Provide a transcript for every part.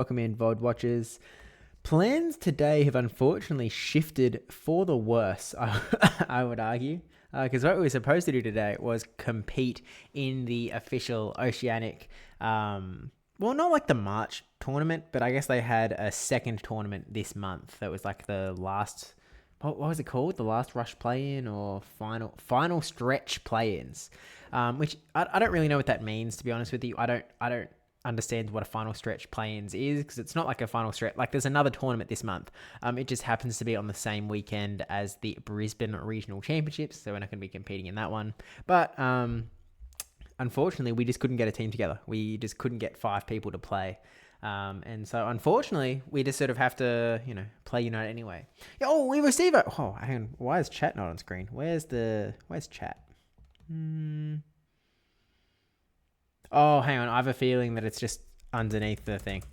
Welcome in, VOD watchers. Plans today have unfortunately shifted for the worse, I would argue. Because what we were supposed to do today was compete in the official Oceanic, well, not like the March tournament, but I guess they had a second tournament this month. That was like the last, what was it called? The last rush play-in or final stretch play-ins, which I don't really know what that means, to be honest with you. I don't understand what a final stretch play-ins is, because it's not like a final stretch. Like, there's another tournament this month. It just happens to be on the same weekend as the Brisbane Regional Championships, so we're not going to be competing in that one. But unfortunately, we just couldn't get a team together. We just couldn't get 5 people to play. And so, unfortunately, we just sort of have to, play United anyway. Oh, we receive it. Oh, hang on. Why is chat not on screen? Where's chat? Oh, hang on. I have a feeling that it's just underneath the thing.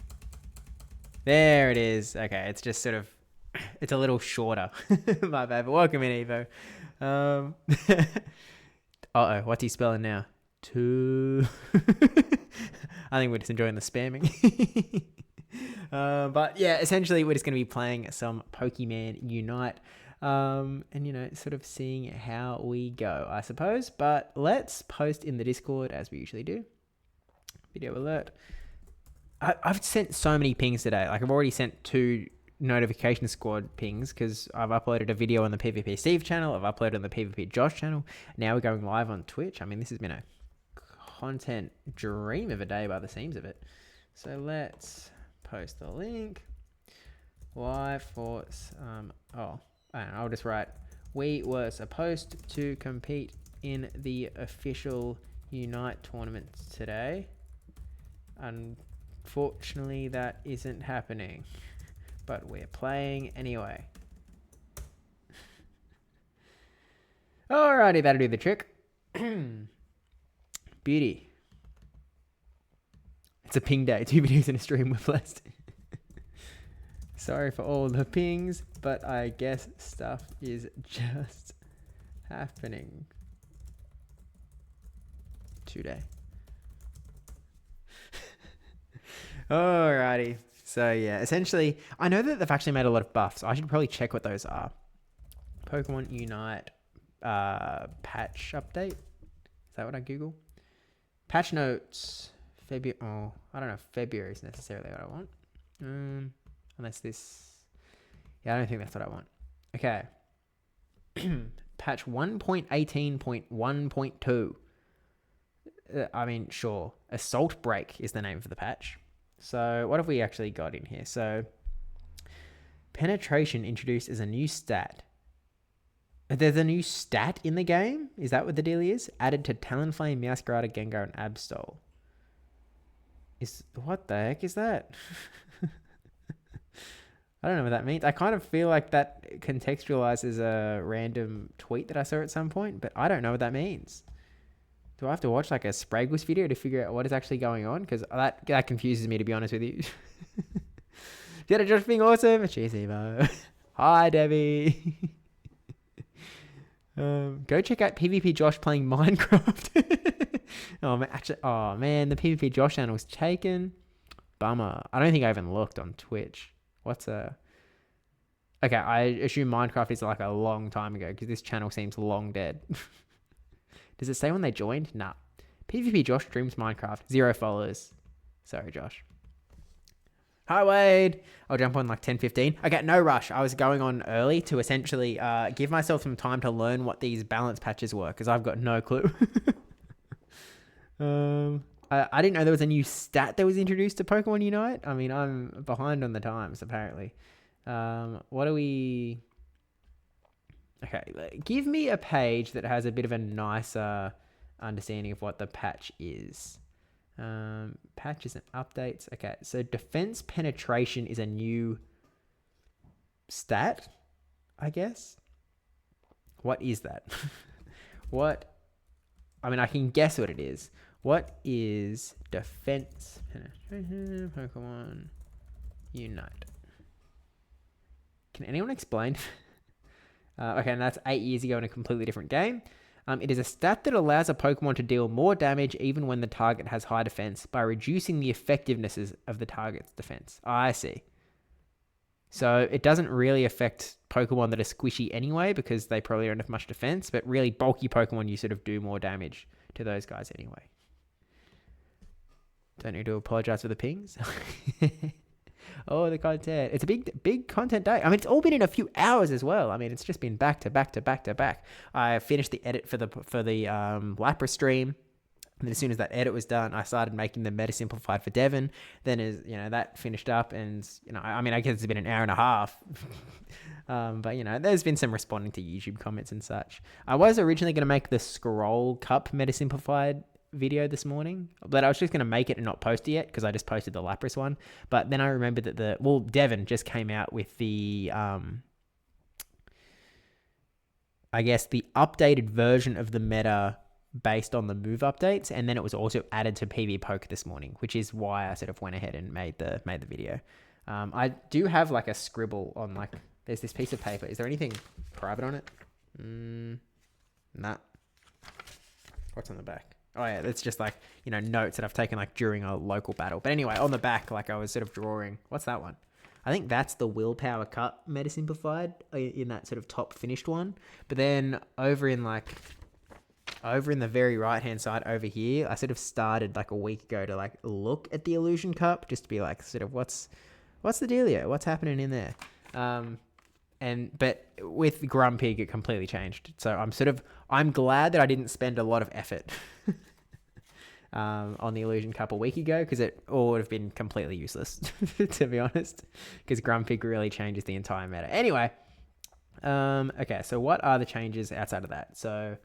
There it is. Okay, it's just sort of, it's a little shorter. My bad, but welcome in, Evo. Uh-oh, what's he spelling now? Two. I think we're just enjoying the spamming. But yeah, essentially we're just going to be playing some Pokemon Unite. And, sort of seeing how we go, I suppose. But let's post in the Discord as we usually do. Video alert. I've sent so many pings today. Like, I've already sent 2 notification squad pings because I've uploaded a video on the PvP Steve channel. I've uploaded on the PvP Josh channel. Now we're going live on Twitch. I mean, this has been a content dream of a day by the seams of it. So let's post the link. Live for I'll just write, we were supposed to compete in the official Unite tournament today. Unfortunately, that isn't happening, but we're playing anyway. Alrighty, that'll do the trick. Beauty. It's a ping day. 2 videos in a stream were blessed. Sorry for all the pings, but I guess stuff is just happening today. Alrighty. So yeah, essentially, I know that they've actually made a lot of buffs. I should probably check what those are. Pokemon Unite patch update. Is that what I Google? Patch notes. February. Oh, I don't know if February is necessarily what I want. Unless this... Yeah, I don't think that's what I want. Okay. Patch 1.18.1.2. I mean, sure. Assault Break is the name for the patch. So what have we actually got in here? So penetration introduced as a new stat. There's a new stat in the game? Is that what the deal is? Added to Talonflame, Meowscarada, Gengar, and Absol. What the heck is that? I don't know what that means. I kind of feel like that contextualizes a random tweet that I saw at some point, but I don't know what that means. Do I have to watch like a Sprague's video to figure out what is actually going on? Because that confuses me, to be honest with you. Did it just being awesome? Cheers, Evo. Hi, Debbie. Go check out PvP Josh playing Minecraft. Oh man, the PvP Josh channel was taken. Bummer. I don't think I even looked on Twitch. Okay, I assume Minecraft is like a long time ago because this channel seems long dead. Does it say when they joined? Nah. PvP Josh streams Minecraft. 0 followers. Sorry, Josh. Hi, Wade. I'll jump on like 10:15. Okay, no rush. I was going on early to essentially give myself some time to learn what these balance patches were because I've got no clue. I didn't know there was a new stat that was introduced to Pokemon Unite. I mean, I'm behind on the times, apparently. What do we... Okay, give me a page that has a bit of a nicer understanding of what the patch is. Patches and updates. Okay, so defense penetration is a new stat, I guess. What is that? I mean, I can guess what it is. What is defense penetration Pokemon Unite? Can anyone explain? Okay, and that's 8 years ago in a completely different game. It is a stat that allows a Pokemon to deal more damage even when the target has high defense by reducing the effectiveness of the target's defense. I see. So it doesn't really affect Pokemon that are squishy anyway because they probably don't have much defense, but really bulky Pokemon, you sort of do more damage to those guys anyway. Don't need to apologize for the pings. Oh, the content. It's a big content day. I mean, it's all been in a few hours as well. I mean, it's just been back to back to back to back. I finished the edit for the Lapras stream. And then as soon as that edit was done, I started making the meta simplified for Devon. Then as that finished up, and I mean, I guess it's been an hour and a half. But there's been some responding to YouTube comments and such. I was originally going to make the Scroll Cup meta simplified video this morning, but I was just going to make it and not post it yet because I just posted the Lapras one. But then I remembered that Devon just came out with the I guess the updated version of the meta based on the move updates, and then it was also added to PV Poke this morning, which is why I sort of went ahead and made the video. I do have like a scribble on there's this piece of paper. Is there anything private on it? Nah. What's on the back? Oh yeah, it's just notes that I've taken during a local battle. But anyway, on the back, I was sort of drawing. What's that one? I think that's the Willpower Cut meta simplified in that sort of top finished one. But then over in the very right hand side over here, I sort of started a week ago to look at the Illusion Cup just to be sort of what's the dealio? What's happening in there? But with Grumpig, it completely changed. So I'm glad that I didn't spend a lot of effort on the Illusion Cup a week ago, because it all would have been completely useless, to be honest, because Grumpig really changes the entire meta. Anyway, okay, so what are the changes outside of that? So,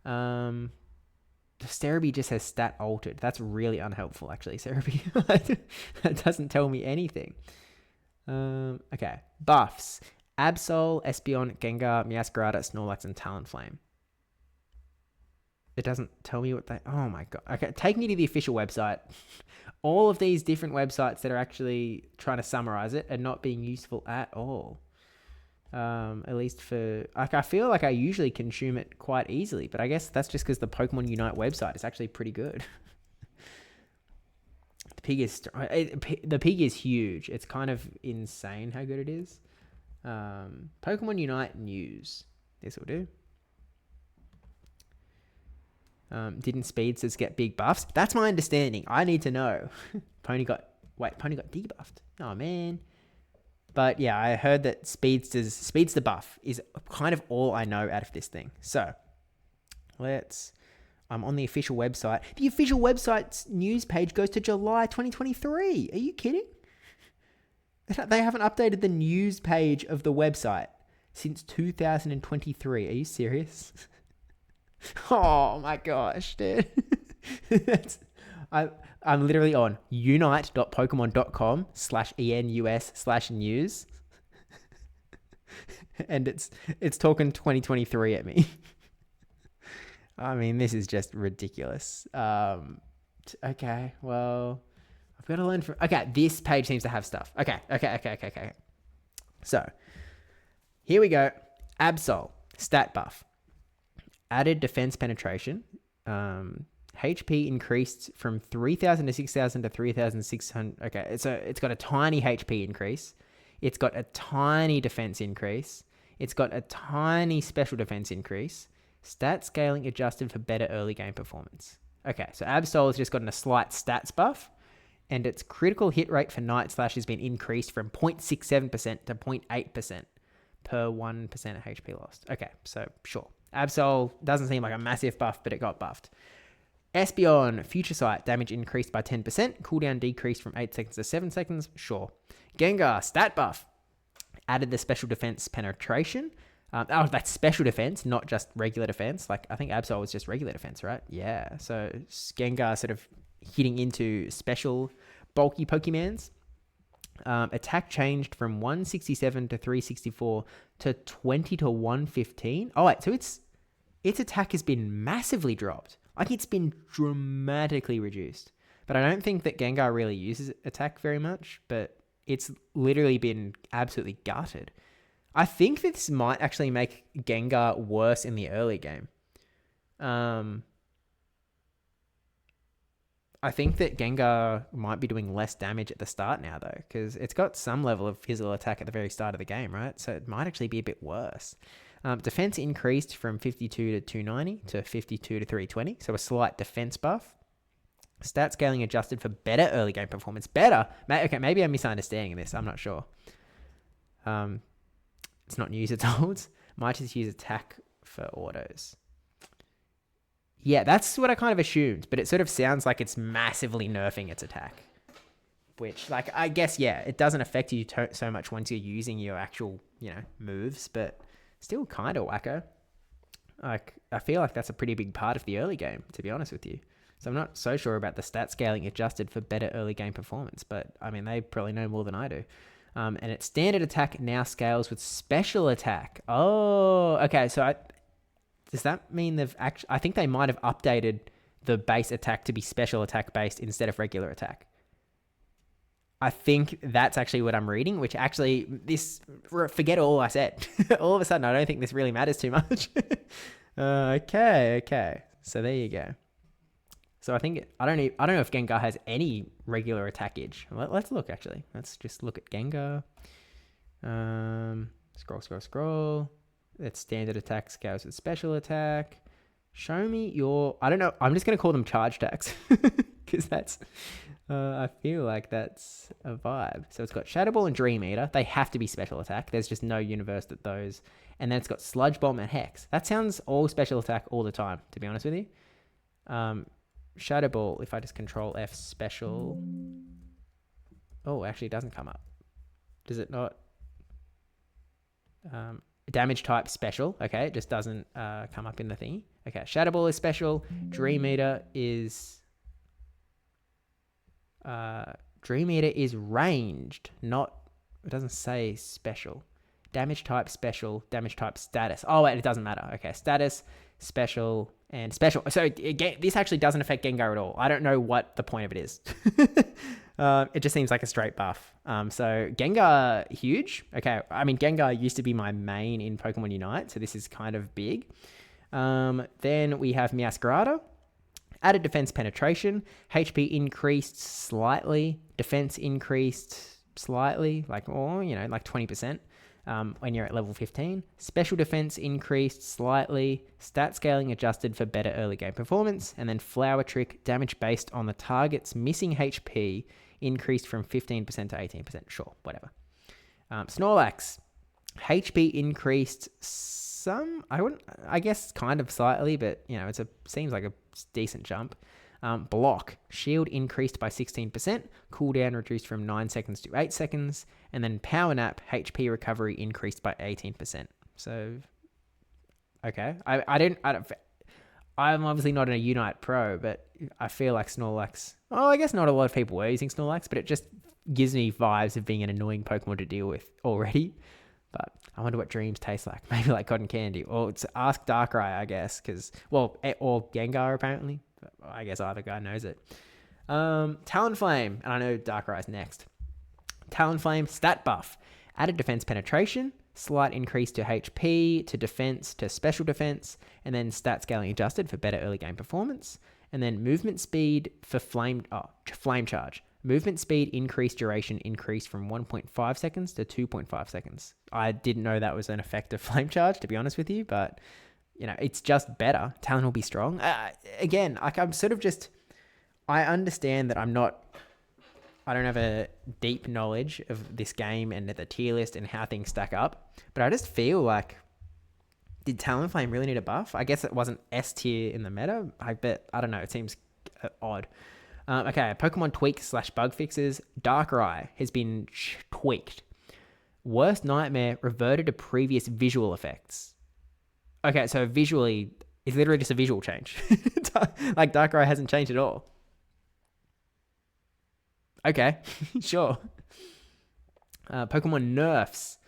the Cerebi just has stat altered. That's really unhelpful, actually, Cerebi. That doesn't tell me anything. Okay, buffs. Absol, Espeon, Gengar, Meowscarada, Snorlax, and Talonflame. It doesn't tell me what they... Oh my god. Okay, take me to the official website. All of these different websites that are actually trying to summarize it are not being useful at all. At least for... I feel like I usually consume it quite easily, but I guess that's just because the Pokemon Unite website is actually pretty good. The pig is huge. It's kind of insane how good it is. Pokemon Unite news. This will do. Didn't Speedsters get big buffs? That's my understanding. I need to know. Pony got debuffed. Oh man. But yeah, I heard that Speedster buff is kind of all I know out of this thing. So I'm on the official website. The official website's news page goes to July 2023. Are you kidding? They haven't updated the news page of the website since 2023. Are you serious? Oh my gosh, dude. I'm literally on unite.pokemon.com/enus/news. And it's talking 2023 at me. I mean, this is just ridiculous. Okay, well, I've got to learn from... Okay, this page seems to have stuff. Okay. So, here we go. Absol, stat buff. Added defense penetration. HP increased from 3,000 to 6,000 to 3,600. Okay, so it's got a tiny HP increase. It's got a tiny defense increase. It's got a tiny special defense increase. Stat scaling adjusted for better early game performance. Okay, so Absol has just gotten a slight stats buff, and its critical hit rate for Night Slash has been increased from 0.67% to 0.8% per 1% of HP lost. Okay, so sure. Absol doesn't seem like a massive buff, but it got buffed. Espeon, Future Sight, damage increased by 10%, cooldown decreased from 8 seconds to 7 seconds, sure. Gengar, stat buff, added the special defense penetration. That's special defense, not just regular defense. I think Absol was just regular defense, right? Yeah, so Gengar sort of hitting into special bulky Pokemons. Attack changed from 167 to 364 to 20 to 115. Oh wait, so its attack has been massively dropped. It's been dramatically reduced. But I don't think that Gengar really uses attack very much, but it's literally been absolutely gutted. I think this might actually make Gengar worse in the early game. Um, I think that Gengar might be doing less damage at the start now, though, because it's got some level of physical attack at the very start of the game, right? So it might actually be a bit worse. Defense increased from 52 to 290 to 52 to 320, so a slight defense buff. Stat scaling adjusted for better early game performance. Better? Okay, maybe I'm misunderstanding this. I'm not sure. It's not news, it's old. Might just use attack for autos. Yeah, that's what I kind of assumed, but it sort of sounds like it's massively nerfing its attack. Which, like, I guess, yeah, it doesn't affect you so much once you're using your actual, moves, but still kind of wacko. Like, I feel like that's a pretty big part of the early game, to be honest with you. So I'm not so sure about the stat scaling adjusted for better early game performance, but I mean, they probably know more than I do. And its standard attack now scales with special attack. Oh, okay. So does that mean they've actually... I think they might have updated the base attack to be special attack based instead of regular attack. I think that's actually what I'm reading, which actually, forget all I said. All of a sudden, I don't think this really matters too much. Okay. So there you go. So I think, I don't know if Gengar has any regular attackage. Let's look, actually. Let's just look at Gengar. Scroll. Its standard attack scales with special attack. Show me your... I don't know. I'm just going to call them charge attacks. Because that's... I feel like that's a vibe. So it's got Shadow Ball and Dream Eater. They have to be special attack. There's just no universe that those... And then it's got Sludge Bomb and Hex. That sounds all special attack all the time, to be honest with you. Shadow Ball, if I just Control F special... Oh, actually it doesn't come up. Does it not? Damage type special. Okay, it just doesn't come up in the thingy. Okay, Shadow Ball is special. Dream Eater is... Dream Eater is ranged, not... It doesn't say special. Damage type special, damage type status. Oh, wait, it doesn't matter. Okay, status, special, and special. So this actually doesn't affect Gengar at all. I don't know what the point of it is. It just seems like a straight buff. So Gengar, huge. Okay, I mean, Gengar used to be my main in Pokemon Unite, so this is kind of big. Then we have Meowscarada. Added defense penetration. HP increased slightly. Defense increased slightly, like 20%. When you're at level 15. Special defense increased slightly. Stat scaling adjusted for better early game performance. And then Flower Trick, damage based on the target's missing HP, increased from 15% to 18%. Sure, whatever. Snorlax, HP increased I guess kind of slightly, but seems like a decent jump. Block, shield increased by 16%, cooldown reduced from 9 seconds to 8 seconds, and then Power Nap, HP recovery increased by 18%. So, okay. I'm obviously not a Unite Pro, but I feel like Snorlax, I guess not a lot of people were using Snorlax, but it just gives me vibes of being an annoying Pokemon to deal with already. But I wonder what dreams taste like. Maybe like cotton candy. Or it's ask Darkrai, I guess, or Gengar apparently. But I guess either guy knows it. Talonflame, and I know Darkrai's next. Talonflame, stat buff. Added defense penetration, slight increase to HP, to defense, to special defense, and then stat scaling adjusted for better early game performance. And then movement speed for flame charge. Movement speed increased duration increased from 1.5 seconds to 2.5 seconds. I didn't know that was an effect of flame charge, to be honest with you, but it's just better. Talon will be strong. Again, I'm sort of just... I understand that I don't have a deep knowledge of this game and the tier list and how things stack up, but I just feel like, did Talonflame really need a buff? I guess it wasn't S tier in the meta. I don't know. It seems odd. Okay, Pokemon tweaks / bug fixes. Darkrai has been tweaked. Worst Nightmare reverted to previous visual effects. Okay, so visually, it's literally just a visual change. Like Darkrai hasn't changed at all. Okay, sure. Pokemon nerfs.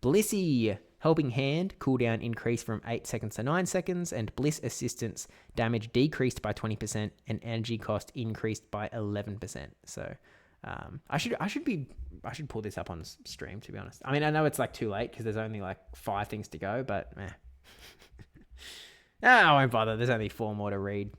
Blissey, Helping Hand, cooldown increased from 8 seconds to 9 seconds, and Bliss Assistance damage decreased by 20%, and energy cost increased by 11%. So, I should pull this up on stream, to be honest. I mean, I know it's like too late because there's only like 5 things to go, but I won't bother. There's only 4 more to read.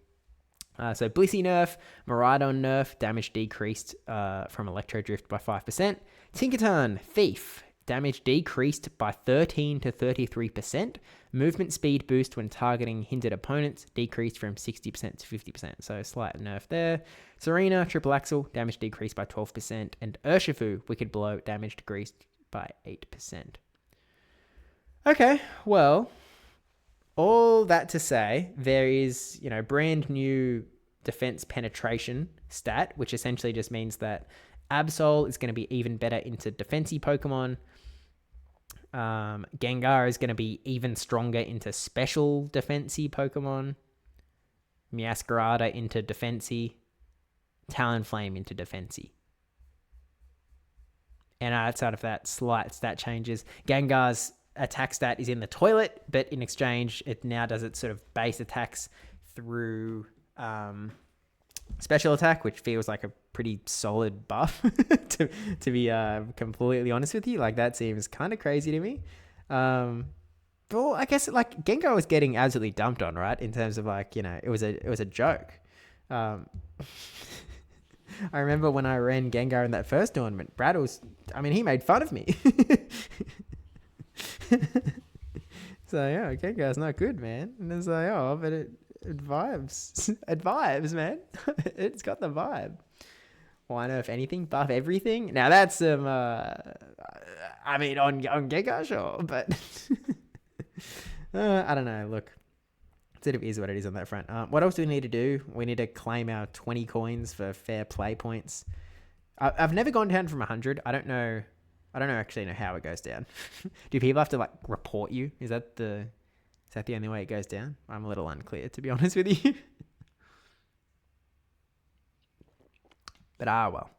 So Blissey nerf, Miraidon nerf, damage decreased from Electro Drift by 5%. Tinkaton, Thief, damage decreased by 13 to 33%. Movement speed boost when targeting hindered opponents, decreased from 60% to 50%. So slight nerf there. Serena, Triple Axle, damage decreased by 12%. And Urshifu, Wicked Blow, damage decreased by 8%. Okay, well, all that to say, there is, brand new defense penetration stat, which essentially just means that Absol is going to be even better into defensey Pokemon. Gengar is going to be even stronger into special defensey Pokemon. Meowscarada into defensey. Talonflame into defensey. And outside of that, slight stat changes. Gengar's attack stat is in the toilet, but in exchange, it now does its sort of base attacks through special attack, which feels like a pretty solid buff, to be completely honest with you. Like, that seems kind of crazy to me. Well, I guess, like, Gengar was getting absolutely dumped on, right? In terms of, like, it was a joke. I remember when I ran Gengar in that first tournament, he made fun of me. So, yeah, Gengar's not good, man. And it's like, oh, but it vibes. It vibes, man. It's got the vibe. Why not, if anything, buff everything? Now, that's some, on Gengar, sure, but I don't know. Look, it sort of is what it is on that front. What else do we need to do? We need to claim our 20 coins for fair play points. I've never gone down from 100. I don't actually know how it goes down. Do people have to, like, report you? Is that the only way it goes down? I'm a little unclear, to be honest with you. But well.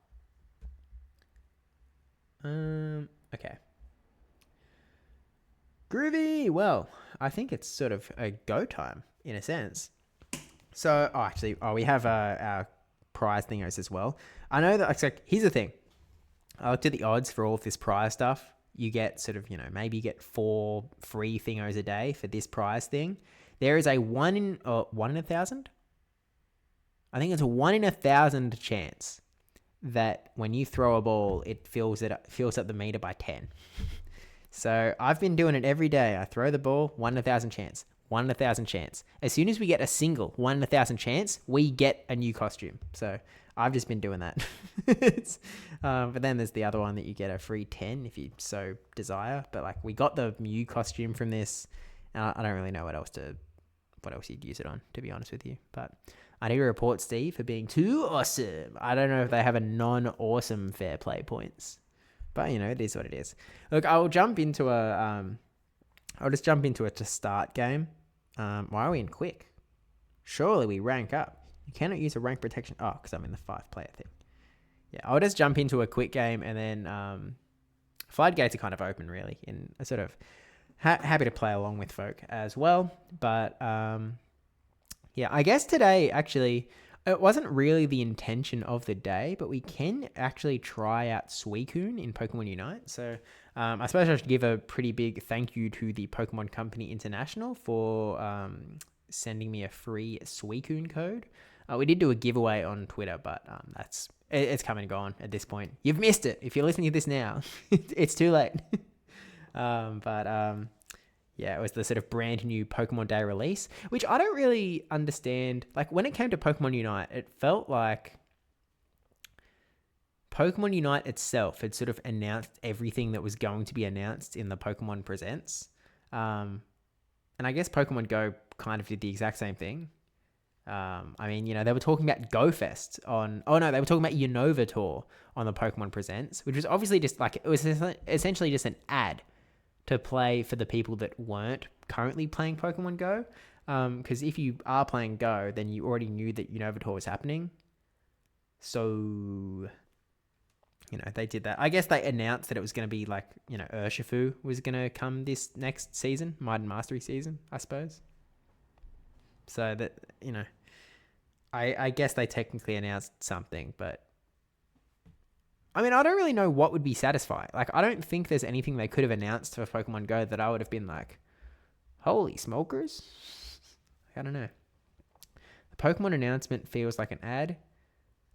Okay. Groovy. Well, I think it's sort of a go time in a sense. So, we have our prize thingos as well. I know that, like, here's the thing. I looked at the odds for all of this prize stuff. You get sort of, maybe you get 4 free thingos a day for this prize thing. There is a 1 in 1,000? I think it's a 1 in 1,000 chance that when you throw a ball, it fills up the meter by 10. So I've been doing it every day. I throw the ball, 1 in 1,000 chance. 1 in 1,000 chance. As soon as we get a single 1 in 1,000 chance, we get a new costume. So I've just been doing that. But then there's the other one that you get a free 10 if you so desire. But, like, we got the Mew costume from this. I don't really know what else you'd use it on, to be honest with you. But I need to report Steve for being too awesome. I don't know if they have a non-awesome fair play points. But, it is what it is. Look, I'll just jump into a to start game. Why are we in quick? Surely we rank up. You cannot use a rank protection. Oh, because I'm in the 5-player thing. Yeah, I'll just jump into a quick game, and then floodgates are kind of open, really. And I sort of happy to play along with folk as well. But yeah, I guess today, actually, it wasn't really the intention of the day, but we can actually try out Suicune in Pokemon Unite. So I suppose I should give a pretty big thank you to the Pokemon Company International for sending me a free Suicune code. We did do a giveaway on Twitter, but it's come and gone at this point. You've missed it. If you're listening to this now, it's too late. Yeah, it was the sort of brand new Pokemon Day release, which I don't really understand. Like, when it came to Pokemon Unite, it felt like Pokemon Unite itself had sort of announced everything that was going to be announced in the Pokemon Presents. And I guess Pokemon Go kind of did the exact same thing. They were talking about GoFest they were talking about Unova Tour on the Pokemon Presents, which was obviously just like, it was essentially just an ad to play for the people that weren't currently playing Pokemon Go. Because if you are playing Go, then you already knew that Unova Tour was happening. So, they did that. I guess they announced that it was going to be like, Urshifu was going to come this next season, Might and Mastery season, I suppose. So that, I guess they technically announced something, but I don't really know what would be satisfying. Like, I don't think there's anything they could have announced for Pokemon Go that I would have been like, holy smokers. I don't know. The Pokemon announcement feels like an ad.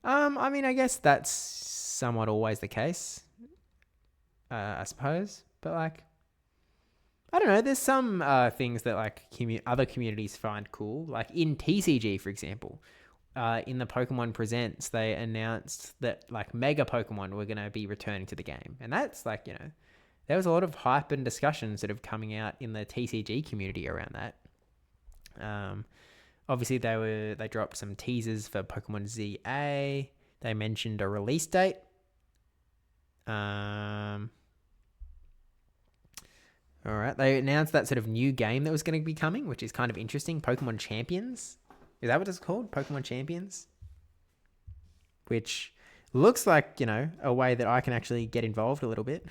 I mean, I guess that's somewhat always the case, I suppose. But like, I don't know. There's some things that like other communities find cool. Like in TCG, for example, in the Pokemon Presents, they announced that like Mega Pokemon were going to be returning to the game, and that's like there was a lot of hype and discussion sort of coming out in the TCG community around that. Obviously, they dropped some teasers for Pokemon ZA. They mentioned a release date. All right. They announced that sort of new game that was going to be coming, which is kind of interesting. Pokemon Champions. Is that what it's called? Pokemon Champions? Which looks like, a way that I can actually get involved a little bit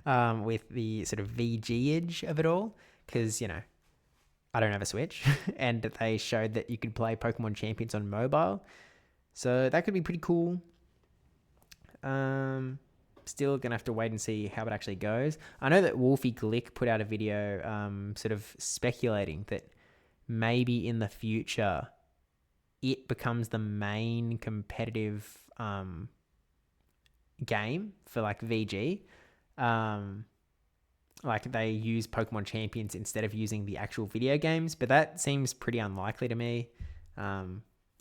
with the sort of VG edge of it all. Because, I don't have a Switch. And they showed that you could play Pokemon Champions on mobile. So that could be pretty cool. Still gonna have to wait and see how it actually goes. I know that Wolfie Glick put out a video sort of speculating that maybe in the future it becomes the main competitive game for like VG. Like they use Pokemon Champions instead of using the actual video games, but that seems pretty unlikely to me. I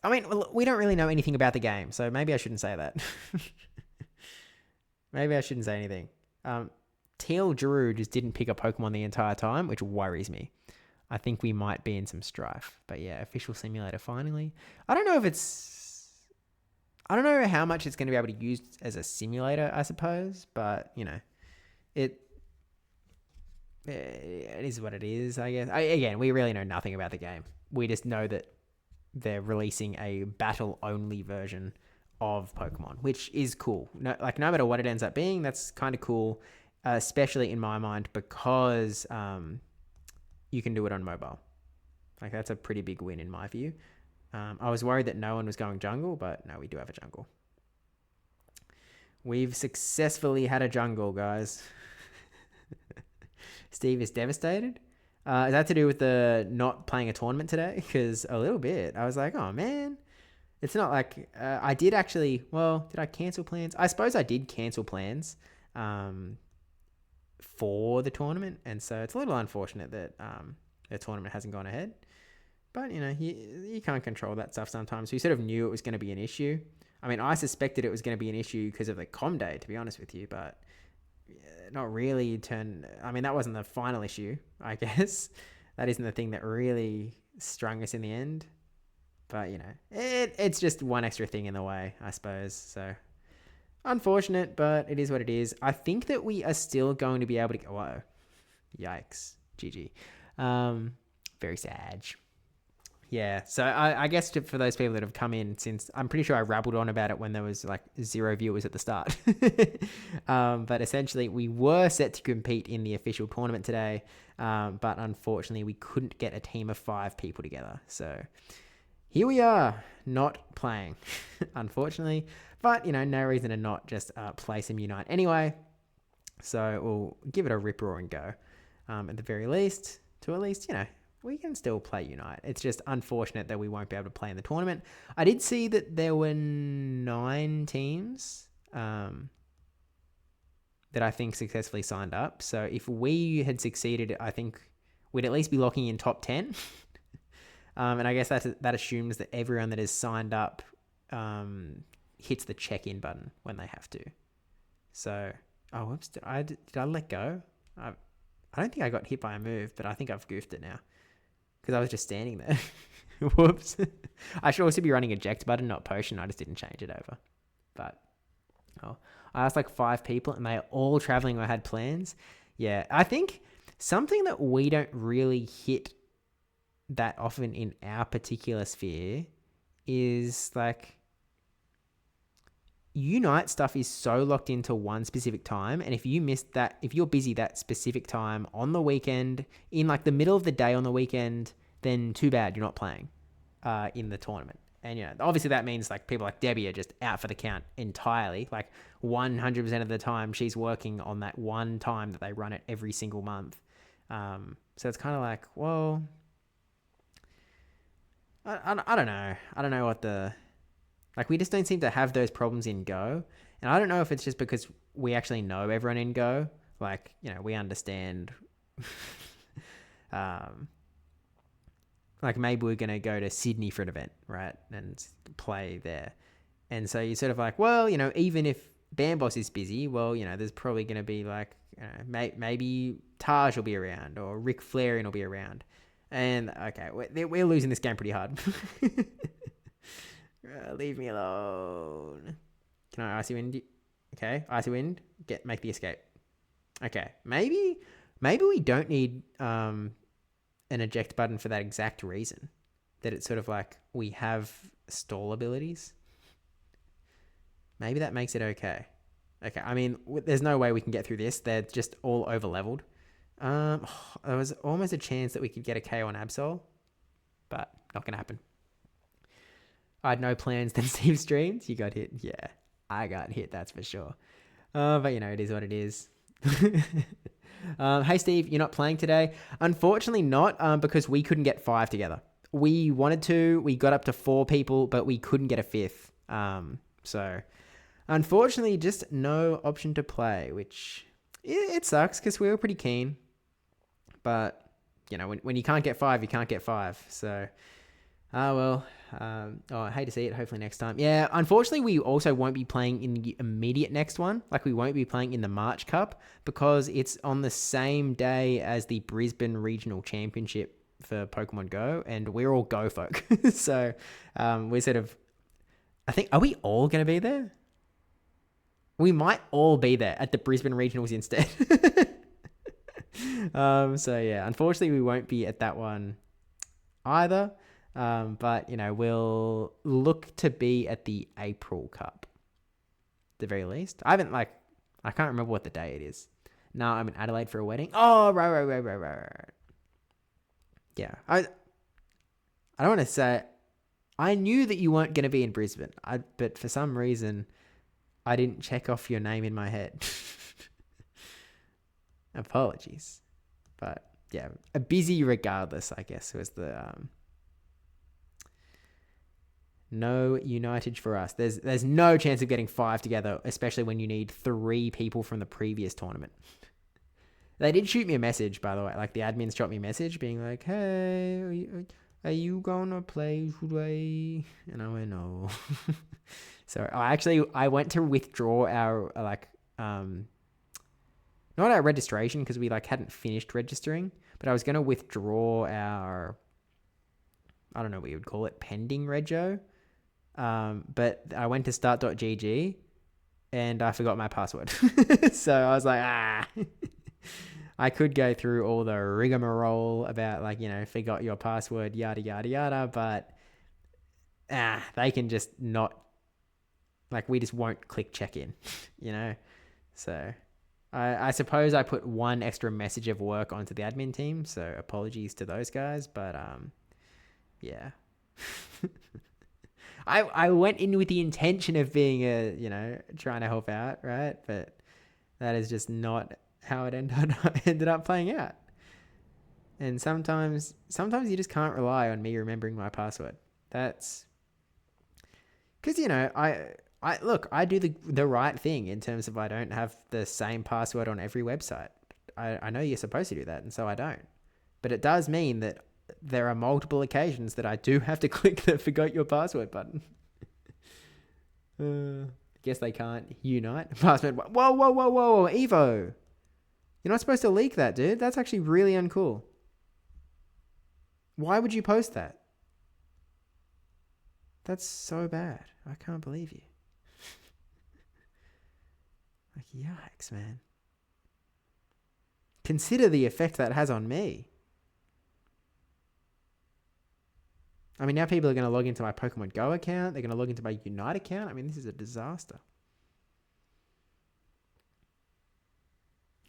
mean, we don't really know anything about the game, so maybe I shouldn't say that. Maybe I shouldn't say anything. Teal Drew just didn't pick a Pokemon the entire time, which worries me. I think we might be in some strife. But yeah, official simulator finally. I don't know how much it's going to be able to use as a simulator, I suppose. But, it is what it is, I guess. Again, we really know nothing about the game. We just know that they're releasing a battle-only version of Pokemon, which is cool. No matter what it ends up being, that's kind of cool, especially in my mind because you can do it on mobile. Like that's a pretty big win in my view. I was worried that no one was going jungle, but no, we do have a jungle. We've successfully had a jungle, guys. Steve is devastated. Is that to do with the not playing a tournament today? Because a little bit. I was like, oh man. It's not like I did actually. Well, did I cancel plans? I suppose I did cancel plans for the tournament, and so it's a little unfortunate that the tournament hasn't gone ahead. But you can't control that stuff sometimes. We sort of knew it was going to be an issue. I mean, I suspected it was going to be an issue because of the com day, to be honest with you, but not really. I mean, that wasn't the final issue, I guess. That isn't the thing that really strung us in the end. But, it's just one extra thing in the way, I suppose. So, unfortunate, but it is what it is. I think that we are still going to be able to go... Whoa. Yikes. GG. Very sad. Yeah, so I guess for those people that have come in, since I'm pretty sure I rabbled on about it when there was like 0 viewers at the start. But essentially, we were set to compete in the official tournament today, but unfortunately, we couldn't get a team of 5 people together. So... here we are, not playing, unfortunately. But, no reason to not just play some Unite anyway. So we'll give it a rip-roaring go. At the very least, we can still play Unite. It's just unfortunate that we won't be able to play in the tournament. I did see that there were 9 teams that I think successfully signed up. So if we had succeeded, I think we'd at least be locking in top 10. And I guess that assumes that everyone that is signed up hits the check-in button when they have to. So, whoops, did I let go? I don't think I got hit by a move, but I think I've goofed it now because I was just standing there. Whoops. I should also be running eject button, not potion. I just didn't change it over. But, I asked like 5 people and they're all traveling or had plans. Yeah, I think something that we don't really hit that often in our particular sphere is like Unite stuff is so locked into one specific time, and if you missed that, if you're busy that specific time on the weekend, in like the middle of the day on the weekend, then too bad, you're not playing in the tournament. And obviously that means like people like Debbie are just out for the count entirely. Like 100% of the time she's working on that one time that they run it every single month. So it's kind of like, well, I don't know. I don't know what the like. We just don't seem to have those problems in Go, and I don't know if it's just because we actually know everyone in Go. Like we understand. um, like maybe we're gonna go to Sydney for an event, right, and play there, and so you're sort of like, well, even if Bamboss is busy, well, there's probably gonna be like, maybe Taj will be around or Ric Flair will be around. And okay, we're losing this game pretty hard. Leave me alone. Can I icy wind? Okay, icy wind. Make the escape. Okay, maybe we don't need an eject button for that exact reason. That it's sort of like we have stall abilities. Maybe that makes it okay. Okay, I mean, there's no way we can get through this. They're just all over leveled. There was almost a chance that we could get a KO on Absol, but not gonna happen. I had no plans. Then Steve streams. You got hit. Yeah, I got hit. That's for sure. But it is what it is. Hey Steve, you're not playing today? Unfortunately not, because we couldn't get 5 together. We wanted to. We got up to 4 people, but we couldn't get a 5th. So unfortunately, just no option to play, which it sucks because we were pretty keen. But when you can't get 5, you can't get 5. So, well. I hate to see it. Hopefully next time. Yeah, unfortunately, we also won't be playing in the immediate next one. Like, we won't be playing in the March Cup because it's on the same day as the Brisbane Regional Championship for Pokemon Go, and we're all Go folk. So, we're sort of... I think... Are we all going to be there? We might all be there at the Brisbane Regionals instead. So, yeah, unfortunately, we won't be at that one either. But we'll look to be at the April Cup, at the very least. I can't remember what the day it is. No, I'm in Adelaide for a wedding. Oh, right. Yeah, I don't want to say. I knew that you weren't going to be in Brisbane. But for some reason, I didn't check off your name in my head. Apologies, but yeah, a busy regardless. I guess was the No Unitage for us. There's no chance of getting 5 together, especially when you need 3 people from the previous tournament. They did shoot me a message, by the way. Like, the admins shot me a message being like, hey, are you gonna play today? And I went, no. So I went to withdraw our, not our registration because we hadn't finished registering, but I was going to withdraw our, I don't know what you would call it, pending rego. But I went to start.gg and I forgot my password. So I was like, I could go through all the rigmarole about forgot your password, yada, yada, yada. But they can just not, we just won't click check in, So I suppose I put one extra message of work onto the admin team. So apologies to those guys. But yeah. I went in with the intention of being trying to help out, right? But that is just not how it ended up playing out. And sometimes you just can't rely on me remembering my password. That's because I do the right thing in terms of I don't have the same password on every website. I know you're supposed to do that, and so I don't. But it does mean that there are multiple occasions that I do have to click the forgot your password button. Guess they can't unite. Password. Whoa, Evo. You're not supposed to leak that, dude. That's actually really uncool. Why would you post that? That's so bad. I can't believe you. Yikes, man. Consider the effect that has on me. I mean, now people are going to log into my Pokemon Go account. They're going to log into my Unite account. I mean, this is a disaster.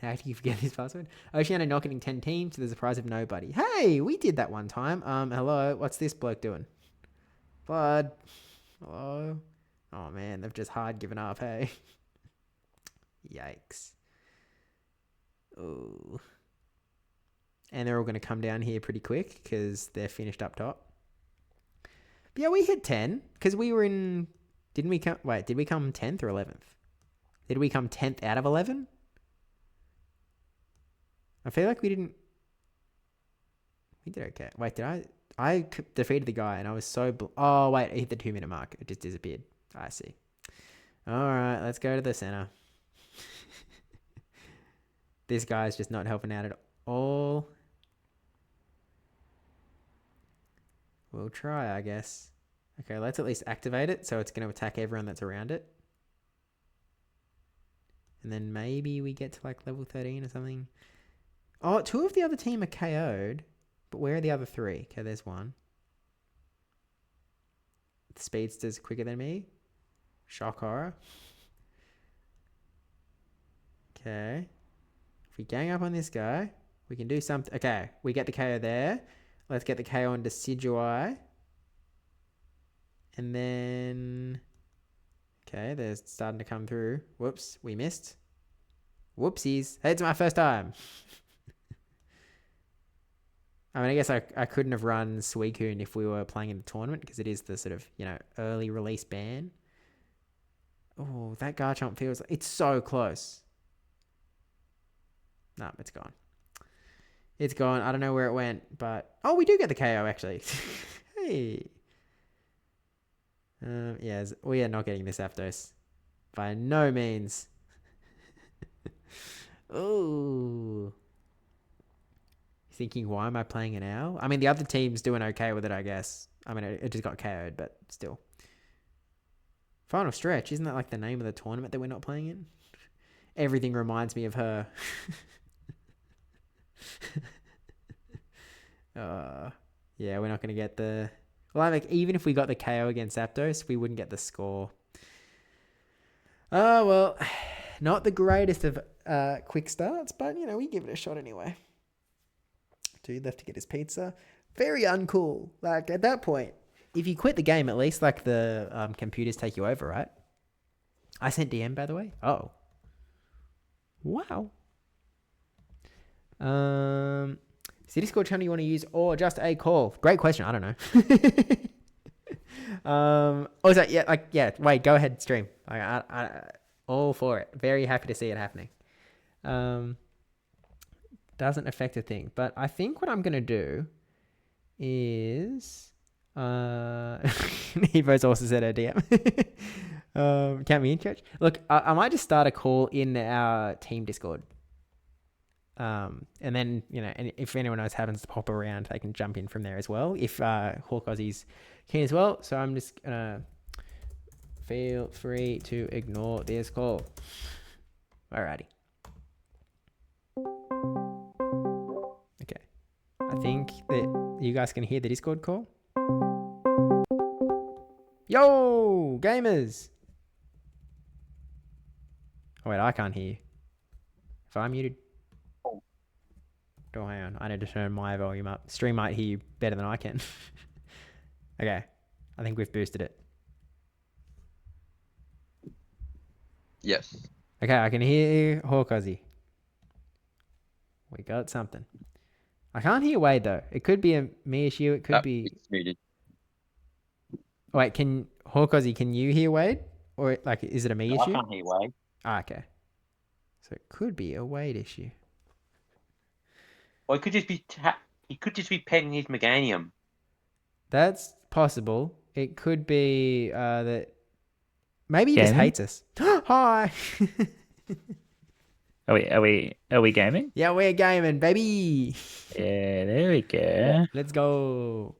How do you forget this password? Oceania not getting 10 teams, so there's a prize of nobody. Hey, we did that one time. Hello, what's this bloke doing? Bud. Hello? Oh, man, they've just hard given up, hey? Yikes. Oh. And they're all going to come down here pretty quick because they're finished up top. Yeah, we hit 10 because we were in. Didn't we come? Wait, did we come 10th or 11th? Did we come 10th out of 11? I feel like we didn't. We did okay. Wait, did I? I defeated the guy and I was so. Oh, wait, I hit the 2-minute mark. It just disappeared. I see. All right, let's go to the center. This guy's just not helping out at all. We'll try, I guess. Okay, let's at least activate it so it's going to attack everyone that's around it. And then maybe we get to like level 13 or something. Oh, 2 of the other team are KO'd. But where are the other 3? Okay, there's one. The speedster's quicker than me. Shock horror. Okay. If we gang up on this guy, we can do something. Okay, we get the KO there. Let's get the KO on Decidueye. And then... Okay, they're starting to come through. Whoops, we missed. Whoopsies. Hey, it's my first time. I mean, I guess I couldn't have run Suicune if we were playing in the tournament because it is the sort of, early release ban. Oh, that Garchomp feels... It's so close. No, it's gone. It's gone. I don't know where it went, but... Oh, we do get the KO, actually. Hey. Yeah, we are not getting this Zapdos. By no means. Ooh. Thinking, why am I playing an owl? I mean, the other team's doing okay with it, I guess. I mean, it just got KO'd, but still. Final stretch. Isn't that like the name of the tournament that we're not playing in? Everything reminds me of her. Yeah, we're not going to get the... Well, like, even if we got the KO against Zapdos, we wouldn't get the score. Oh, well, not the greatest of quick starts, but, we give it a shot anyway. Dude left to get his pizza. Very uncool. Like, at that point, if you quit the game, at least, like, the computers take you over, right? I sent DM, by the way. Oh. Wow. Is the Discord channel you want to use or just a call? Great question. I don't know. Wait, go ahead, stream. I all for it. Very happy to see it happening. Doesn't affect a thing, but I think what I'm gonna do is Evo's also said her DM. Count me in, coach. Look, I might just start a call in our team Discord. And then, and if anyone else happens to pop around, they can jump in from there as well. If Hawk Aussie's keen as well. So I'm just gonna feel free to ignore this call. Alrighty. Okay. I think that you guys can hear the Discord call. Yo, gamers! Oh wait, I can't hear you. If I'm muted. Oh, hang on. I need to turn my volume up. Stream might hear you better than I can. Okay. I think we've boosted it. Yes. Okay, I can hear Hawk Aussie. We got something. I can't hear Wade, though. It could be a me issue. It could be... It's muted. Wait, Hawk Aussie, can you hear Wade? Or, like, is it a me issue? I can't hear Wade. Ah, okay. So it could be a Wade issue. Or it could just be he could just be petting his Meganium. That's possible. It could be that maybe he just hates us. Hi. Are we gaming? Yeah, we're gaming, baby. Yeah, there we go. Let's go.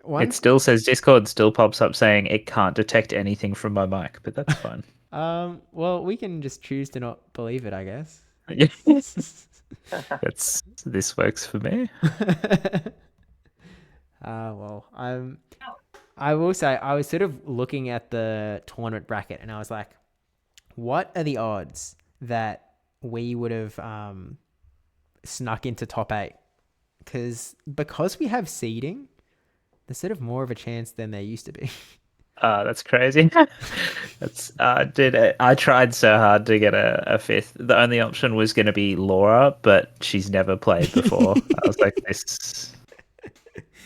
It still says Discord still pops up saying it can't detect anything from my mic, but that's fine. Well, we can just choose to not believe it, I guess. This works for me. Well, I will say I was sort of looking at the tournament bracket and I was like, what are the odds that we would have snuck into top 8? Because we have seeding, there's sort of more of a chance than there used to be. That's crazy. I tried so hard to get a 5th. The only option was going to be Laura, but she's never played before. I was like, this.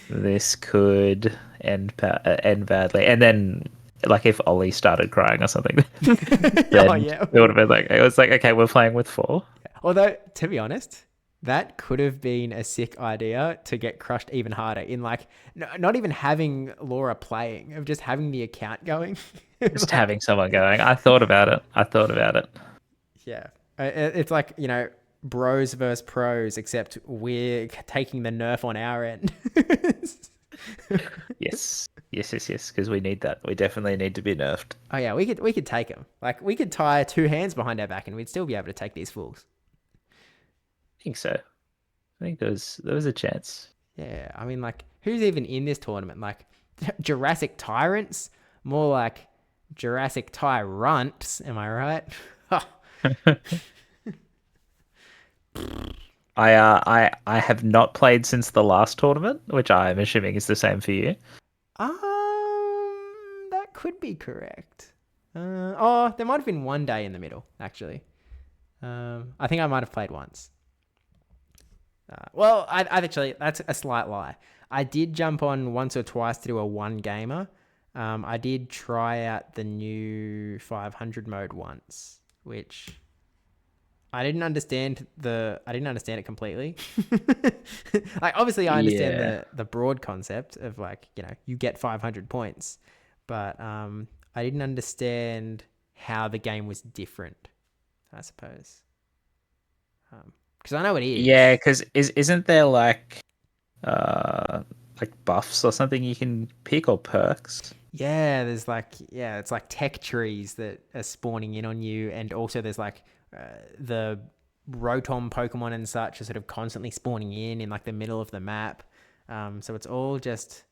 this could end badly. And then, like, if Ollie started crying or something, Oh then yeah. it would have been like, it was like, okay, we're playing with 4. Although, to be honest, that could have been a sick idea to get crushed even harder in like not even having Laura playing, of just having the account going. Just Like, having someone going. I thought about it. yeah. It's like, bros versus pros, except we're taking the nerf on our end. Yes. Because we need that. We definitely need to be nerfed. Oh yeah, we could take them. Like we could tie 2 hands behind our back and we'd still be able to take these fools. I think so. I think there was a chance. Yeah, I mean, like, who's even in this tournament? Like, Jurassic Tyrants? More like Jurassic Tyrants, am I right? I have not played since the last tournament, which I'm assuming is the same for you. That could be correct. Oh, there might have been one day in the middle, actually. I think I might have played once. Well, I actually, that's a slight lie. I did jump on once or twice to do a 1-gamer. I did try out the new 500 mode once, which I didn't understand it completely. Like, obviously I understand Yeah. the broad concept of, like, you get 500 points, but I didn't understand how the game was different, I suppose. Because I know it Yeah, is. because isn't there uh like buffs or something you can pick, or perks? Yeah, there's like, it's like tech trees that are spawning in on you, and also there's like the Rotom Pokemon and such are sort of constantly spawning in like the middle of the map. So it's all just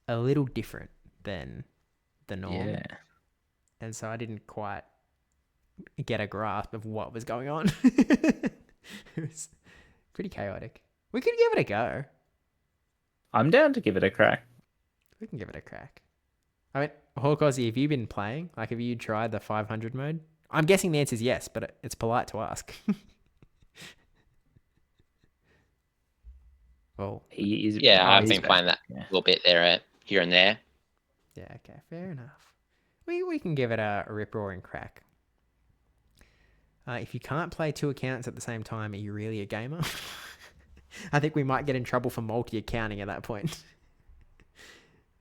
a little different than the norm, Yeah. and so I didn't quite get a grasp of what was going on. It was pretty chaotic. We could give it a go. I'm down to give it a crack. We can give it a crack. I mean, Hawkosy, have you been playing? Like, have you tried the 500 mode? I'm guessing the answer is yes, but it's polite to ask. Well, He is. Yeah, Oh, I've he's been back. playing that Yeah. a little bit there, here and there. yeah, okay, fair enough. We can give it a rip-roaring crack. If you can't play 2 accounts at the same time, are you really a gamer? I think we might get in trouble for multi-accounting at that point.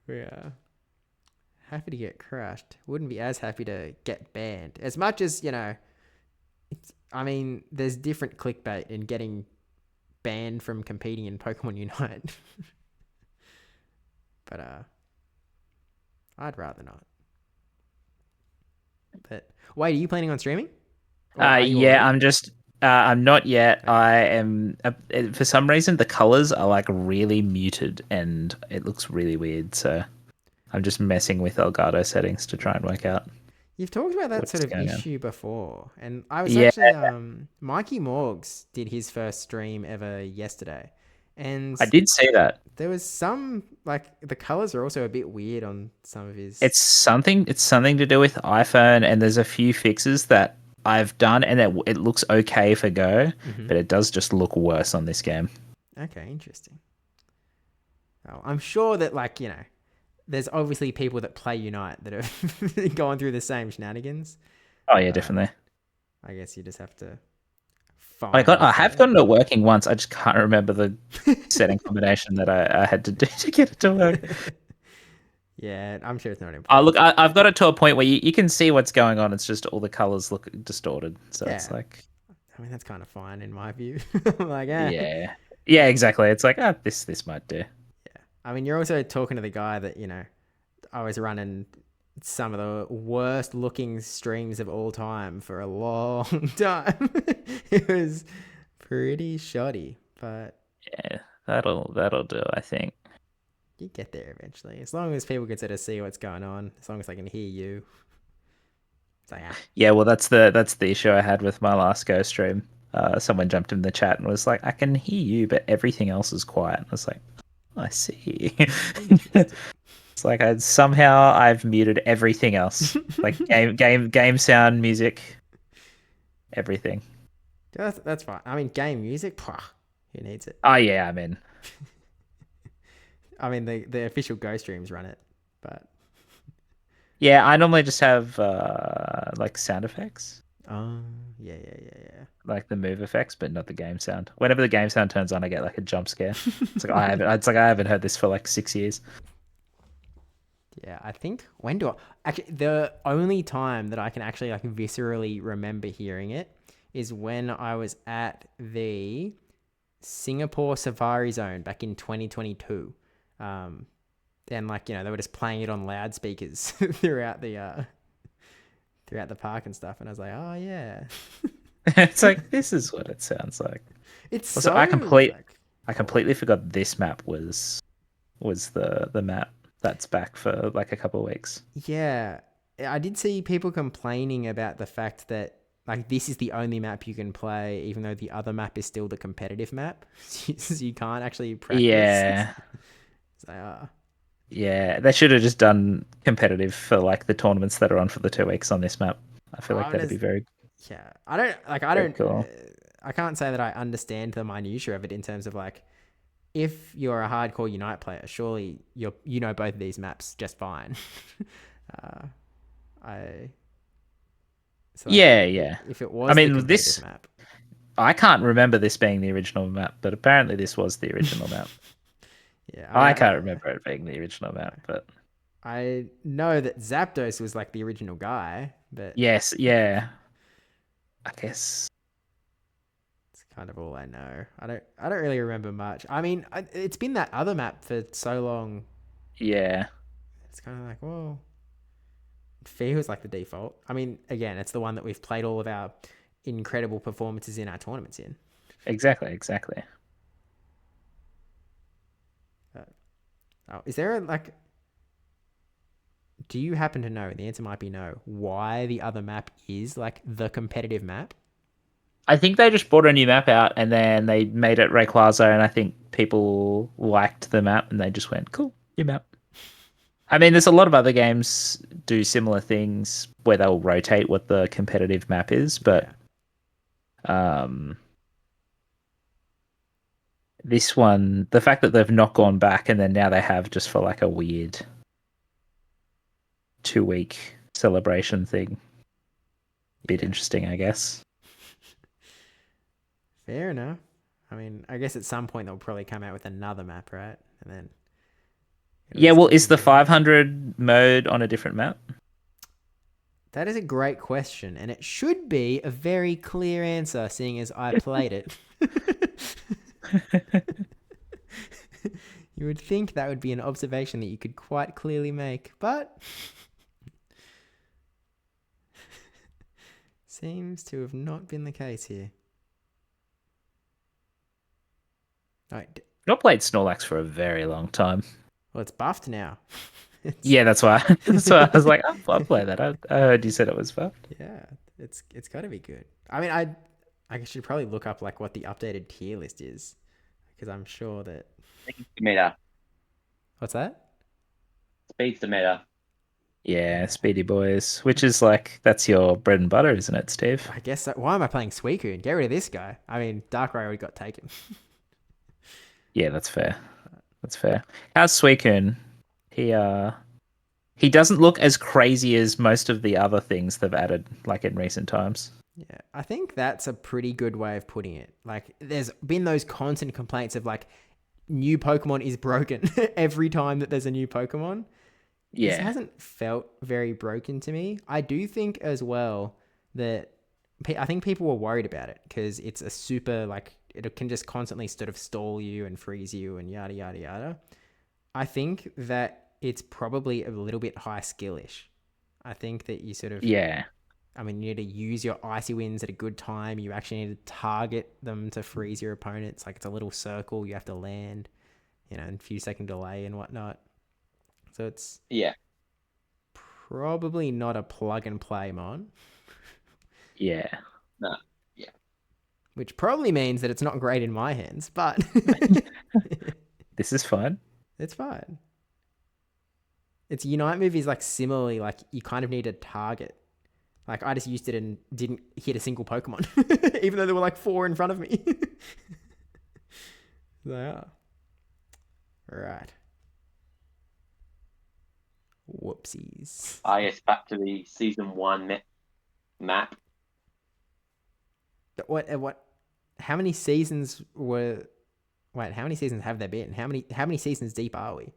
Yeah. Happy to get crushed. Wouldn't be as happy to get banned. As much as, I mean, there's different clickbait in getting banned from competing in Pokemon Unite. But I'd rather not. But wait, are you planning on streaming? Or are you Yeah, already? I'm just. I'm not yet. Okay. I am. For some reason, the colors are like really muted, and it looks really weird. So I'm just messing with Elgato settings to try and work out You've talked about that what's sort of going on. issue before, and I was Yeah, actually Mikey Morgs did his first stream ever yesterday, and I did see that. there was some, like, the colors are also a bit weird on some of his. It's something to do with iPhone, and there's a few fixes that I've done, and it looks okay for Go, Mhm. but it does just look worse on this game. Okay, interesting. Oh, I'm sure that, like, there's obviously people that play Unite that have gone through the same shenanigans. Oh yeah, But definitely. I guess you just have to I find got. what's I have there. gotten it working once. I just can't remember the setting combination that I had to do to get it to work. Yeah, I'm sure it's not Oh, look, important. I've got it to a point where you can see what's going on. It's just all the colors look distorted. So it's Yeah, like, I mean, that's kind of fine in my view. I'm like, yeah, yeah, exactly. It's like, this might do. Yeah. I mean, you're also talking to the guy that, I was running some of the worst looking streams of all time for a long time. It was pretty shoddy, but Yeah, that'll do. I think. you get there eventually. As long as people can sort of see what's going on, as long as they can hear you. It's like, Yeah, well, that's the issue I had with my last Go stream. Someone jumped in the chat and was like, "I can hear you, but everything else is quiet." I was like, "I see." interesting. It's like I've muted everything else, like game sound, music, everything. That's fine. I mean, game music, who needs it? Oh yeah, I'm in. I mean, the official Go streams run it, but Yeah, I normally just have like sound effects, oh yeah. like the move effects, but not the game sound. Whenever the game sound turns on, I get like a jump scare. I haven't heard this for like 6 years. Yeah, I think when do I actually the only time that I can actually like viscerally remember hearing it is when I was at the Singapore Safari Zone back in 2022. And like, they were just playing it on loudspeakers throughout the park and stuff, and I was like, "Oh yeah." It's like this is what it sounds like. It's Also, so like I completely forgot this map was the map that's back for like a couple of weeks. yeah, I did see people complaining about the fact that like this is the only map you can play, even though the other map is still the competitive map. So you can't actually practice. Yeah, It's like, ah. yeah. They should have just done competitive for like the tournaments that are on for the 2 weeks on this map. I feel like that'd be very, Yeah, I don't like. very cool. I can't say that I understand the minutiae of it in terms of like, if you're a hardcore Unite player, surely you know both of these maps just fine. uh, I so like Yeah, yeah. if it I was the mean, competitive this map, I can't remember this being the original map, but apparently this was the original map. yeah, I can't remember it being the original map, but I know that Zapdos was like the original guy, but yes, yeah. I guess. it's kind of all I know. I don't really remember much. I mean, it's been that other map for so long. Yeah. It's kind of like, well, it feels like the default. I mean, again, it's the one that we've played all of our incredible performances in our tournaments in. Exactly, exactly. Oh, is there like, do you happen to know, the answer might be no, why the other map is like the competitive map? I think they just brought a new map out and then they made it Rayquaza, and I think people liked the map and they just went, cool, new map. I mean, there's a lot of other games do similar things where they'll rotate what the competitive map is, but um, this one, the fact that they've not gone back and then now they have just for like a weird 2 week celebration thing, bit interesting, I guess. Fair enough. I mean, I guess at some point they'll probably come out with another map, right? And then Yeah, well, is the 500 mode on a different map? that is a great question, and it should be a very clear answer, seeing as I played it. You would think that would be an observation that you could quite clearly make, but seems to have not been the case here. All right. Not played Snorlax for a very long time. Well, it's buffed now. Yeah, that's why. That's why I was like, I'll play that. I heard you said it was buffed. Yeah, it's got to be good. I mean, I should probably look up like what the updated tier list is, because I'm sure that. Meta. What's that? Speed's the meta. Yeah, Speedy Boys, which is like that's your bread and butter, isn't it, Steve? I guess so. Why am I playing Suicune? Get rid of this guy. I mean, Darkrai already got taken. Yeah, that's fair. That's fair. How's Suicune? He doesn't look as crazy as most of the other things they've added, like in recent times. Yeah, I think that's a pretty good way of putting it. Like, there's been those constant complaints of like, new Pokemon is broken every time that there's a new Pokemon. Yeah. This hasn't felt very broken to me. I do think as well that I think people were worried about it because it's a super, like, it can just constantly sort of stall you and freeze you and yada, yada, yada. I think that it's probably a little bit high skillish. I think that you sort of, Yeah. I mean, you need to use your icy winds at a good time. You actually need to target them to freeze your opponents. Like, it's a little circle you have to land, in a few second delay and whatnot. So it's probably not a plug and play mon. Yeah. No. Yeah. Which probably means that it's not great in my hands, but This is fun. it's fine. Its Unite move is like similarly like you kind of need a target. Like I just used it and didn't hit a single Pokemon, even though there were like 4 in front of me. They are. Right. Whoopsies. yes, back to the season 1 map. What? How many seasons were? Wait, how many seasons have there been? How many seasons deep are we?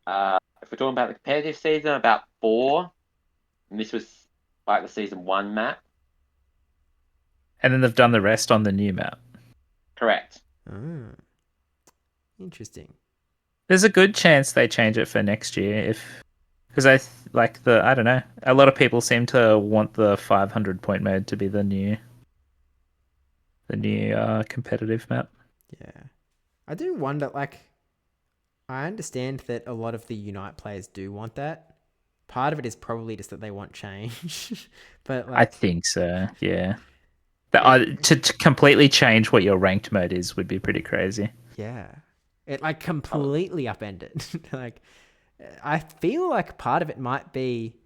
If we're talking about the competitive season, about 4. And this was like the season 1 map. And then they've done the rest on the new map. Correct. Oh, interesting. There's a good chance they change it for next year if because I don't know. A lot of people seem to want the 500 point mode to be the new competitive map. Yeah, I do wonder. Like, I understand that a lot of the Unite players do want that. Part of it is probably just that they want change, but I like, think so. Yeah. it, To completely change what your ranked mode is would be pretty crazy. yeah, it like Oh, completely upended. Like, I feel like part of it might be,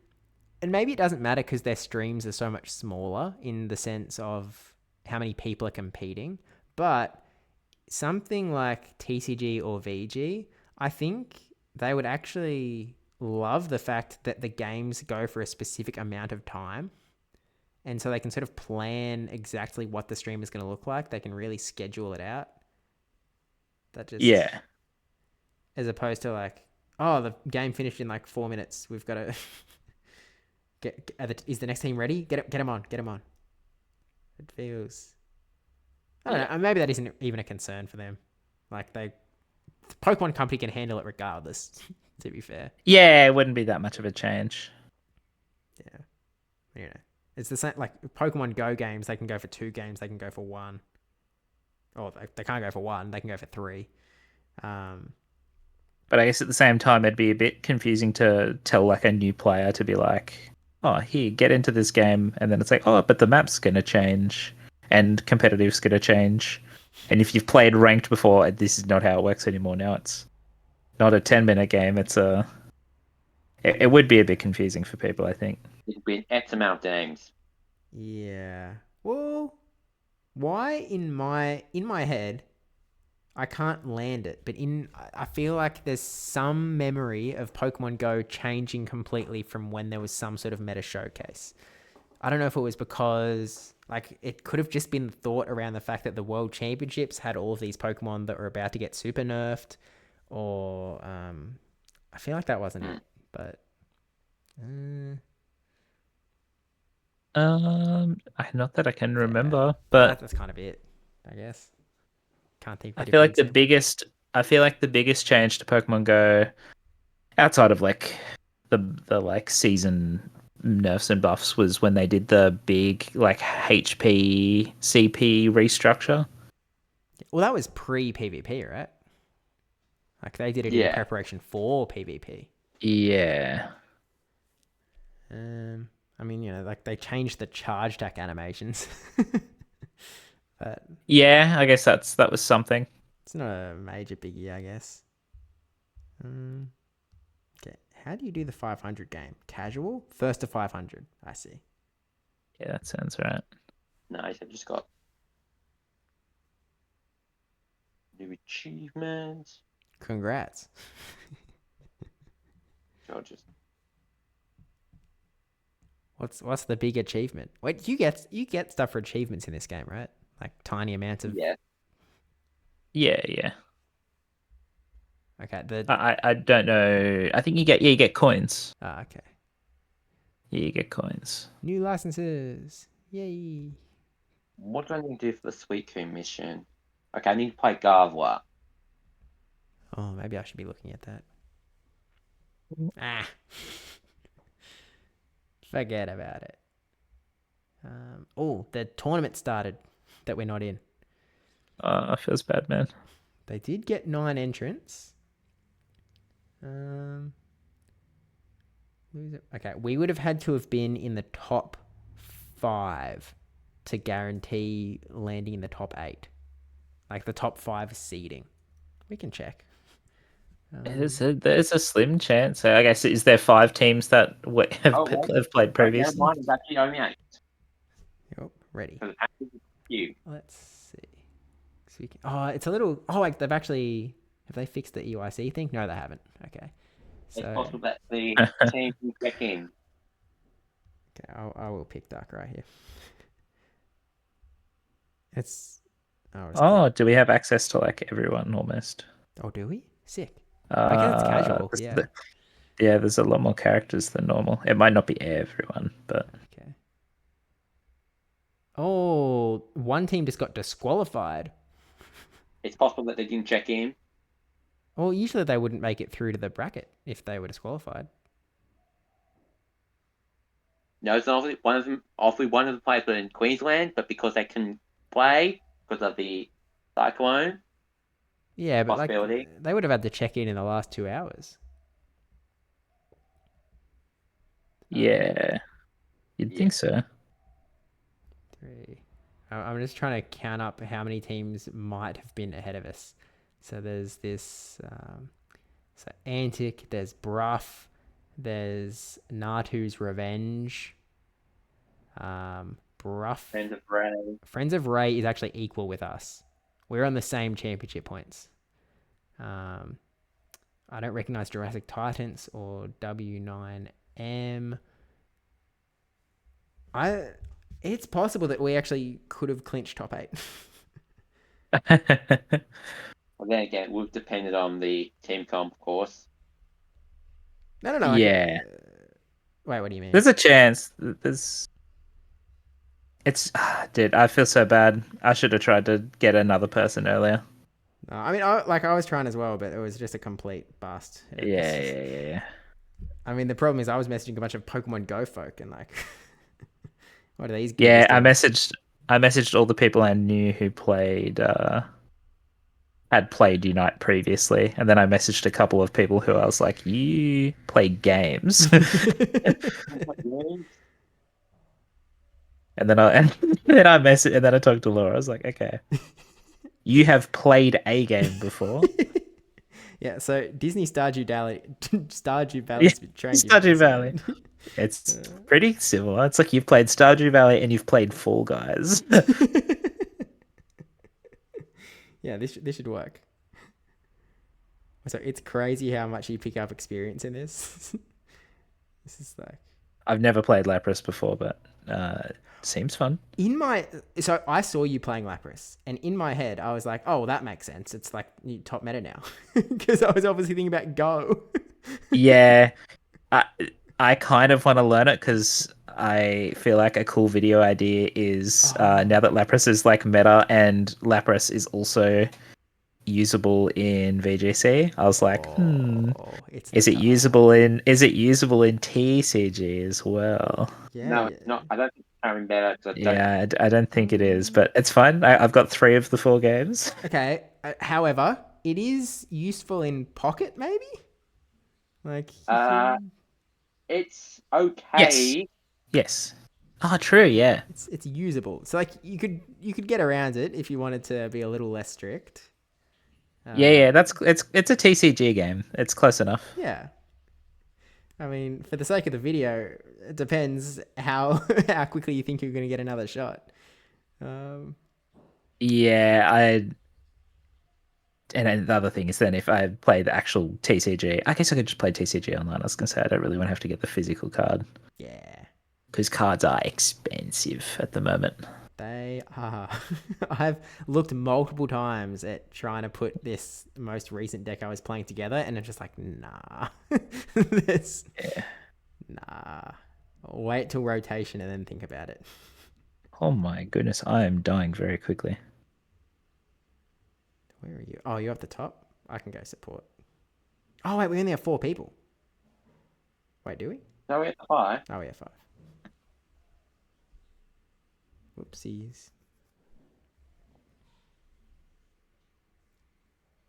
and maybe it doesn't matter because their streams are so much smaller in the sense of how many people are competing, but something like TCG or VG, I think they would actually love the fact that the games go for a specific amount of time. And so they can sort of plan exactly what the stream is going to look like. They can really schedule it out. That just, Yeah. as opposed to like, oh, the game finished in like 4 minutes. We've got to is the next team ready? Get them on. Get them on. It feels, I don't yeah. know. Maybe that isn't even a concern for them. Like the Pokemon Company can handle it regardless. To be fair, Yeah, it wouldn't be that much of a change. yeah, you know, it's the same. Like Pokemon Go games, they can go for 2 games. They can go for 1. Oh, they can't go for 1. They can go for 3. Um, But I guess at the same time, it'd be a bit confusing to tell like a new player to be like, "Oh, here, get into this game," and then it's like, "Oh, but the map's gonna change, and competitive's gonna change." And if you've played ranked before, this is not how it works anymore. Now it's not a 10-minute game. It would be a bit confusing for people, I think. It'll be an X amount of games. yeah. Well, why in my head I can't land it, but I feel like there's some memory of Pokemon Go changing completely from when there was some sort of meta showcase. I don't know if it was because like it could have just been thought around the fact that the World Championships had all of these Pokemon that were about to get super nerfed, or I feel like that wasn't Hmm. it. But uh, Not that I can yeah, remember, no, but that's kind of it. I guess can't think of I feel anything like the recent. biggest, I feel like the biggest change to Pokemon Go outside of like the like season nerfs and buffs was when they did the big like HP CP restructure. Well, that was pre PvP, right? Like they did it in Yeah. preparation for PvP. Yeah. Um, I mean, like they changed the charge attack animations, but Yeah, I guess that was something. it's not a major biggie, I guess. Okay, how do you do the 500 game? Casual, first to 500. I see. Yeah, that sounds right. Nice. I've just got new achievements. Congrats. I'll just What's the big achievement? Wait, you get stuff for achievements in this game, right? Like tiny amounts of. yeah. Yeah, yeah. Okay. The I don't know. I think you get coins. okay. Yeah, you get coins. New licenses. Yay. What do I need to do for the Sweet Coon mission? Okay, I need to play Gardevoir. Oh, maybe I should be looking at that. Ah, forget about it. Oh, the tournament started that we're not in. Feels bad, man. They did get 9 entrants. Who's it? Okay, we would have had to have been in the top 5 to guarantee landing in the top 8. Like the top 5 seeding. We can check. There's a slim chance. I guess is there 5 teams that Oh, well, have played right now previously? mine is actually only 8. Yep, ready. So actually a few. Let's see. So we can, oh, it's a little. Oh, like they've actually. Have they fixed the EYC thing? No, they haven't. Okay. It's So possible that the team can check in. okay, I will pick Duck right here. It's just click. Oh, do we have access to like everyone almost? Oh, do we? Sick. I guess it's casual. Yeah. Yeah, there's a lot more characters than normal. It might not be everyone, but Okay. Oh, one team just got disqualified. It's possible that they didn't check in. Well, usually they wouldn't make it through to the bracket if they were disqualified. No, it's obviously one of them. Obviously, one of the players were in Queensland, but because they couldn't play because of the cyclone, Yeah, but like possibility. they would have had to check in the last 2 hours. yeah, you'd Yeah. think so. 3. I'm just trying to count up how many teams might have been ahead of us. So there's this. So Antic, there's Bruff, there's Natu's Revenge. Bruff. Friends of Ray. Friends of Ray is actually equal with us. We're on the same championship points. I don't recognize Jurassic Titans or W9M. It's possible that we actually could have clinched top 8. Well, then again, we've depended on the team comp, of course. No. Yeah, Wait, what do you mean? there's a chance. Dude, I feel so bad. I should have tried to get another person earlier. No, I mean, I was trying as well, but it was just a complete bust. Yeah. I mean, the problem is I was messaging a bunch of Pokemon Go folk and like, what are these? Yeah, goobers doing? I messaged all the people I knew who had played Unite previously, and then I messaged a couple of people who I was like, "You play games," and then and then I talked to Laura. I was like, "Okay, you have played a game before." Yeah, so Disney Stardew Valley, Stardew Yeah, Valley's been trained you Stardew guys, Valley. man. It's pretty similar. It's like you've played Stardew Valley and you've played Fall Guys. Yeah, this should work. So it's crazy how much you pick up experience in this. This is like I've never played Lapras before, but seems fun. so I saw you playing Lapras, and in my head I was like, oh, well, that makes sense. It's like top meta now, because I was obviously thinking about Go. Yeah, I kind of want to learn it because I feel like a cool video idea is now that Lapras is like meta and Lapras is also usable in VGC. I was like, It's is it usable in TCG as well? Yeah, No, yeah. it's not. I don't think it's carrying better. Yeah, I don't think it is, but it's fine. I've got 3 of the 4 games. Okay. However, it is useful in Pocket, maybe. Like, It's okay. Yes. Oh, true. Yeah. it's usable. So like you could get around it if you wanted to be a little less strict. Yeah. It's a TCG game. It's close enough. Yeah. I mean, for the sake of the video, it depends how how quickly you think you're going to get another shot. Yeah, and then the other thing is then if I play the actual TCG, I guess I could just play TCG online. I was gonna say I don't really want to have to get the physical card Yeah, because cards are expensive at the moment. they are. I've looked multiple times at trying to put this most recent deck I was playing together, and it's just like, nah. Nah. Wait till rotation and then think about it. Oh my goodness, I am dying very quickly. Where are you? Oh, you're up the top? I can go support. Oh, wait, we only have 4 people. Wait, do we? No, we have 5. Oh, we have 5. Whoopsies.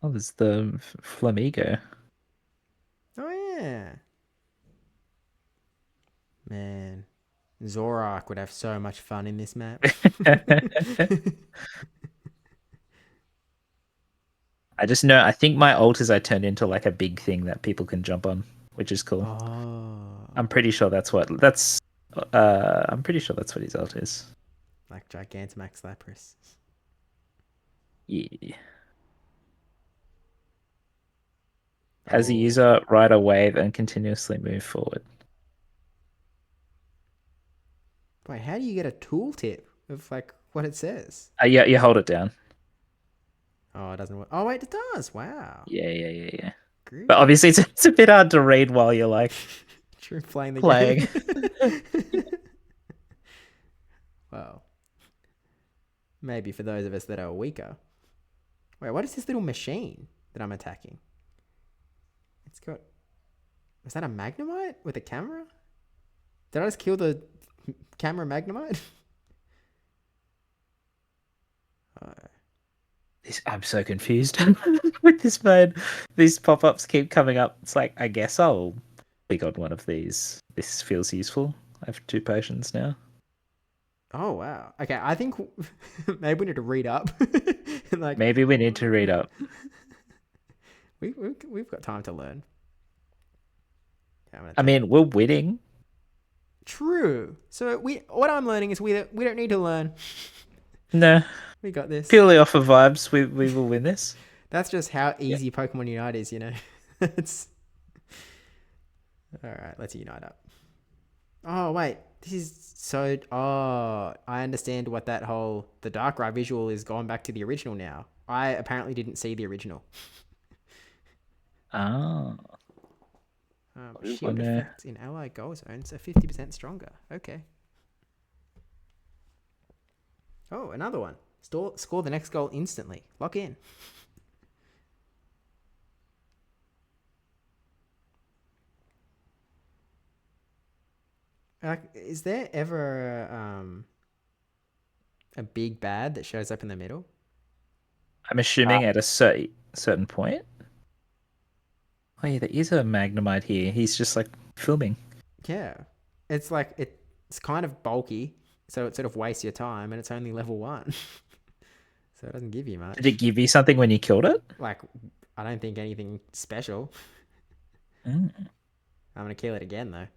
Oh, there's the Flamigo. Oh, yeah. Man. Zorak would have so much fun in this map. I just know. I think my ult is I turned into like a big thing that people can jump on, which is cool. Oh. I'm pretty sure that's what his ult is. Like Gigantamax Lapras. Yeah. Has the Oh. user ride a wave and continuously move forward? Wait, how do you get a tooltip of like what it says? Yeah, you hold it down. Oh, it doesn't work. Oh, wait, it does. Wow. Yeah. But Groovy. obviously, it's a bit hard to read while you're like True, playing the playing. game. Well, maybe for those of us that are weaker. Wait, what is this little machine that I'm attacking? It's got. Was that a Magnemite with a camera? Did I just kill the camera Magnemite? Oh, I'm so confused with this mode. These pop-ups keep coming up. It's like, I guess I'll click on one of these. This feels useful. I have 2 potions now. oh wow. Okay, I think maybe we need to read up. Like Maybe we need to read up. we've got time to learn. Okay, I mean, we're winning. true. So what I'm learning is we don't need to learn. No, We got this. purely off of vibes, we will win this. That's just how easy Pokemon Unite is, you know. It's all right. Let's unite up. Oh wait, this is so. Oh, I understand what that whole the Darkrai visual is going back to the original now. I apparently didn't see the original. Oh, Shield no. effects in ally goal zones are 50% stronger. Okay. Oh, another one. Score the next goal instantly. Lock in. Is there ever a big bad that shows up in the middle? I'm assuming at a certain point. Oh yeah, there is a Magnemite here. He's just like filming. Yeah. It's like it's kind of bulky, so it sort of wastes your time, and it's only level 1. So it doesn't give you much. Did it give you something when you killed it? Like, I don't think anything special. Mm. I'm gonna kill it again though.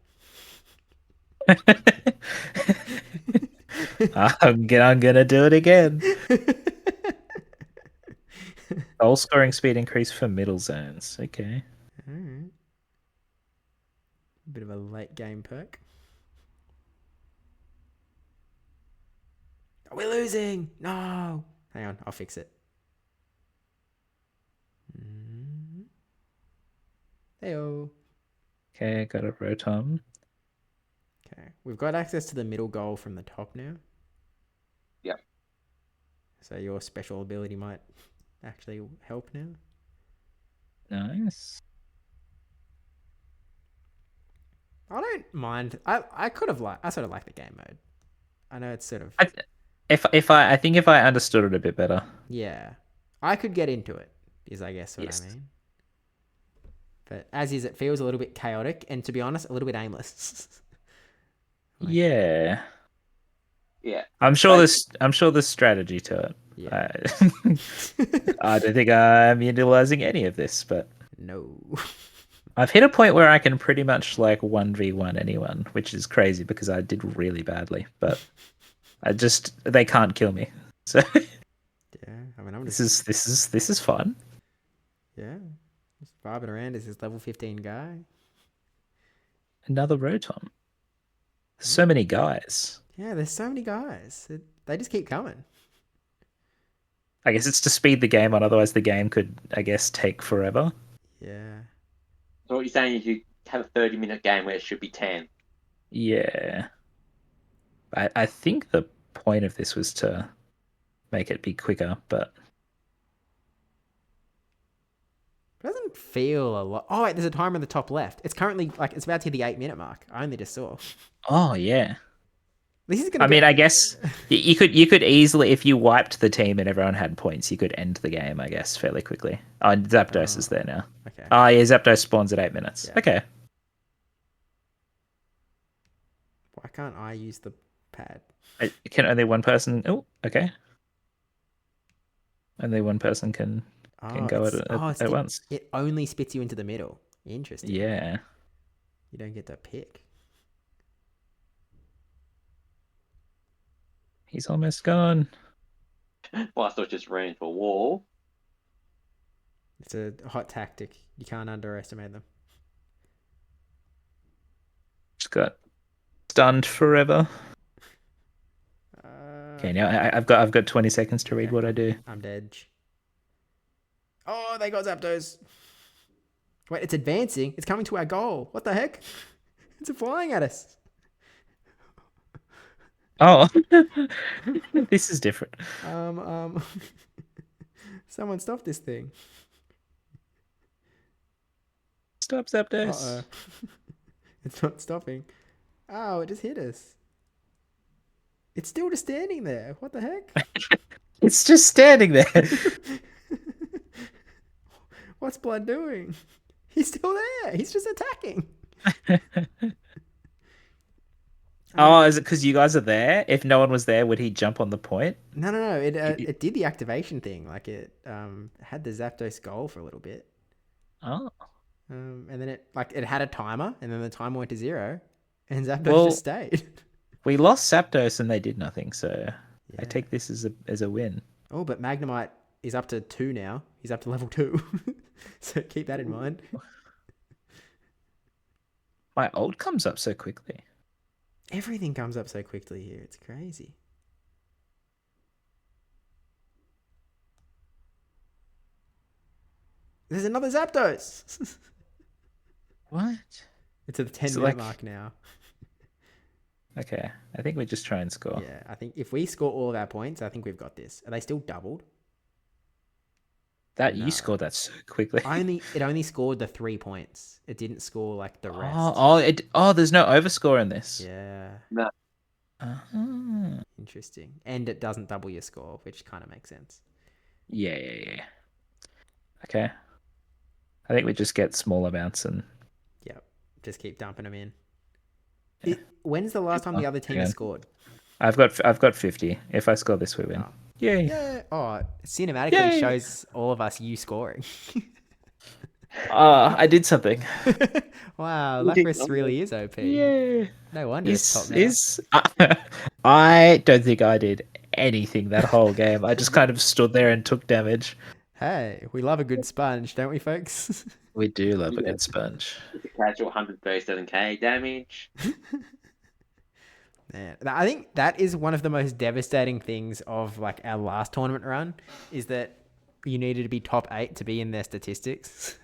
I'm gonna do it again. Goal scoring speed increase for middle zones. Okay. Alright. Bit of a late game perk. We're losing! No! Hang on, I'll fix it. Heyo. Okay, got a Rotom. Okay, we've got access to the middle goal from the top now. Yep. So your special ability might actually help now. Nice. I don't mind. I could have liked. I sort of like the game mode. I know it's sort of I think if I understood it a bit better. yeah. I could get into it. Is I guess what Yes. I mean. But as is, it feels a little bit chaotic, and to be honest, a little bit aimless. Like- Yeah. Yeah. I'm sure there's strategy to it. Yeah. I don't think I'm utilizing any of this, but No. I've hit a point where I can pretty much like 1v1 anyone, which is crazy because I did really badly, but they can't kill me. So Yeah. I mean, I'm this just is fun. yeah. Just vibing around as this level 15 guy. Another Rotom. So many guys. Yeah, there's so many guys. They just keep coming. I guess it's to speed the game on, otherwise the game could, I guess, take forever. Yeah. So what you're saying is you have a 30-minute game where it should be 10. Yeah. I think the point of this was to make it be quicker, but It doesn't feel a lot. Oh wait, there's a timer in the top left. It's currently like it's about to hit the 8-minute mark. I only just saw. oh yeah. This is gonna. I mean, I guess you could easily, if you wiped the team and everyone had points, you could end the game, I guess, fairly quickly. Oh, and Zapdos is there now. Okay. Oh yeah, Zapdos spawns at 8 minutes. Yeah. Okay. Why can't I use the pad? Can only one person? Oh, okay. Only one person can go at once. It only spits you into the middle. Interesting. Yeah. You don't get to pick. He's almost gone. Well, I thought just ran into a wall. It's a hot tactic. You can't underestimate them. Just got stunned forever. Okay, now I've got 20 seconds to read Okay, what I do. I'm dead. Oh, they got Zapdos. Wait, it's advancing. It's coming to our goal. What the heck? It's flying at us. Oh, this is different. Someone stop this thing. Stop, Zapdos. Uh-oh. It's not stopping. Oh, it just hit us. It's still just standing there. What the heck? It's just standing there. What's Blood doing? He's still there. He's just attacking. Oh, is it because you guys are there? If no one was there, would he jump on the point? No. It did the activation thing. Like it had the Zapdos goal for a little bit. Oh, And then it had a timer, and then the timer went to 0, and Zapdos Well- just stayed. we lost Zapdos and they did nothing, so I Yeah. take this as a win. Oh, but Magnemite is up to 2 now. He's up to level 2. So keep that in mind. My ult comes up so quickly. Everything comes up so quickly here. It's crazy. There's another Zapdos. What? It's at the 10 So, minute like- mark now. Okay, I think we just try and score. Yeah, I think if we score all of our points, I think we've got this. Are they still doubled? That No. you scored that so quickly. It only scored the 3 points. It didn't score like the rest. There's no overscore in this. Yeah, Ah. interesting. And it doesn't double your score, which kind of makes sense. Yeah. Okay. I think we just get small amounts and Yep, just keep dumping them in. Yeah. When's the last time the other team has Yeah. scored? I've got 50. If I score this, we win. Oh. Yay. Yeah. Oh, cinematically Yay. shows all of us you scoring. I did something. Wow, You did Lapras something. really is OP. Yeah. No wonder it's top Is now. I don't think I did anything that whole game. I just kind of stood there and took damage. Hey, we love a good sponge, don't we, folks? We do love a Yeah. good sponge. It's a casual 137k damage. Man, I think that is one of the most devastating things of like our last tournament run is that you needed to be top 8 to be in their statistics.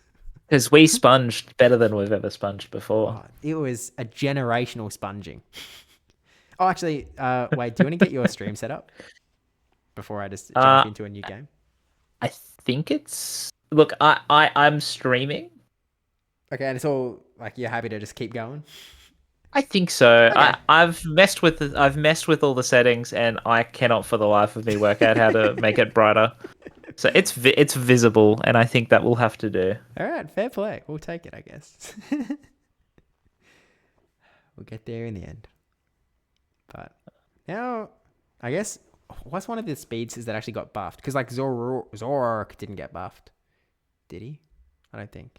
Because we sponged better than we've ever sponged before. Oh, it was a generational sponging. Oh, actually, wait, do you want to get your stream set up before I just jump into a new game? I think it's look. I'm streaming. Okay, and it's all like you're happy to just keep going. I think so. Okay. I've messed with all the settings, and I cannot for the life of me work out how to make it brighter. So it's visible, and I think that will have to do. All right, fair play. We'll take it, I guess. We'll get there in the end. But now, I guess, what's one of the speedsters that actually got buffed? Because like Zoroark didn't get buffed, did he? I don't think.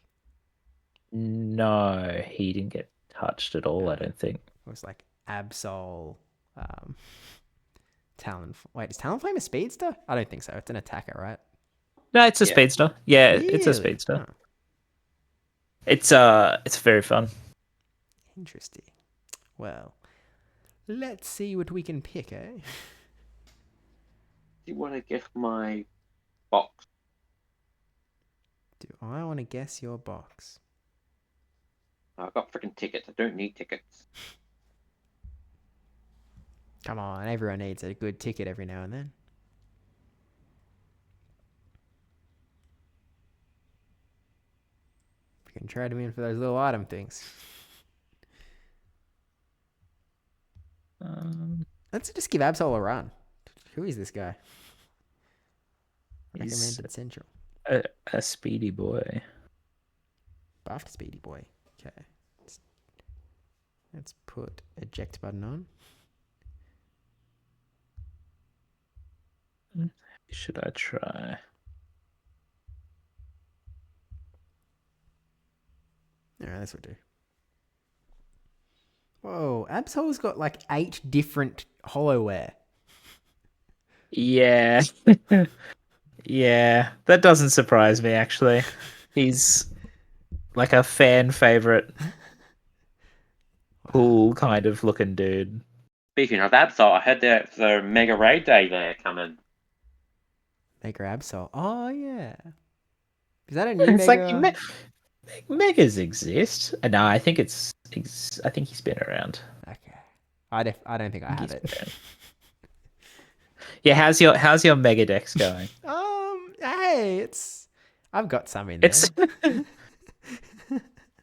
No, he didn't get touched at all. I don't think. It was like Absol, Wait, is Talonflame a speedster? I don't think so. It's an attacker, right? No, it's a Yeah. speedster. Yeah, it's a Really? speedster. Oh, It's very fun. interesting. Well, let's see what we can pick, eh? Do you want to guess my box? Do I want to guess your box? I've got freaking tickets. I don't need tickets. Come on, everyone needs a good ticket every now and then. We can trade them in for those little item things. Let's just give Absol a run. Who is this guy? He's Recommended Central. a speedy boy. Buffed Speedy Boy. Okay. Let's put eject button on. Should I try? Alright, this will do. Whoa, Absol's got like 8 different holoware. Yeah. Yeah, that doesn't surprise me actually. He's like a fan favorite, cool kind of looking dude. Speaking of Absol, I heard there's a Mega Raid Day there coming. Mega Absol. Oh yeah. Is that a new It's like Mega? Megas exist. No, I think I think he's been around. Okay. I don't think I I think have he's it. been around. Yeah, how's your Mega Dex going? Hey, I've got some in It's there.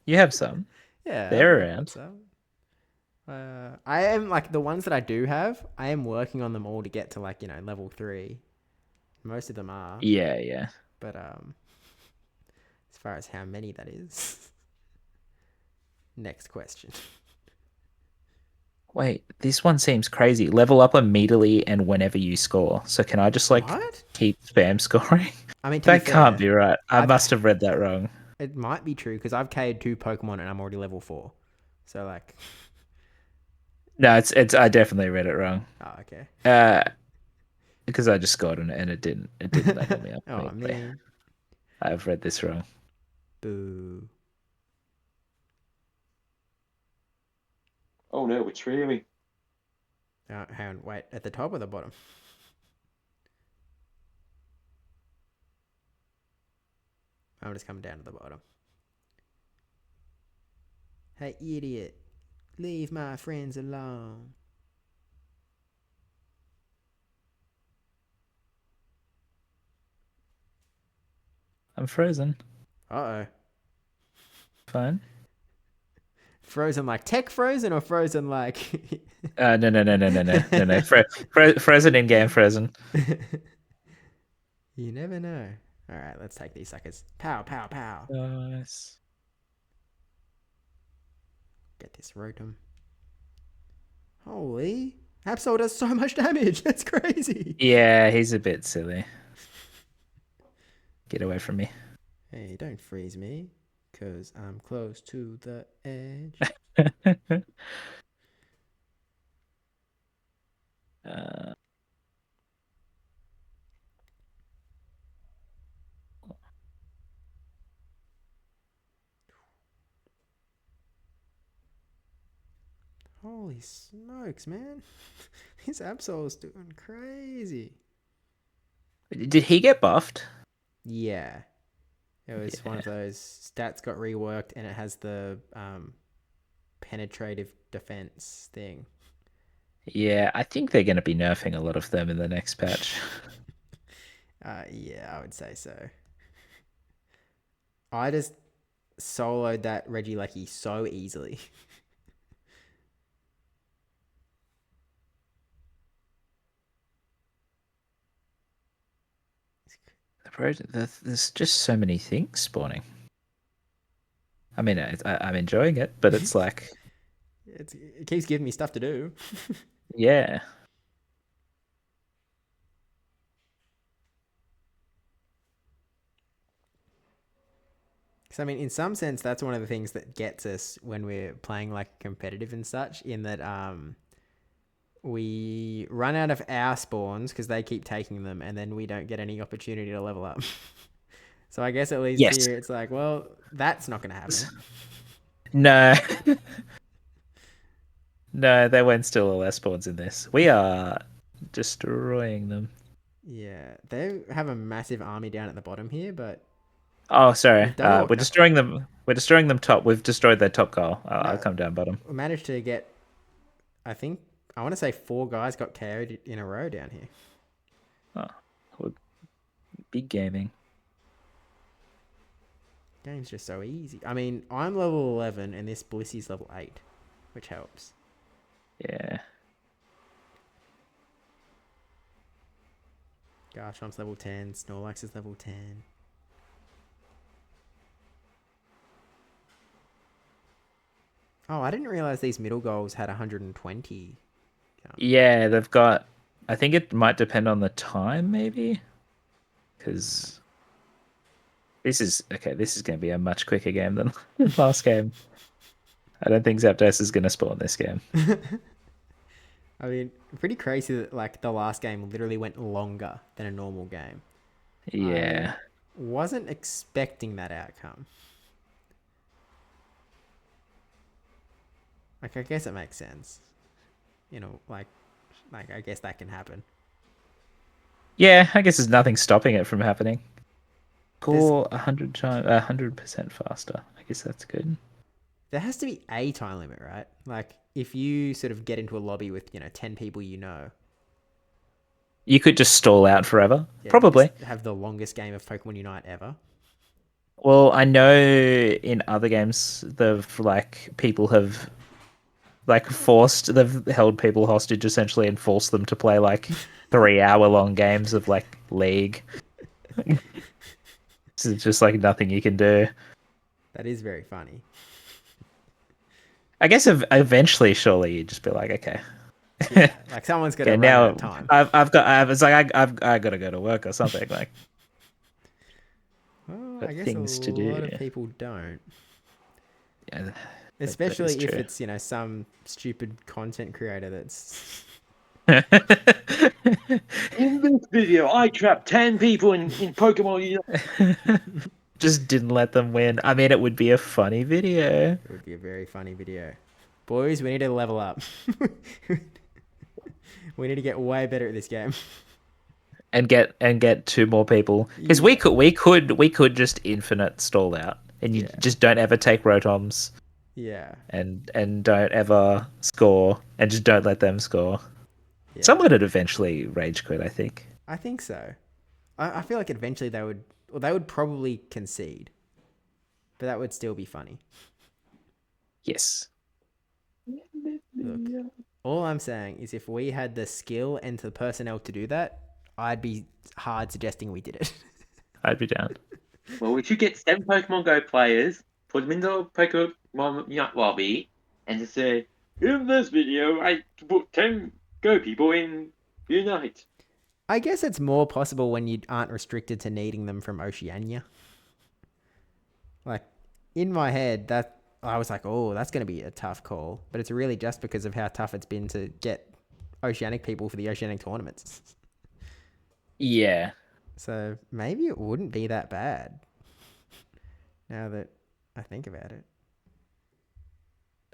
you have some. Yeah, They're I've got around. some. I am like the ones that I do have. I am working on them all to get to like level 3. Most of them are, Yeah, yeah. but as far as how many that is. Next question. Wait, this one seems crazy. Level up immediately and whenever you score. So can I just like What? keep spam scoring? I mean, to be That can't fair, be right. I I've must have read that wrong. it might be true because I've K'd 2 Pokemon and I'm already level 4. So like, No, it's I definitely read it wrong. oh okay. Because I just scored on it and it didn't level me up Oh immediately. man, I've read this wrong. boo. Oh no, it's really. Hang on, wait. At the top or the bottom? I'm just coming down to the bottom. Hey, idiot. Leave my friends alone. I'm frozen. Uh-oh. Fine. Frozen like tech frozen or frozen like... No. Frozen in game frozen. You never know. Alright, let's take these suckers. Pow, pow, pow. Nice. Get this Rotom. Holy. Absol does so much damage. That's crazy. Yeah, he's a bit silly. Get away from me. Hey, don't freeze me. Because I'm close to the edge. uh, Holy smokes, man. This Absol's doing crazy. did he get buffed? Yeah. It was one Yeah. of those stats got reworked and it has the penetrative defense thing. Yeah, I think they're going to be nerfing a lot of them in the next patch. Yeah, I would say so. I just soloed that Regieleki so easily. There's just so many things spawning. I mean, I'm enjoying it, but it's like, It keeps giving me stuff to do. yeah. Because I mean, in some sense, that's one of the things that gets us when we're playing like competitive and such. In that, we run out of our spawns because they keep taking them, and then we don't get any opportunity to level up. So I guess at least Yes. here it's like, well, that's not going to happen. No. No, there went still all our spawns in this. We are destroying them. Yeah, they have a massive army down at the bottom here, but Oh, sorry. we've done all. We're destroying them. We're destroying them top. We've destroyed their top goal. I'll No, come down bottom. we managed to get, I think, I want to say 4 guys got KO'd in a row down here. Oh, well, big gaming. Game's just so easy. I mean, I'm level 11 and this Blissy's level 8, which helps. Yeah. Garchomp's level 10, Snorlax is level 10. Oh, I didn't realize these middle goals had 120. Yeah, they've got. I think it might depend on the time, maybe. Because this is okay. This is going to be a much quicker game than last game. I don't think Zapdos is going to spawn this game. I mean, pretty crazy that like the last game literally went longer than a normal game. Yeah. Wasn't expecting that outcome. Like, I guess it makes sense. You know, like I guess that can happen. Yeah, I guess there's nothing stopping it from happening. There's Score 100% faster. I guess that's good. there has to be a time limit, right? Like, if you sort of get into a lobby with 10 people, You could just stall out forever. yeah, you Probably. just have the longest game of Pokemon Unite ever. Well, I know in other games, people have they've held people hostage essentially and forced them to play like 3 hour long games of like League. It's just like nothing you can do. That is very funny. I guess eventually, surely you'd just be like, okay, Yeah, like someone's got to okay, run out now of time. I gotta go to work or something. Like, Well, I got guess a things to lot do. of people don't. Yeah, that is Especially if true. it's, some stupid content creator that's... In this video, I trapped 10 people in Pokemon Unite. Just didn't let them win. I mean, it would be a funny video. It would be a very funny video. Boys, we need to level up. We need to get way better at this game. And get two more people because Yeah. we could just infinite stall out and you Yeah. just don't ever take rotoms Yeah. and don't ever score and just don't let them score. Yeah. Someone would eventually rage quit, I think. I think so. I feel like eventually they would probably concede. But that would still be funny. Yes. Look, all I'm saying is if we had the skill and the personnel to do that, I'd be hard suggesting we did it. I'd be down. Well, we should get 7 Pokemon Go players, put them in the Pokemon Unite lobby, and just say, in this video, I put 10 Go people in Unite. I guess it's more possible when you aren't restricted to needing them from Oceania. Like, in my head, that I was like, oh, that's going to be a tough call. But it's really just because of how tough it's been to get Oceanic people for the Oceanic tournaments. Yeah. So maybe it wouldn't be that bad. Now that I think about it.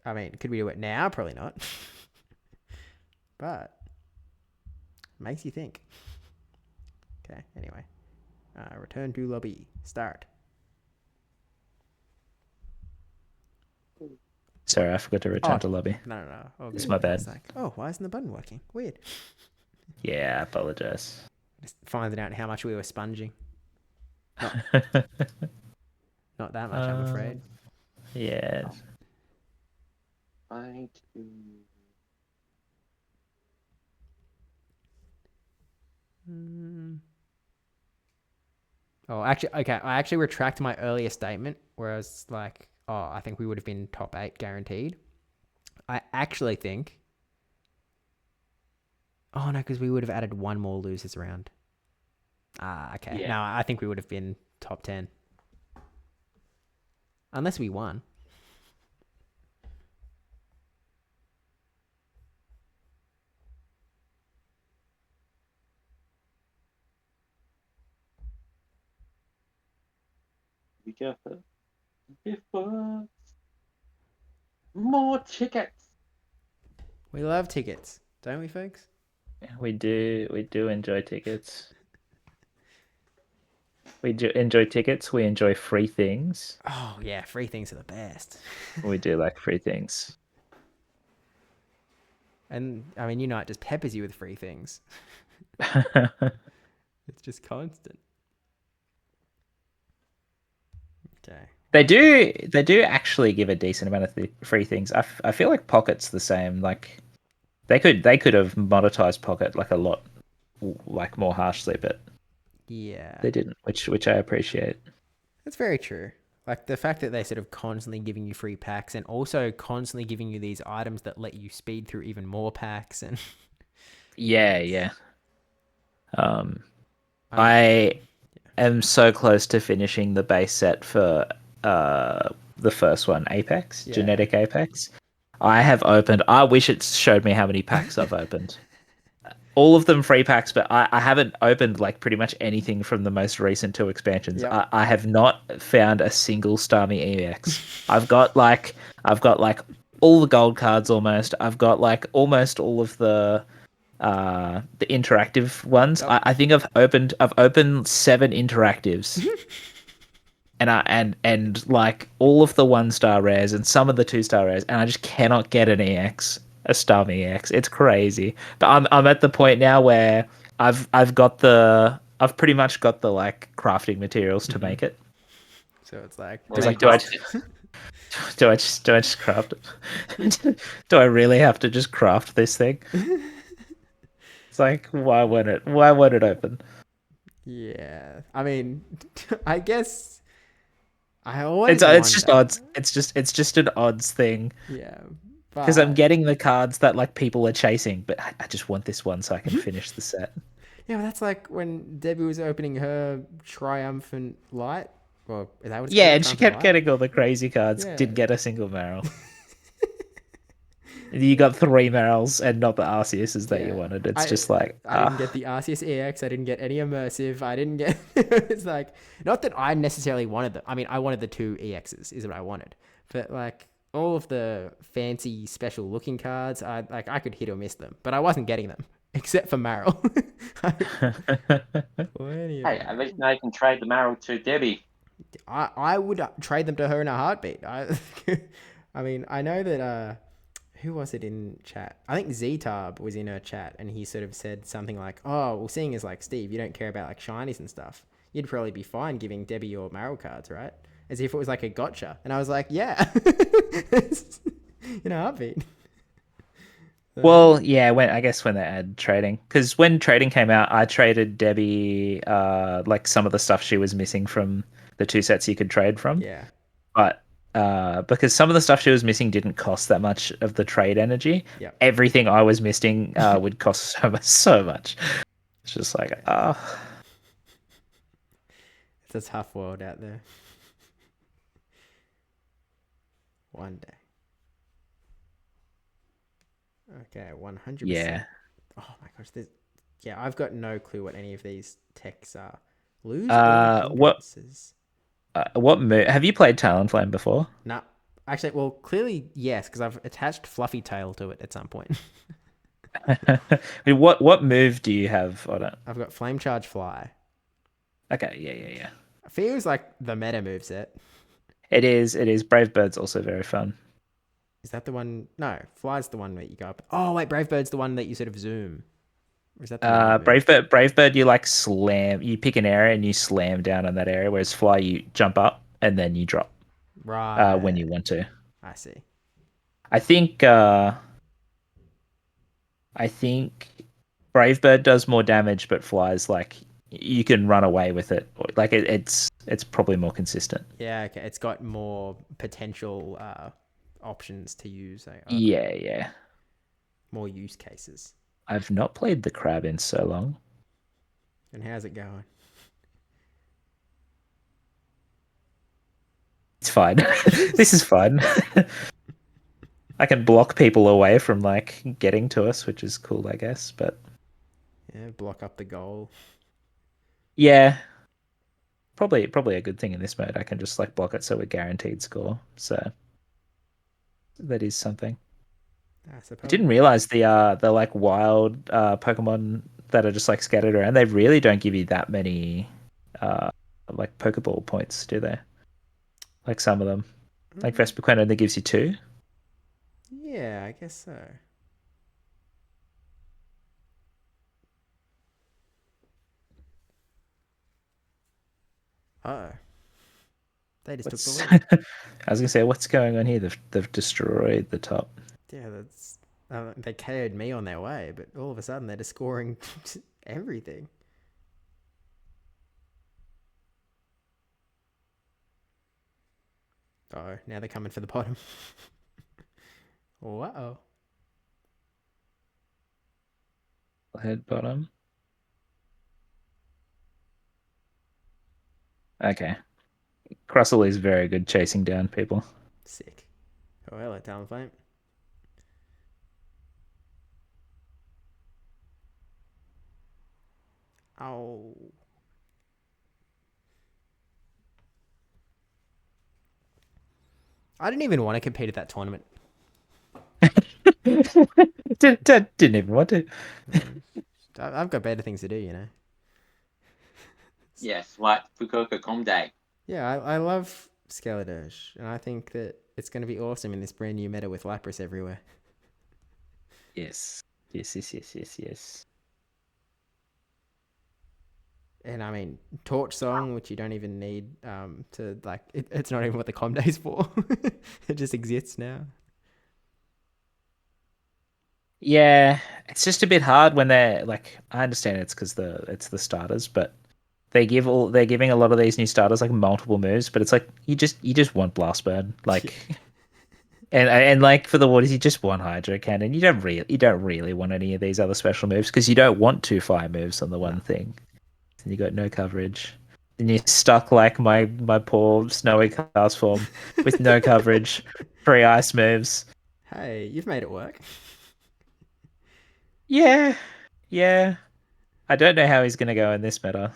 I mean, could we do it now? Probably not. But makes you think. Okay, anyway. Return to lobby. Start. Sorry, I forgot to return to lobby. No. Oh, It's good. my I bad. was like, oh, why isn't the button working? Weird. Yeah, I apologize. Just finding out how much we were sponging. Not that much, I'm afraid. Yeah. I do. Oh, actually, okay. I actually retract my earlier statement where I was like, oh, I think we would have been top 8 guaranteed. I actually think... Oh, no, because we would have added one more losers round. Okay. Yeah. No, I think we would have been top 10. Unless we won. Be careful. Before more tickets. We love tickets, don't we, folks? We do enjoy tickets. We do enjoy tickets. We enjoy free things. Oh, yeah. Free things are the best. We do like free things. And, I mean, Unite just peppers you with free things. It's just constant. Okay. They do actually give a decent amount of free things. I feel like Pocket's the same. Like they could have monetized Pocket like a lot like more harshly, but Yeah. they didn't, which I appreciate. That's very true. Like the fact that they're sort of constantly giving you free packs and also constantly giving you these items that let you speed through even more packs and Yeah. I am so close to finishing the base set for the first one, Apex, Yeah. Genetic Apex. I have opened. I wish it showed me how many packs I've opened. all of them free packs, but I haven't opened like pretty much anything from the most recent two expansions. Yep. I have not found a single Starmie EX. I've got like all the gold cards almost. I've got like almost all of the interactive ones. Yep. I think I've opened 7 interactives. And like all of the 1-star rares and some of the 2-star rares, and I just cannot get an EX, a Starmie EX. It's crazy. But I'm at the point now where I've pretty much got the like crafting materials to make it. So it's like, Well, It's then like, do I craft it. just craft it? Do I really have to just craft this thing? It's like, why won't it open? yeah. I mean, I guess I always It's just wonder. odds. It's just an odds thing. Yeah, Because I'm but getting the cards that like people are chasing, but I just want this one so I can finish the set. yeah, but that's like when Debbie was opening her triumphant light. Well, is that what it's Yeah, called? and she Triumphant kept light. getting all the crazy cards. Yeah. Didn't get a single Meryl. You got 3 Meryl's and not the Arceuses that you Yeah. wanted. It's I just like, I didn't get the Arceus EX. I didn't get any immersive. I didn't get. It's like not that I necessarily wanted them. I mean, I wanted the 2 EXs. Is what I wanted. But like all of the fancy special looking cards, I could hit or miss them. But I wasn't getting them except for Meryl. Or any of Hey, them. at least now you can trade the Marrow to Debbie. I would trade them to her in a heartbeat. I mean, I know that who was it in chat? I think Ztab was in her chat, and he sort of said something like, "Oh, well, seeing as like Steve, you don't care about like shinies and stuff, you'd probably be fine giving Debbie your Meryl cards, right?" As if it was like a gotcha, and I was like, "Yeah, in a heartbeat." well, yeah. When they add trading, because when trading came out, I traded Debbie like some of the stuff she was missing from the 2 sets you could trade from. Yeah, But because some of the stuff she was missing didn't cost that much of the trade energy, yeah, everything I was missing would cost so much. It's just like, it's a tough world out there. One day. Okay, 100%. yeah. Oh my gosh, yeah, I've got no clue what any of these texts are. Lose all What hindrances. what have you played Talonflame before? Nah, actually, well, clearly yes, because I've attached Fluffy Tail to it at some point. I mean, what move do you have on it? I've got Flame Charge Fly. Okay, yeah. Feels like the meta move set. It is. Brave Bird's also very fun. Is that the one? No, Fly's the one that you go up. Oh wait, Brave Bird's the one that you sort of zoom. Or is that the meta move? Brave Bird, you like slam. You pick an area and you slam down on that area. Whereas Fly, you jump up and then you drop when Right. you want to. I see. I think. I think Brave Bird does more damage, but Fly's like you can run away with it. Like it's probably more consistent. Yeah, okay. It's got more potential options to use. Okay. Yeah. More use cases. I've not played the crab in so long. And how's it going? It's fine. This is fun. I can block people away from like getting to us, which is cool, I guess. But Yeah, block up the goal. yeah, probably a good thing in this mode. I can just like block it so we're guaranteed score. So that is something. I I suppose. didn't realize the like wild Pokemon that are just like scattered around. They really don't give you that many like Pokeball points, do they? Like some of them, like Vespiquen only gives you 2. Yeah, I guess so. Oh, they just took the lead. I was gonna say, what's going on here? They've destroyed the top. Yeah, that's they KO'd me on their way, but all of a sudden they're just scoring everything. Oh, now they're coming for the bottom. Whoa. Head bottom. Okay. Crustle is very good chasing down people. Sick. Oh, hello, Talonflame. Oh. I didn't even want to compete at that tournament. Didn't even want to. I've got better things to do, you know. Yes, like Fukuoka Com Day. Yeah, I love Skeledirge, and I think that it's going to be awesome in this brand new meta with Lapras everywhere. Yes. Yes. And I mean, Torch Song, which you don't even need to like, it's not even what the com day's for. It just exists now. Yeah, it's just a bit hard when they're like. I understand it's because it's the starters, but they're giving a lot of these new starters like multiple moves, but it's like you just want Blast Burn, like, and like for the waters you just want Hydro Cannon. You don't really want any of these other special moves because you don't want two fire moves on the one thing, and you got no coverage. And you're stuck like my poor snowy cast form with no coverage, 3 ice moves. Hey, you've made it work. Yeah, yeah. I don't know how he's gonna go in this meta.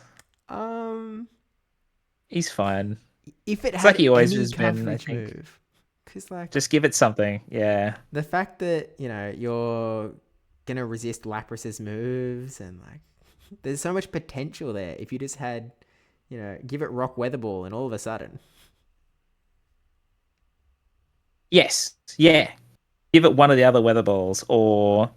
Um, He's fine. if it It's like had he always any has been, I coverage think. move, because like Just give it something. Yeah. the fact that you're gonna resist Lapras's moves and like there's so much potential there. If you just had, give it Rock Weather Ball and all of a sudden, Yes. Yeah. Give it one of the other weather balls, or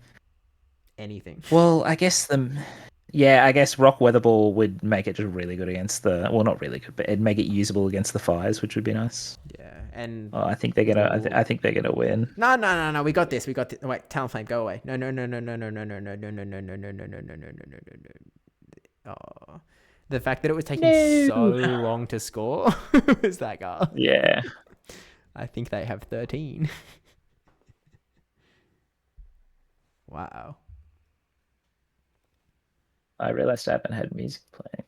anything. well, I guess I guess Rock Weather Ball would make it just really good against the. Well, not really good, but it'd make it usable against the fires, which would be nice. Yeah, and Oh, I think they're gonna. I think they're gonna win. No. We got this. We got this. Wait, Talonflame, go away. No. Oh, the fact that it was taking so long to score was that guy. Yeah. I think they have 13. Wow. I realized I haven't had music playing.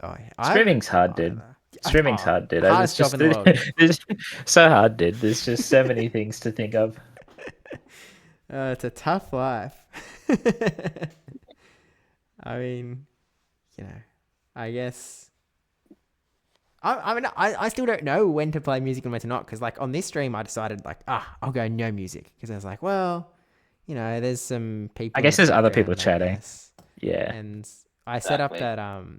Oh, yeah. Streaming's hard, dude. Streaming's hard, dude. Hardest job in the world. It's so hard, dude. There's just so many things to think of. It's a tough life. I mean, I guess. I still don't know when to play music and when to not, because like on this stream I decided like I'll go no music because I was like, well, there's some people. I guess there's other people background, chatting. Yeah. And I set up that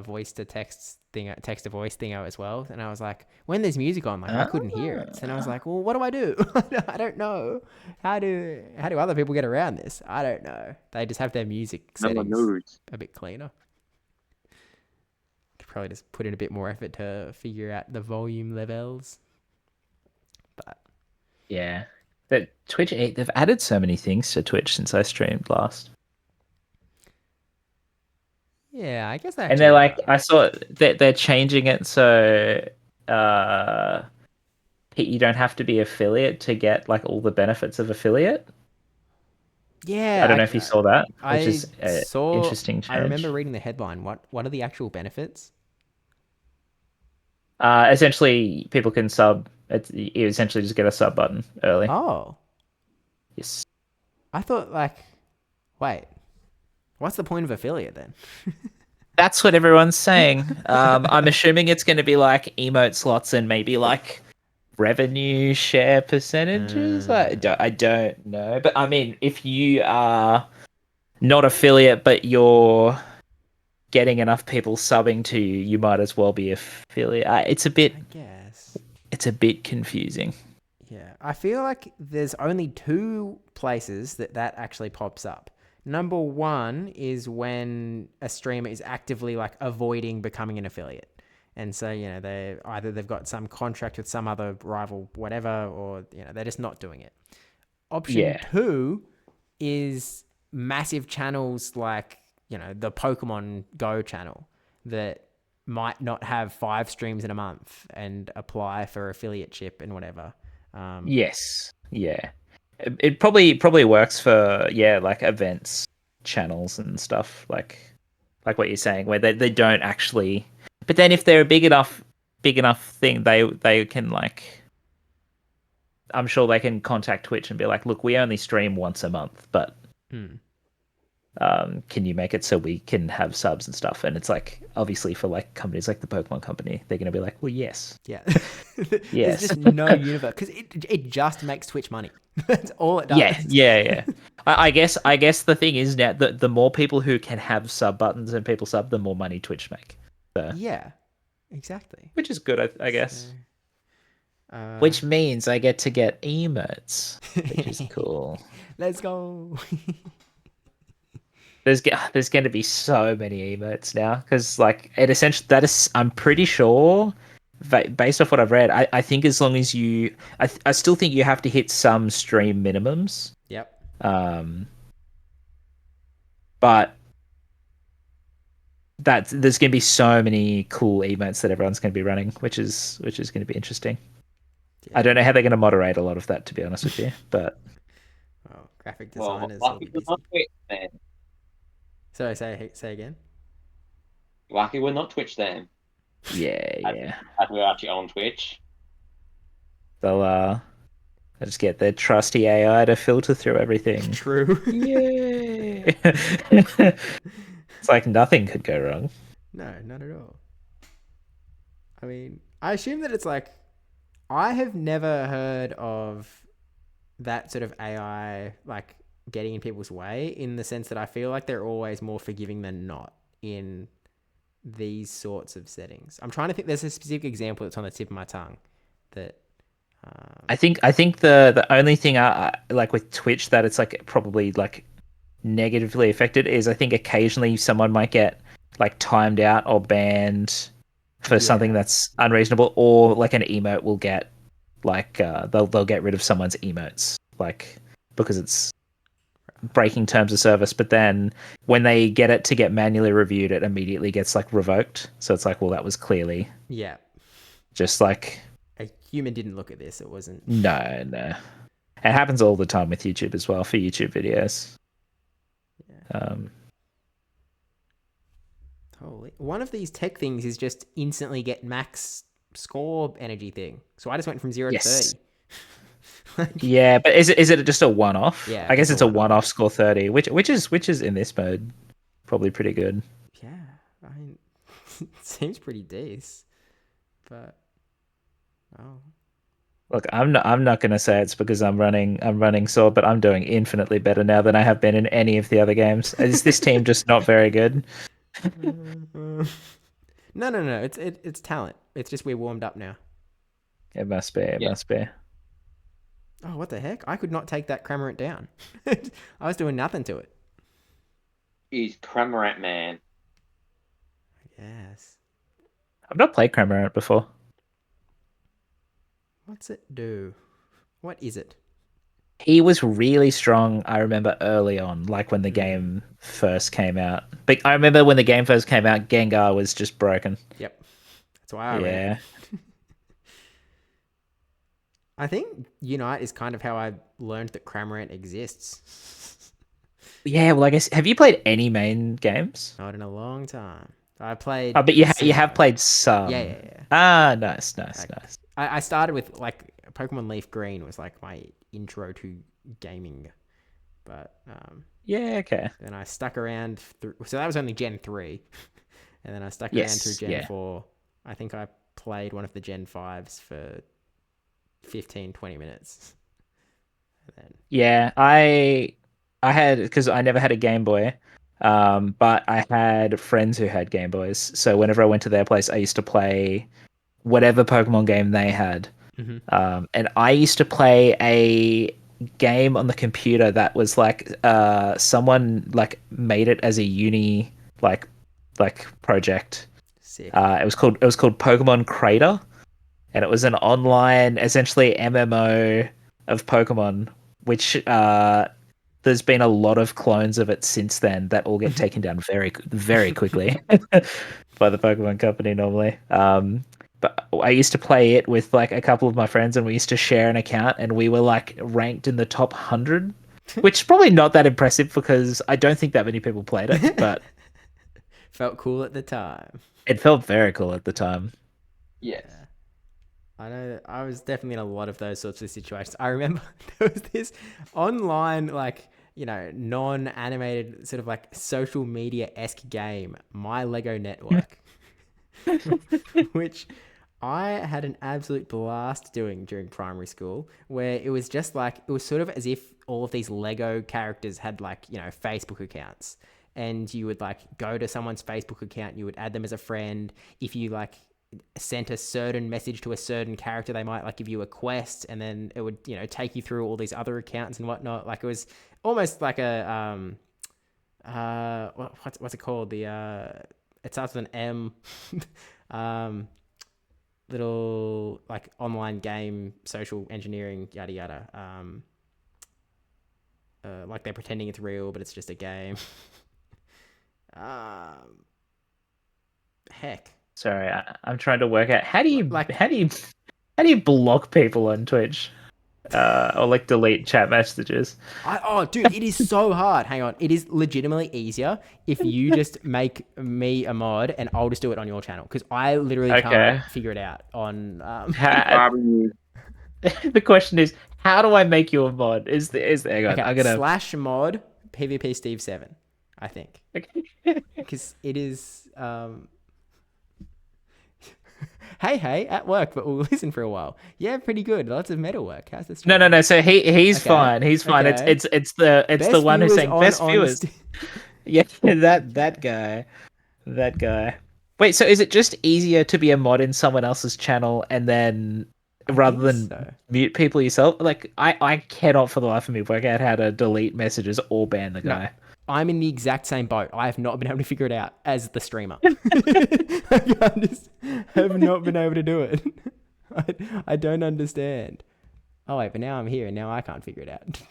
voice to text thing, text to voice thing as well, and I was like, when there's music on, like I couldn't hear it, and I was like, well, what do I do? I don't know. How do other people get around this? I don't know. They just have their music settings a bit cleaner. Could probably just put in a bit more effort to figure out the volume levels. But yeah, but Twitch, they've added so many things to Twitch since I streamed last. Yeah, I guess and they're like, I saw that they're changing it so you don't have to be affiliate to get like all the benefits of affiliate. Yeah, I don't know if you saw that, which is interesting change. I remember reading the headline. What are the actual benefits? Essentially, people can sub. You essentially just get a sub button early. Oh, yes. I thought wait, what's the point of affiliate then? That's what everyone's saying. I'm assuming it's going to be like emote slots and maybe like revenue share percentages. I don't know, but I mean, if you are not affiliate but you're getting enough people subbing to you, you might as well be affiliate. It's a bit. I guess it's a bit confusing. Yeah, I feel like there's only two places that actually pops up. Number one is when a streamer is actively like avoiding becoming an affiliate. And so, they've got some contract with some other rival, whatever, or, they're just not doing it. Option two is massive channels like, the Pokemon Go channel that might not have 5 streams in a month and apply for affiliateship and whatever. Yes. Yeah. It probably works for like events channels and stuff like what you're saying, where they don't actually. But then if they're a big enough thing, they can like. I'm sure they can contact Twitch and be like, look, we only stream once a month, but can you make it so we can have subs and stuff? And it's like, obviously for like companies like the Pokemon company, they're going to be like, well, yes. Yeah. Yes. There's just no universe because it just makes Twitch money. That's all it does. Yeah. I guess the thing is now that the more people who can have sub buttons and people sub, the more money Twitch make. So, Yeah, exactly. which is good, I guess. So, Which means I get to get emotes, which is cool. Let's go. There's going to be so many emotes now because like it essentially that is I'm pretty sure based off what I've read I think as long as you I still think you have to hit some stream minimums Yep. but that there's going to be so many cool emotes that everyone's going to be running which is going to be interesting. Yeah. I don't know how they're going to moderate a lot of that, to be honest with you, but Well, graphic Well, designers will lucky be we're busy. not Twitch then. Sorry, say again. Lucky we're not Twitch then. yeah. We're actually on Twitch. They'll just get their trusty AI to filter through everything. True. Yay! It's like nothing could go wrong. No, not at all. I mean, I assume that it's like I have never heard of that sort of AI like getting in people's way in the sense that I feel like they're always more forgiving than not in these sorts of settings. I'm trying to think. There's a specific example that's on the tip of my tongue that. I think the only thing I like with Twitch that it's like probably like negatively affected is I think occasionally someone might get like timed out or banned for something that's unreasonable, or like an emote will get like they'll get rid of someone's emotes like because it's breaking terms of service, but then when they get it to get manually reviewed it immediately gets like revoked, so it's like, well, that was clearly just like a human didn't look at this. It wasn't. No. It happens all the time with YouTube as well for YouTube videos. Holy. One of these tech things is just instantly get max score energy thing. So I just went from 0 to 30. Yeah, but is it just a one-off? Yeah, I guess it's it's a a one-off score 30, which is in this mode probably pretty good. Yeah, I mean, it seems pretty decent, but Look, I'm not gonna say it's because I'm running Sword, but I'm doing infinitely better now than I have been in any of the other games. Is this team just not very good? No. It's talent. It's just we're warmed up now. It must be. It must be. Oh, what the heck? I could not take that Cramorant down. I was doing nothing to it. He's Cramorant man. Yes. I've not played Cramorant before. What's it do? What is it? He was really strong, I remember early on, like when the game first came out. But I remember when the game first came out, Gengar was just broken. Yep. That's why I ran. I think Unite is kind of how I learned that Cramorant exists. Yeah, well, I guess, have you played any main games? Not in a long time. I played... Oh, but you have played some. Yeah. Ah, nice. I started with, like, Pokemon Leaf Green was, like, my intro to gaming. But, yeah, okay. Then I stuck around through... So that was only Gen 3. And then I stuck around through Gen 4. I think I played one of the Gen 5s for 15, 20 minutes. And then... Yeah, I had, because I never had a Game Boy, but I had friends who had Game Boys. So whenever I went to their place, I used to play whatever Pokemon game they had. And I used to play a game on the computer that was like someone like made it as a uni like project. Sick. It was called Pokemon Crater, and it was an online essentially MMO of Pokemon, which there's been a lot of clones of it since then that all get taken down very, very quickly by the Pokemon Company normally. But I used to play it with like a couple of my friends, and we used to share an account, and we were like ranked in the top 100, which is probably not that impressive because I don't think that many people played it, but felt cool at the time. It felt very cool at the time. Yes. I know I was definitely in a lot of those sorts of situations. I remember there was this online like non-animated sort of like social media-esque game, My Lego Network, which I had an absolute blast doing during primary school, where it was just like, it was sort of as if all of these Lego characters had like, Facebook accounts. And you would like go to someone's Facebook account, you would add them as a friend. If you like sent a certain message to a certain character, they might like give you a quest, and then it would, take you through all these other accounts and whatnot. Like it was almost like a, what's it called? It starts with an M. Little like online game, social engineering, yada yada. Like they're pretending it's real, but it's just a game. Heck. Sorry, I'm trying to work out how do you Like- how do you block people on Twitch, or like delete chat messages? Dude, it is so hard. Hang on, it is legitimately easier if you just make me a mod and I'll just do it on your channel, because I literally Okay. can't figure it out on. The question is, how do I make you a mod? Hang on, Okay, I'm gonna /mod PvP Steve 7, I think, because it is. Hey, at work, but we'll listen for a while. Yeah, pretty good. Lots of metal work. How's this? No. So he's Okay, fine. He's fine. okay. It's the one who's saying best viewers. Honesty. Yeah, that guy. That guy. Wait, so is it just easier to be a mod in someone else's channel and then rather than so. mute people yourself? Like I cannot for the life of me work out how to delete messages or ban the guy. I'm in the exact same boat. I have not been able to figure it out as the streamer. I just have not been able to do it. I don't understand. Oh wait, but now I'm here and now I can't figure it out.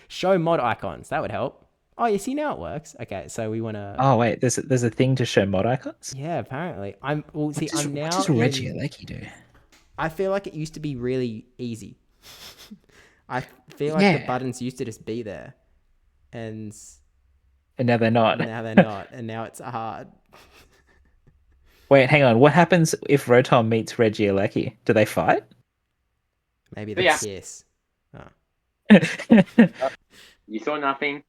Show mod icons. That would help. Oh, you see, now it works. Okay, so we want to. Oh wait, there's a thing to show mod icons. Yeah, apparently. I'm now. What does Reggie Alecki do? I feel like it used to be really easy. I feel like the buttons used to just be there, and now they're not. now they're not, and now it's hard. Wait, hang on. What happens if Rotom meets Reggie Alecki? Do they fight? Maybe they Yeah. kiss. Oh. You saw nothing.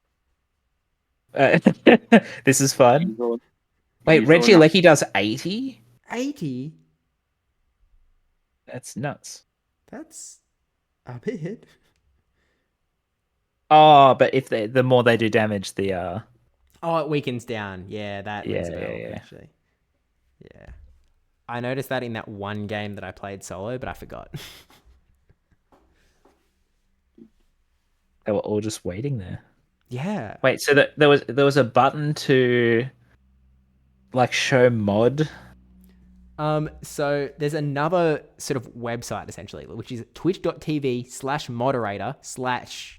This is fun. You saw- Wait, you saw Reggie nothing. Alecki does 80? 80? That's nuts. That's a bit. Oh, but if the more they do damage, the Oh, it weakens down. Yeah, that rings a bell, yeah. actually. Yeah. I noticed that in that one game that I played solo, but I forgot. they were all just waiting there. Yeah. Wait, so there was a button to like show mod. So there's another sort of website essentially, which is twitch.tv/moderator/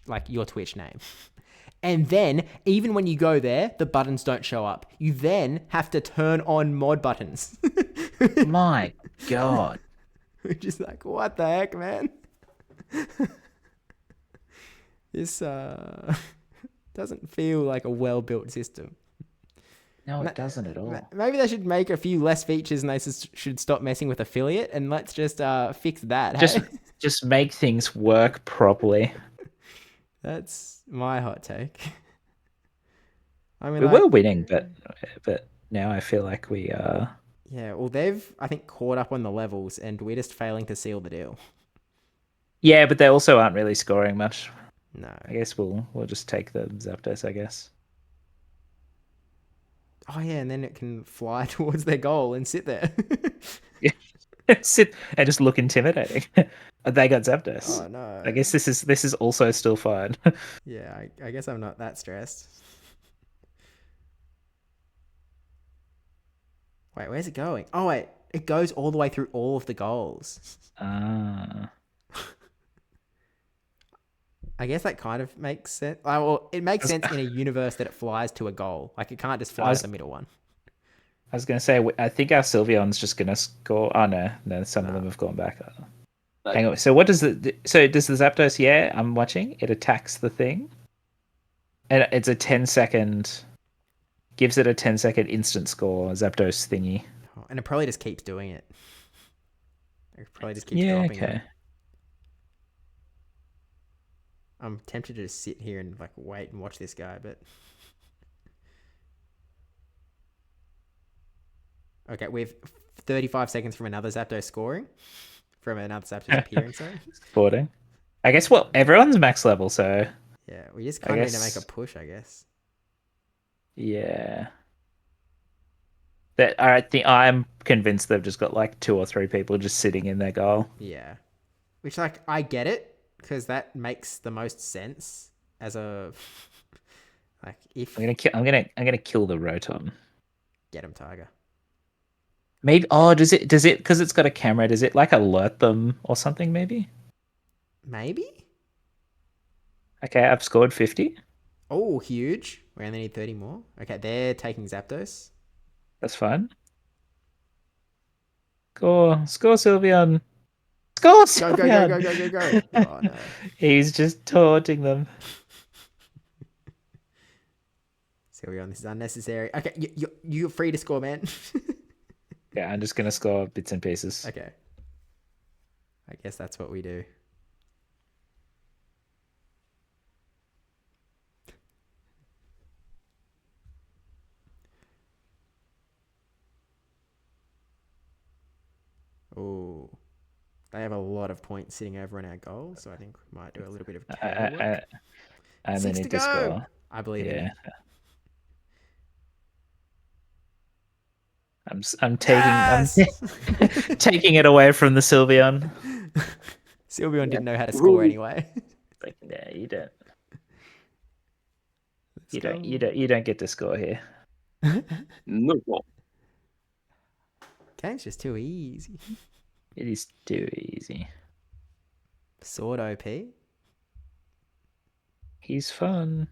like your Twitch name. And then even when you go there, the buttons don't show up. You then have to turn on mod buttons. My God. Which is like, what the heck, man? This doesn't feel like a well-built system. No, it doesn't at all. Maybe they should make a few less features and they should stop messing with affiliate, and let's just fix that. Hey? Just make things work properly. That's my hot take. I mean, We were winning, but now I feel like we Yeah, well, they've, I think, caught up on the levels, and we're just failing to seal the deal. Yeah, but they also aren't really scoring much. No. I guess we'll just take the Zapdos, I guess. Oh, yeah, and then it can fly towards their goal and sit there. Sit and just look intimidating. They got Zapdos. Oh, no. I guess this is also still fine. Yeah, I guess I'm not that stressed. Wait, where's it going? Oh, wait. It goes all the way through all of the goals. Ah. I guess that kind of makes sense. Well, it makes sense in a universe that it flies to a goal. Like, it can't just fly at the middle one. I was going to say, I think our Sylveon's just going to score. Oh, no, some of them have gone back. Hang on. So does the Zapdos, yeah, I'm watching, it attacks the thing. And it's a 10-second, gives it a 10-second instant score, Zapdos thingy. And it probably just keeps doing it. It probably just keeps dropping okay. it. I'm tempted to just sit here and like wait and watch this guy, but okay, we've 35 seconds from another Zapdos scoring, from another Zapdos appearing. Sorry. Sporting. I guess everyone's max level, so Yeah, we just I kind of need to make a guess push, I guess. yeah. That I think I'm convinced they've just got like 2 or 3 people just sitting in their goal. Yeah, which like I get it because that makes the most sense as a like if I'm gonna kill the Rotom. get him Tiger. Maybe does it because it's got a camera, does it like alert them or something maybe? Maybe. Okay, I've scored 50. Oh, huge. We only need 30 more. Okay, they're taking Zapdos. That's fine. Score Sylveon. Score Go, go, go, Sylveon. go, go, go, go. Oh, no. He's just taunting them. Sylveon, this is unnecessary. Okay, you're free to score, man. Yeah, I'm just gonna score bits and pieces. Okay. I guess that's what we do. Oh, they have a lot of points sitting over in our goal, so I think we might do a little bit of counter work. I only 6 to need go. to score. I believe in Yeah. you. I'm taking Yes! I'm taking it away from the Sylveon. Sylveon didn't know how to score anyway. Like, yeah, you don't. Let's You don't get to score here. go. No more. Game's just too easy. It is too easy. Sword OP. He's fun.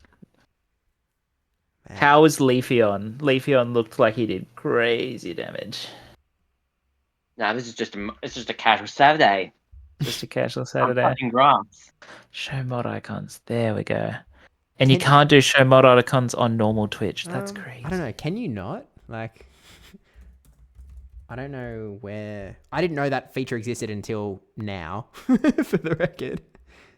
Man. How was Leafeon? Leafeon looked like he did crazy damage. Nah, this is just a casual Saturday. Just a casual I'm Saturday. touching grass. Show mod icons. There we go. And you Can- can't do show mod icons on normal Twitch. That's crazy. I don't know. Can you not? Like, I don't know where. I didn't know that feature existed until now, for the record.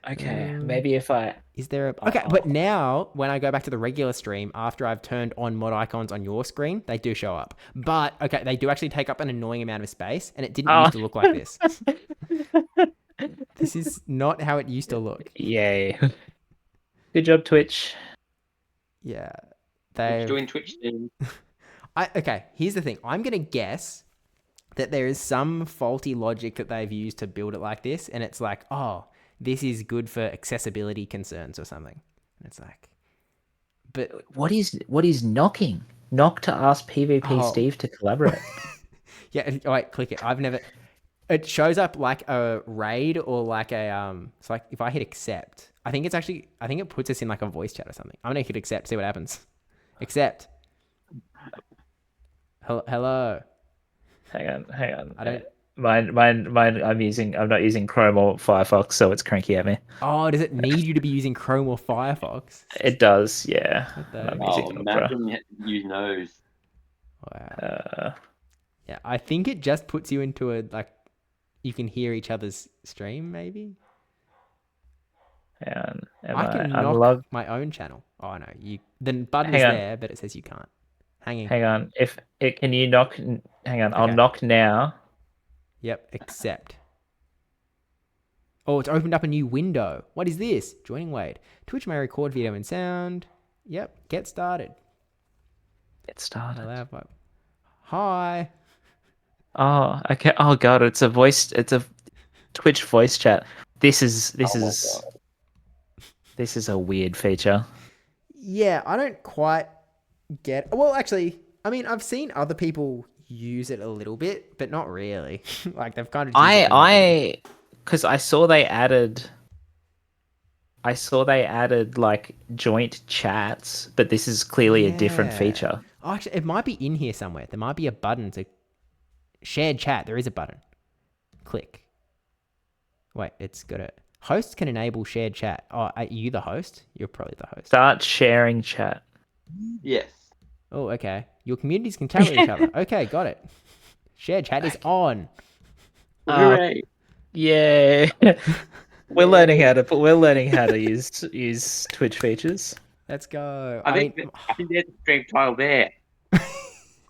Okay, maybe if I... Is there a... Okay, but now, when I go back to the regular stream, after I've turned on mod icons on your screen, they do show up. But, okay, they do actually take up an annoying amount of space, and it didn't used to look like this. This is not how it used to look. Yay. Good job, Twitch. Yeah. What you doing Twitch stream? Okay, here's the thing. I'm going to guess that there is some faulty logic that they've used to build it like this, and it's like, oh, this is good for accessibility concerns or something. And it's like, but What is knocking? Knock to ask PvP Steve to collaborate. yeah, wait, click it. I've never. It shows up like a raid or like a It's like if I hit accept, I think it puts us in like a voice chat or something. I'm gonna hit accept, see what happens. Accept. Hello. Hang on. I don't. Mine. I'm not using Chrome or Firefox, so it's cranky at me. Oh, does it need you to be using Chrome or Firefox? It does, yeah. What the- I'm Oh, using Opera. imagine you had to use nose. Wow. Yeah, I think it just puts you into a like. You can hear each other's stream, maybe. And I can knock unlog... my own channel. Oh no, you. The button Hang is on. there, but it says you can't. Hang on. Can you knock? Hang on. I'll Okay. knock now. Yep, accept. Oh, it's opened up a new window. What is this? Joining Wade. Twitch may record video and sound. Yep, get started. Get started. Allow vote. Hi. Oh, okay. Oh god, it's a Twitch voice chat. This is a weird feature. Yeah, I don't quite get. Well, actually, I mean, I've seen other people use it a little bit, but not really. Like they've kind of. Because I saw they added like joint chats, but this is clearly a different Yeah. feature. Oh, actually, it might be in here somewhere. There might be a button to shared chat. There is a button. Click. Wait, it's got a host can enable shared chat. Oh, are you the host? You're probably the host. Start sharing chat. Yes. Oh, okay. Your communities can chat with each other. Okay, got it. Shared chat is on. Hooray. Yay. we're learning how to use Twitch features. Let's go. I think there's a stream title there.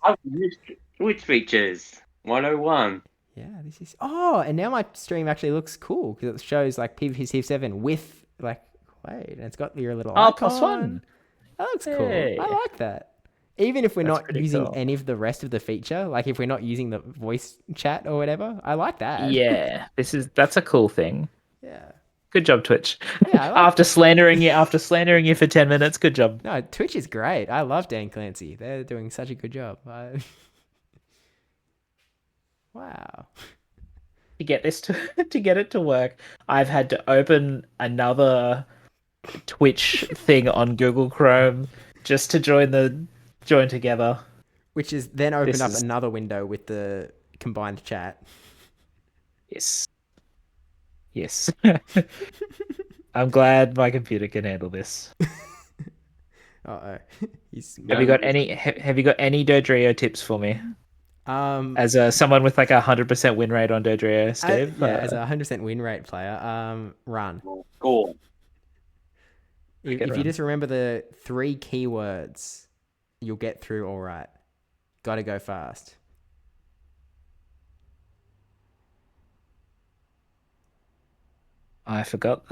How to use Twitch features 101. Yeah, this is. Oh, and now my stream actually looks cool because it shows like PvP Civ 7 with like. Wait, and it's got your little Oh, icon. +1. That looks Hey. cool. I like that. Even if we're That's not pretty using cool. any of the rest of the feature, like if we're not using the voice chat or whatever, I like that. Yeah, that's a cool thing. Yeah. Good job, Twitch. Yeah, I like After slandering you for 10 minutes, good job. No, Twitch is great. I love Dan Clancy. They're doing such a good job. Wow. To get this to get it to work, I've had to open another Twitch thing on Google Chrome just to join together. Which is then opened This up is- another window with the combined chat. Yes. Yes. I'm glad my computer can handle this. Uh-oh. Have you got any Dodrio tips for me? As As someone with like 100% win rate on Dodrio, Steve? as a 100% win rate player, run. Score. If Get you run. just remember the 3 keywords, you'll get through all right. Got to go fast. I forgot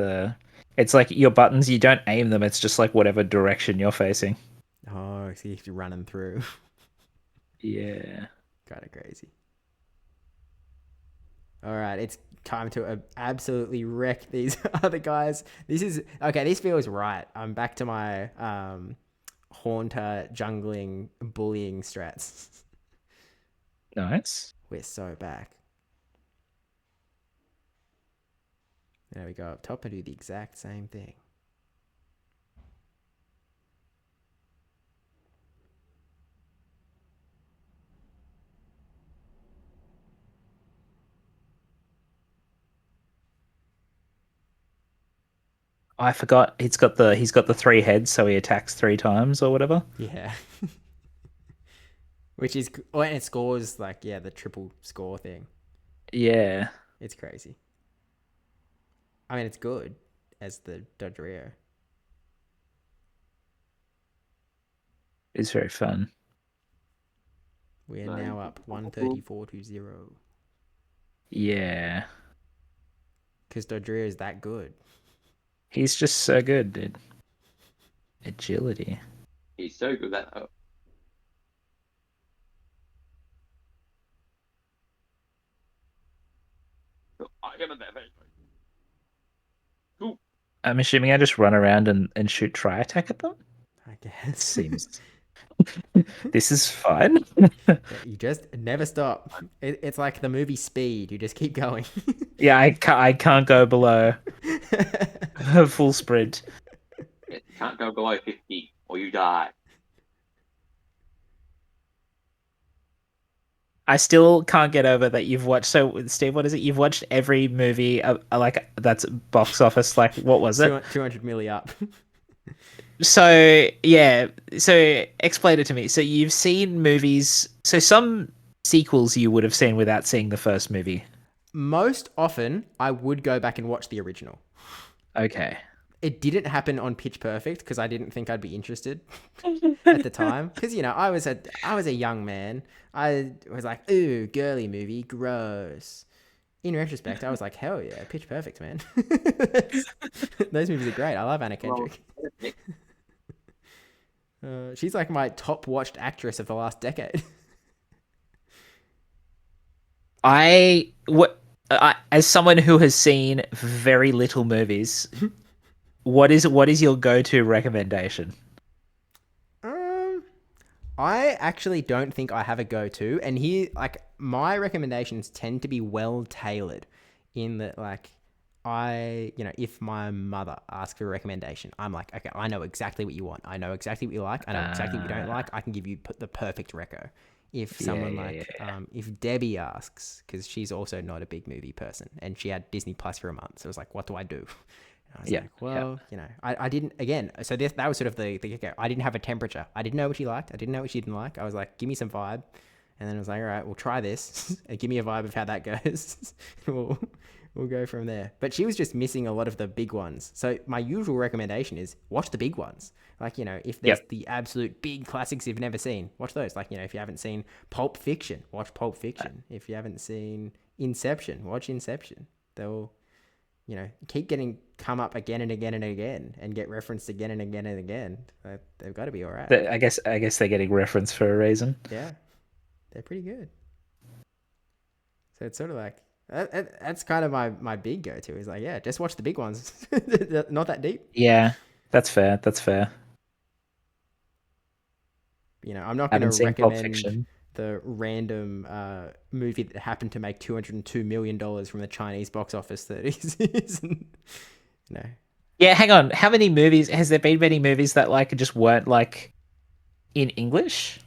it's like your buttons, you don't aim them, it's just like whatever direction you're facing. Oh, so you have to run them through. Yeah. Kind of crazy. All right, it's time to absolutely wreck these other guys. This feels right. I'm back to my haunter, jungling, bullying strats. Nice. We're so back. There we go up top and do the exact same thing. I forgot he's got the 3 heads, so he attacks 3 times or whatever. Yeah. Which is, oh, and it scores like, yeah, the triple score thing. Yeah. It's crazy. I mean, it's good as the Dodrio. It's very fun. We are No, now up 134 to 0. Yeah. Because Dodrio is that good. He's just so good, dude. Agility. He's so good at that. I got a better. Cool. I'm assuming I just run around and shoot tri attack at them? I guess. Seems this is fine. You just never stop. It's like the movie Speed. You just keep going. Yeah, I can't go below a full sprint. You can't go below 50 or you die. I still can't get over that you've watched. So, Steve, what is it? You've watched every movie like that's box office. Like, what was it? 200 milli up. So yeah. So explain it to me. So you've seen movies. So some sequels you would have seen without seeing the first movie. Most often, I would go back and watch the original. Okay. It didn't happen on Pitch Perfect because I didn't think I'd be interested at the time. Because, you know, I was a young man. I was like, ooh, girly movie, gross. In retrospect, I was like, hell yeah, Pitch Perfect, man. Those movies are great. I love Anna Kendrick. She's like my top watched actress of the last decade. As someone who has seen very little movies, what is your go-to recommendation? I actually don't think I have a go-to, and here, like, my recommendations tend to be well tailored in that, like, if my mother asks for a recommendation, I'm like, okay, I know exactly what you want. I know exactly what you like. I know exactly what you don't like. I can give you the perfect reco. If someone if Debbie asks, because she's also not a big movie person, and she had Disney Plus for a month, so I was like, what do I do? I was like, well, I didn't, again, so that was sort of the I didn't have a temperature. I didn't know what she liked. I didn't know what she didn't like. I was like, give me some we'll try this and give me a vibe of how that goes. we'll we'll go from there. But she was just missing a lot of the big ones. So my usual recommendation is watch the big ones. Like, if there's Yep. the absolute big classics you've never seen, watch those. Like, if you haven't seen Pulp Fiction, watch Pulp Fiction. If you haven't seen Inception, watch Inception. They'll, keep getting come up again and again and again and get referenced again and again and again. They've got to be all right. I guess they're getting reference for a reason. Yeah, they're pretty good. So it's sort of like that's kind of my big go-to is like, yeah, just watch the big ones. Not that deep. Yeah, that's fair. That's fair. I'm not going to Haven't seen Pulp recommend Fiction. the random movie that happened to make $202 million from the Chinese box office that isn't. No. Yeah, hang on. How many movies has there been? Many movies that like just weren't like in English?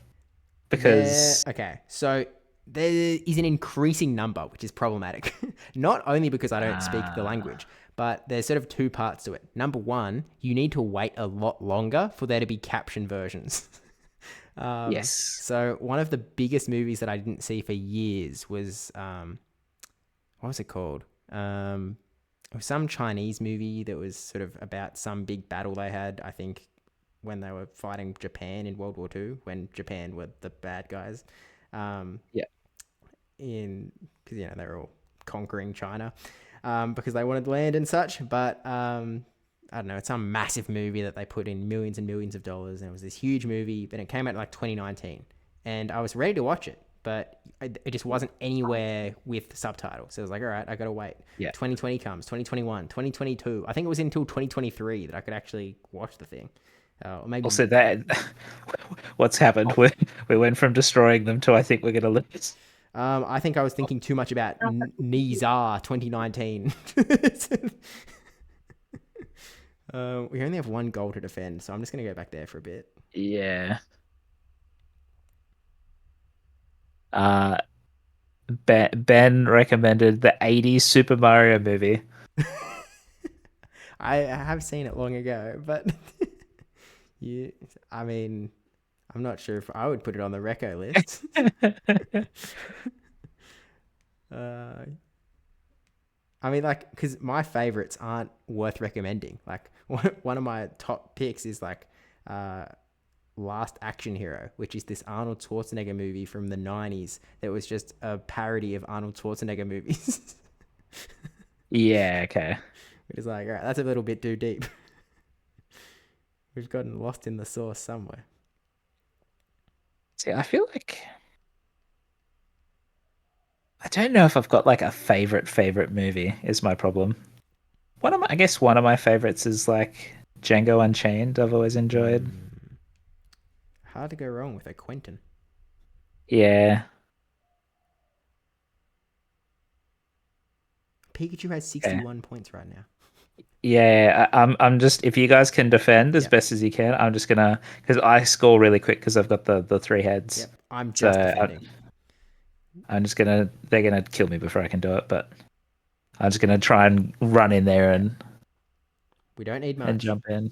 Because Okay, so there is an increasing number, which is problematic. Not only because I don't speak the language, but there's sort of two parts to it. Number one, you need to wait a lot longer for there to be caption versions. yes, So one of the biggest movies that I didn't see for years was what was it called? It was some Chinese movie that was sort of about some big battle they had. I think when they were fighting Japan in World War II, when Japan were the bad guys. Yeah. Because they were all conquering China because they wanted land and such. But I don't know, it's some massive movie that they put in millions and millions of dollars, and it was this huge movie. But it came out in like 2019, and I was ready to watch it, but it just wasn't anywhere with subtitles. So I was like, all right, I gotta wait. Yeah. 2020 comes, 2021, 2022. I think it was until 2023 that I could actually watch the thing. Or maybe also that what's happened? We went from destroying them to I think we're gonna lose. I think I was thinking too much about Nizar 2019. We only have one goal to defend, so I'm just going to go back there for a bit. Yeah. Ben recommended the 80s Super Mario movie. I have seen it long ago, but I'm not sure if I would put it on the reco list. Because my favorites aren't worth recommending. Like, one of my top picks is like Last Action Hero, which is this Arnold Schwarzenegger movie from the 90s that was just a parody of Arnold Schwarzenegger movies. Yeah, okay. It is like, all right, that's a little bit too deep. We've gotten lost in the sauce somewhere. See, I feel like I don't know if I've got like a favorite movie is my problem. I guess one of my favorites is like Django Unchained. I've always enjoyed. Hard to go wrong with a Quentin. Yeah. Pikachu has 61 points right now. Yeah, I'm just if you guys can defend as best as you can, I'm just gonna because I score really quick because I've got the three heads. Yep, I'm just defending. I'm just they're gonna kill me before I can do it, but I'm just gonna try and run in there and we don't need much. And jump in.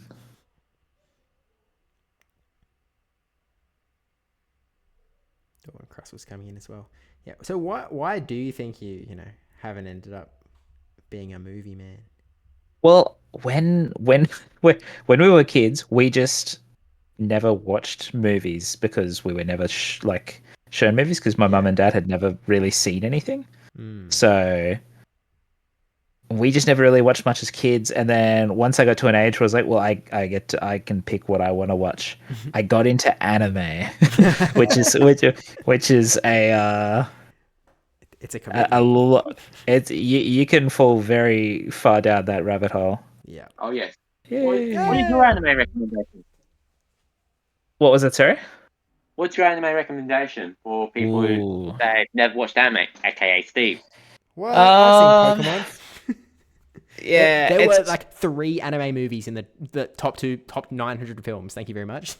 Dawn Cross was coming in as well. Yeah. So why do you think you haven't ended up being a movie man? Well, when we were kids, we just never watched movies because we were never shown movies because my mum and dad had never really seen anything. So we just never really watched much as kids. And then once I got to an age where I was like, well, I can pick what I want to watch. I got into anime, which is a it's a commitment. You can fall very far down that rabbit hole. Yeah. Oh yes. Yeah. What is your anime recommendation? What was it, sorry? What's your anime recommendation for people who say never watched anime, aka Steve? Well, I've seen Pokémon. Yeah, there were like 3 anime movies in the top 900 films. Thank you very much.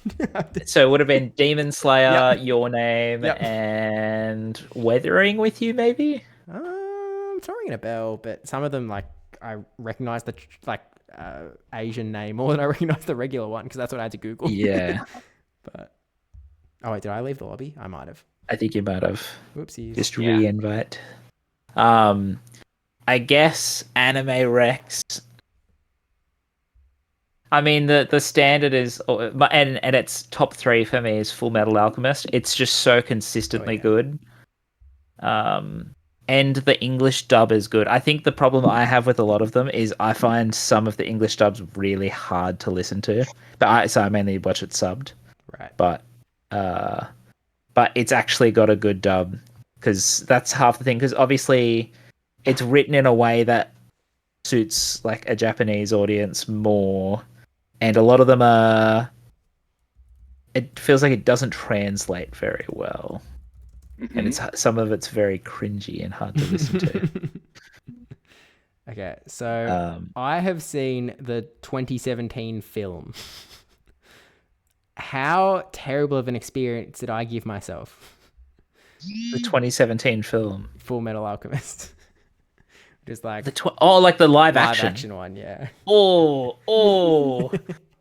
So it would have been Demon Slayer, Your Name, and Weathering with You, maybe. It's not ringing a bell, but some of them like I recognize the Asian name more than I recognize the regular one because that's what I had to Google. Yeah. But wait, did I leave the lobby? I might have. I think you might have. Whoopsies. Just re-invite. I guess Anime Rex. I mean, the standard is, and its top 3 for me is Full Metal Alchemist. It's just so consistently good. And the English dub is good. I think the problem I have with a lot of them is I find some of the English dubs really hard to listen to. So I mainly watch it subbed. Right. But it's actually got a good dub, because that's half the thing. Because obviously, it's written in a way that suits like a Japanese audience more, and a lot of them are. It feels like it doesn't translate very well. And it's some of it's very cringy and hard to listen to. Okay, so I have seen the 2017 film. How terrible of an experience did I give myself? The 2017 film, Full Metal Alchemist. Just like like the live action one, yeah. Oh,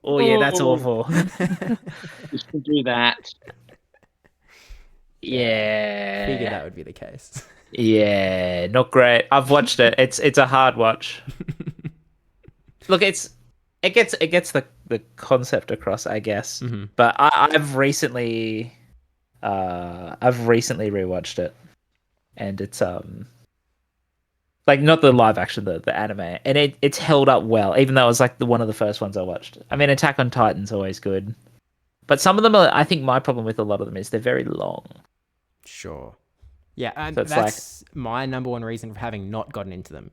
yeah, that's awful. You should do that. Yeah. Figured that would be the case. Yeah, not great. I've watched it. It's a hard watch. Look, it gets the concept across, I guess. Mm-hmm. But I've recently rewatched it, and it's like not the live action, the anime, and it's held up well, even though it was like one of the first ones I watched. I mean, Attack on Titan's always good, but some of them are. I think my problem with a lot of them is they're very long. Sure. Yeah, and So it's that's my number one reason for having not gotten into them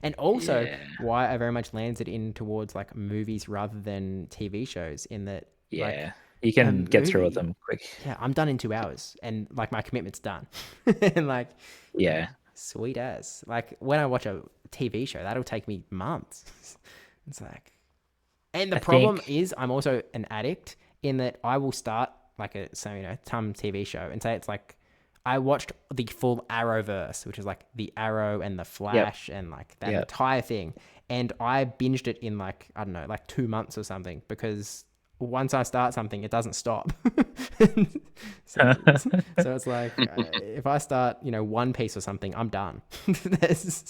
and also why I very much landed in towards like movies rather than TV shows, in that you can get through with them quick. Yeah, I'm done in 2 hours, and like my commitment's done. And like, sweet as. Like when I watch a TV show, that'll take me months. It's like, and the problem is I'm also an addict in that I will start like some TV show and say it's like, I watched the full Arrowverse, which is like the Arrow and the Flash and like that entire thing. And I binged it in like, I don't know, like 2 months or something, because once I start something, it doesn't stop. so it's like, if I start, One Piece or something, I'm done.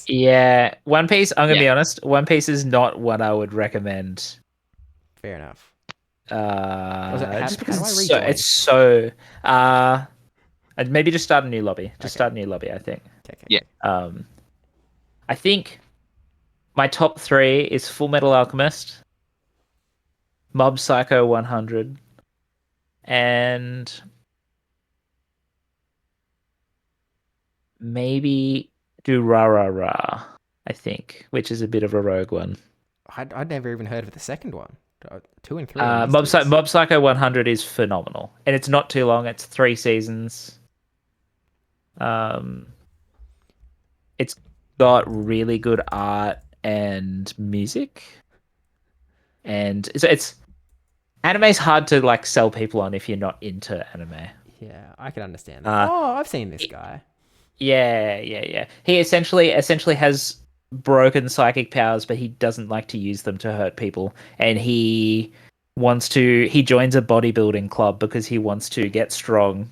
Yeah, One Piece, I'm going to be honest, One Piece is not what I would recommend. Fair enough. Just because it's so and maybe just start a new lobby. Start a new lobby, I think. Okay. Yeah. I think my top 3 is Full Metal Alchemist, Mob Psycho 100, and maybe do Ra Ra Ra, I think, which is a bit of a rogue one. I'd never even heard of the second one. 2 and 3. Mob Psycho 100 is phenomenal, and it's not too long. It's 3 seasons. It's got really good art and music, and it's anime's hard to like sell people on if you're not into anime. Yeah, I can understand that. I've seen this guy. Yeah. He essentially has broken psychic powers, but he doesn't like to use them to hurt people, and he joins a bodybuilding club because he wants to get strong.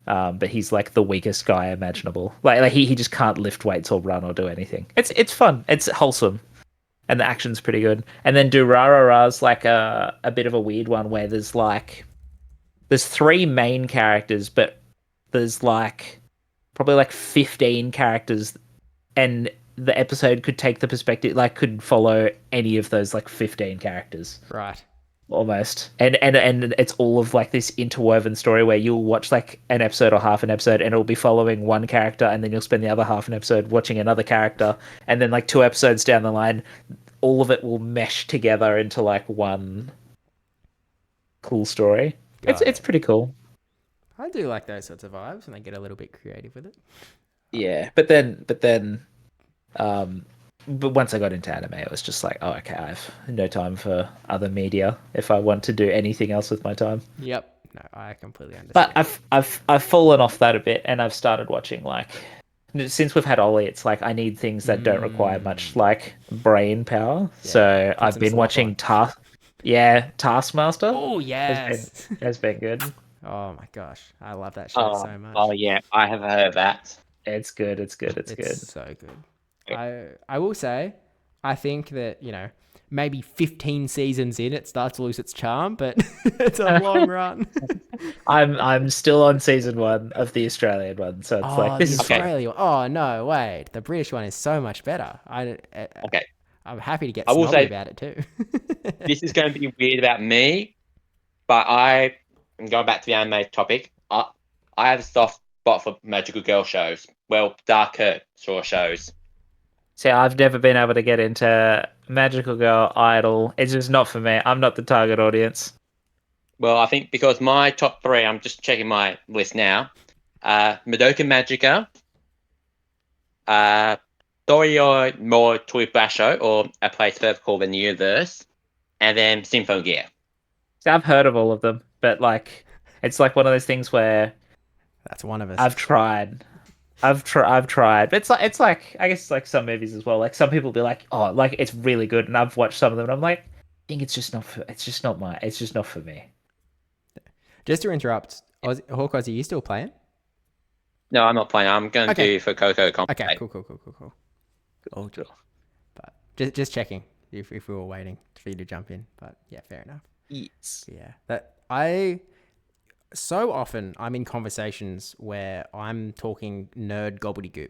But he's like the weakest guy imaginable. Like he just can't lift weights or run or do anything. It's fun. It's wholesome, and the action's pretty good. And then Durarara's like a bit of a weird one where there's 3 main characters, but there's like probably like 15 characters, and the episode could take the perspective, like could follow any of those like 15 characters. Right. Almost, and it's all of like this interwoven story where you'll watch like an episode or half an episode, and it'll be following one character, and then you'll spend the other half an episode watching another character, and then like 2 episodes down the line, all of it will mesh together into like one cool story. It's pretty cool. I do like those sorts of vibes when they get a little bit creative with it. Yeah, but then, but once I got into anime, it was just like, oh, okay, I have no time for other media if I want to do anything else with my time. Yep. No, I completely understand. But I've fallen off that a bit, and I've started watching like, since we've had Ollie, it's like I need things that don't require much like brain power. Yeah, so I've been watching Taskmaster. Oh yes, has been good. Oh my gosh, I love that show so much. Oh yeah, I have heard that. It's good. It's so good. I will say, I think that, maybe 15 seasons in, it starts to lose its charm, but it's a long run. I'm still on season 1 of the Australian one, so it's like Oh, the this is fine. Australian. Oh no, wait. The British one is so much better. Okay, I'm happy to get I will snobby say about it too. this is going to be weird about me, but I am going back to the anime topic. I have a soft spot for magical girl shows. Well, darker sort of shows. See, I've never been able to get into Magical Girl Idol. It's just not for me. I'm not the target audience. Well, I think because my top 3, I'm just checking my list now. Madoka Magica, Toyo Mo Tuibasho, or A Place Further Called the Universe, and then Symphony Gear. See, I've heard of all of them, but like, it's like one of those things where That's one of us. I've tried. I've tried. But it's like I guess it's like some movies as well. Like some people be like, oh, like it's really good, and I've watched some of them, and I'm like, I think it's just not for. It's just not my. It's just not for me. Just to interrupt, Hawkeyes, are you still playing? No, I'm not playing. I'm going to Okay. do for Coco Okay, Compensate. cool. Oh, but just checking if we were waiting for you to jump in. But yeah, fair enough. Yes. Yeah, so often I'm in conversations where I'm talking nerd gobbledygook,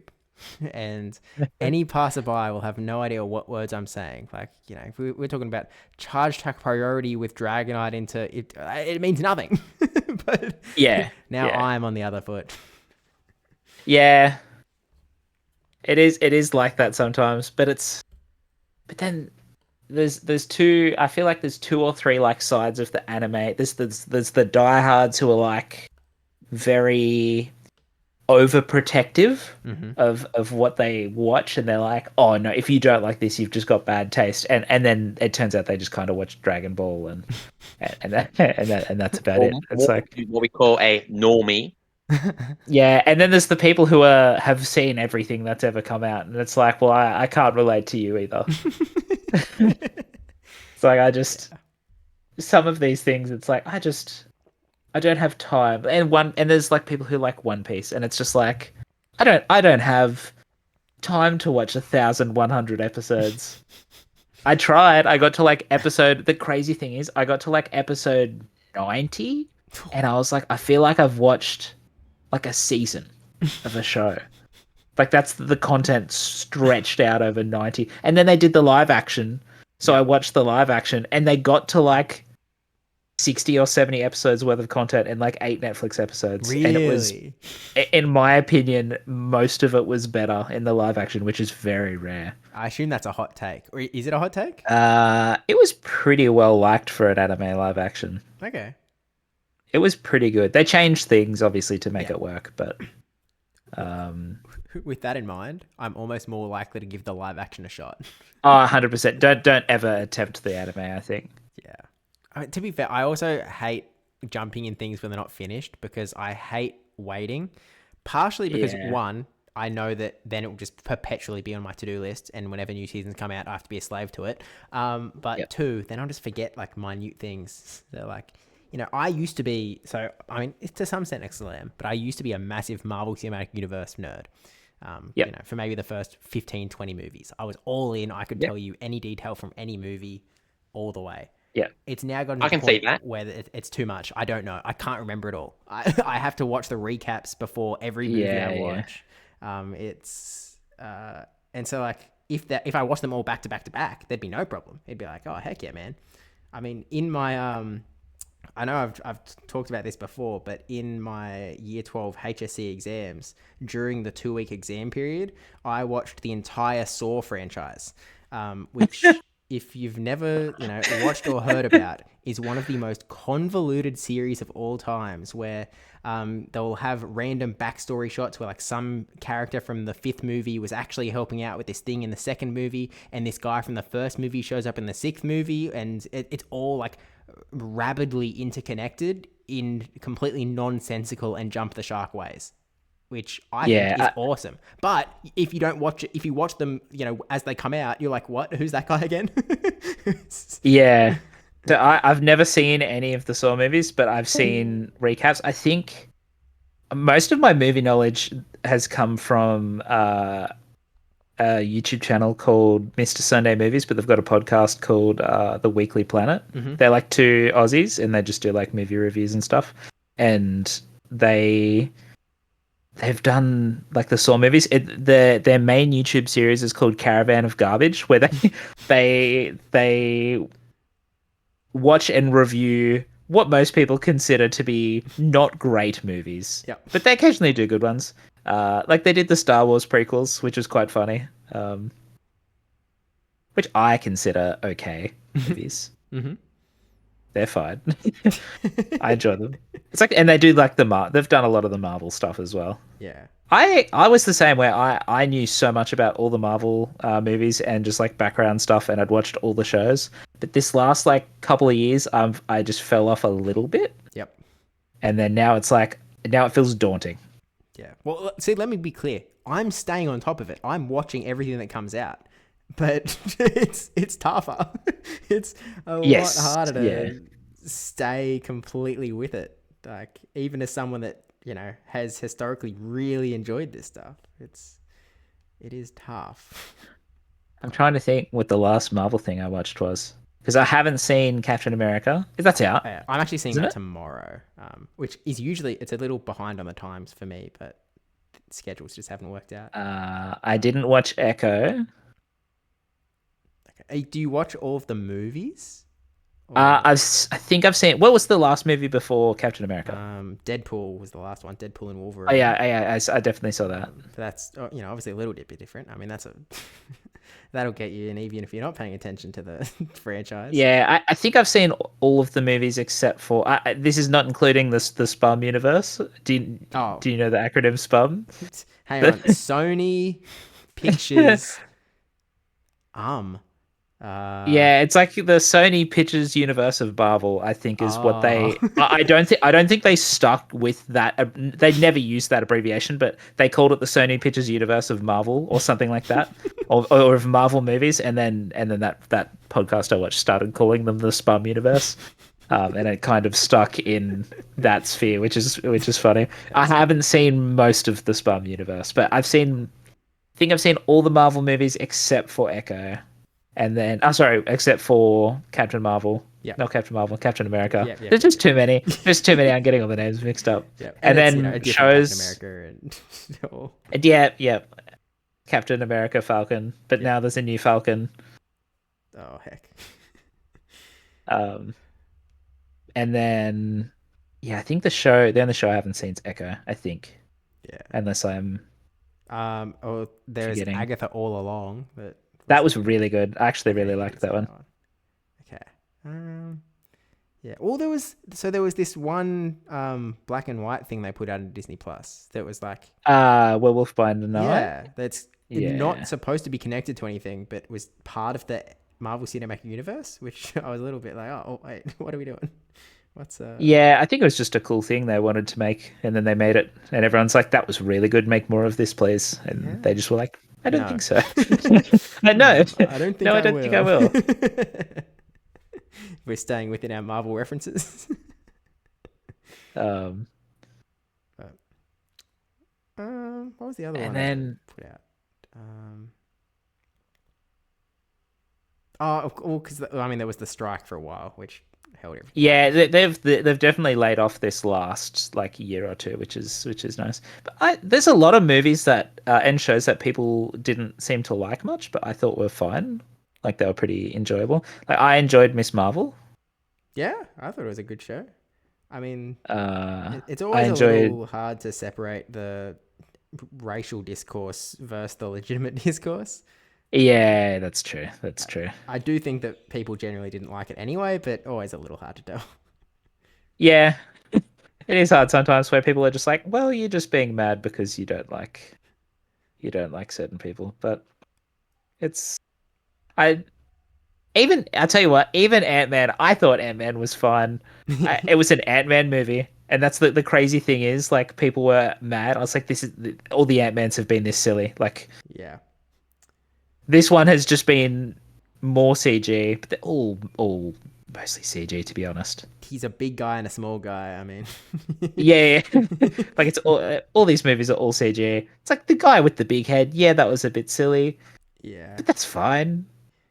and any passerby will have no idea what words I'm saying. Like, if we're talking about charge attack priority with Dragonite into it, it means nothing. But Yeah. now yeah. I'm on the other foot. Yeah. It is like that sometimes, but then there's two. I feel like there's 2 or 3 like sides of the anime. There's the diehards who are like very overprotective of what they watch, and they're like, oh no, if you don't like this, you've just got bad taste. And then it turns out they just kind of watch Dragon Ball and that's about Or it. It's like what we call a normie. yeah, and then there's the people who have seen everything that's ever come out, and it's like, well, I can't relate to you either. It's like some of these things, it's like I don't have time. And there's like people who like One Piece, and it's just like I don't have time to watch 1,100 episodes. I tried. I got to like episode. The crazy thing is, I got to like episode 90, and I was like, I feel like I've watched like a season of a show. Like that's the content stretched out over 90. And then they did the live action. So I watched the live action, and they got to like 60 or 70 episodes worth of content in like 8 Netflix episodes. Really? And it was, in my opinion, most of it was better in the live action, which is very rare. I assume that's a hot take. Or is it a hot take? It was pretty well liked for an anime live action. Okay. It was pretty good. They changed things obviously to make it work, but with that in mind, I'm almost more likely to give the live action a shot. Oh, 100%. Don't ever attempt the anime, I think. Yeah. To be fair, I also hate jumping in things when they're not finished because I hate waiting. Partially because one, I know that then it will just perpetually be on my to-do list, and whenever new seasons come out, I have to be a slave to it. But two, then I'll just forget like minute things. They're like, I used to be, so I mean, it's to some extent XLM, but I used to be a massive Marvel Cinematic Universe nerd. For maybe the first 15, 20 movies. I was all in. I could tell you any detail from any movie all the way. Yeah. It's now gotten to the point where it's too much. I don't know. I can't remember it all. I have to watch the recaps before every movie I watch. And so like if I watch them all back to back to back, there'd be no problem. It'd be like, oh heck yeah, man. I mean, in my I know I've talked about this before, but in my year 12 HSC exams, during the 2-week exam period, I watched the entire Saw franchise, which if you've never, watched or heard about, is one of the most convoluted series of all times, where they'll have random backstory shots where like some character from the 5th movie was actually helping out with this thing in the 2nd movie, and this guy from the 1st movie shows up in the 6th movie, and it's all like rabidly interconnected in completely nonsensical and jump the shark ways, which I think is awesome. But if you don't watch it, if you watch them, as they come out, you're like, what? Who's that guy again? Yeah. So I've never seen any of the Saw movies, but I've seen recaps. I think most of my movie knowledge has come from a YouTube channel called Mr. Sunday Movies, but they've got a podcast called The Weekly Planet. Mhm. They're like two Aussies, and they just do like movie reviews and stuff. And they've done like the Saw movies. Their main YouTube series is called Caravan of Garbage, where they watch and review what most people consider to be not great movies. Yep. But they occasionally do good ones. Like they did the Star Wars prequels, which was quite funny. Which I consider okay movies. Mm-hmm. They're fine. I enjoy them. It's like, and they do like they've done a lot of the Marvel stuff as well. Yeah. I was the same way. I knew so much about all the Marvel movies and just like background stuff, and I'd watched all the shows. But this last like couple of years, I just fell off a little bit. Yep. And then now it feels daunting. Yeah. Well, see, let me be clear. I'm staying on top of it. I'm watching everything that comes out, but it's tougher. It's a lot harder to stay completely with it. Like, even as someone that, you know, has historically really enjoyed this stuff, it is tough. I'm trying to think what the last Marvel thing I watched was, because I haven't seen Captain America. That's out. I'm actually seeing Isn't that it? tomorrow, which is usually, it's a little behind on the times for me, but schedules just haven't worked out. I didn't watch Echo. Okay. Do you watch all of the movies? I think I've seen. What was the last movie before Captain America? Deadpool was the last one. Deadpool and Wolverine. Oh yeah, I definitely saw that. But that's, you know, obviously a little bit different. I mean, that'll get you in even if you're not paying attention to the franchise. Yeah, I think I've seen all of the movies except for. This is not including the SPUM universe. Do you know the acronym SPUM? Hang on, Sony Pictures. Yeah, it's like the Sony Pictures universe of Marvel. I think is what they. I don't think they stuck with that. They never used that abbreviation, but they called it the Sony Pictures universe of Marvel or something like that, or of Marvel movies. And then that podcast I watched started calling them the SPUM universe, and it kind of stuck in that sphere, which is funny. I haven't seen most of the SPUM universe, but I think I've seen all the Marvel movies except for Echo. And then, except for Captain Marvel. Yeah. Not Captain Marvel, Captain America. Yeah, There's just too many. There's too many. I'm getting all the names mixed up. Yeah. And then you know, a shows. Captain America and all. Yeah. Captain America, Falcon. But now there's a new Falcon. Oh, heck. And then, I think the only show I haven't seen is Echo, I think. Yeah. Unless I'm. There's forgetting. Agatha All Along. That was really good. I actually really liked that one. Okay. Yeah. Well, there was this one black and white thing they put out on Disney Plus that was like Werewolf by Night. Yeah, that's not supposed to be connected to anything, but was part of the Marvel Cinematic Universe, which I was a little bit like, oh wait, what are we doing? What's Yeah, I think it was just a cool thing they wanted to make, and then they made it, and everyone's like, "That was really good. Make more of this, please." And they just were like, "I don't think so." I know. I don't think. I don't think I will. We're staying within our Marvel references. What was the other one? And then put out. Because there was the strike for a while, which held everything. Yeah, they've definitely laid off this last like year or two, which is nice. But there's a lot of movies that and shows that people didn't seem to like much, but I thought were fine. Like they were pretty enjoyable. Like I enjoyed Miss Marvel. Yeah, I thought it was a good show. I mean, it's I always enjoyed... a little hard to separate the racial discourse versus the legitimate discourse. Yeah, that's true. That's true. I do think that people generally didn't like it anyway, but always a little hard to tell. Yeah, it is hard sometimes where people are just like, well, you're just being mad because you don't like certain people. But I'll tell you what, even Ant-Man, I thought Ant-Man was fun. It was an Ant-Man movie. And that's the crazy thing is, like, people were mad. I was like, all the Ant-Mans have been this silly. Like, yeah. This one has just been more CG, but they're all mostly CG, to be honest. He's a big guy and a small guy. I mean, Yeah, like it's all these movies are all CG. It's like the guy with the big head. Yeah, that was a bit silly, yeah, but that's fine.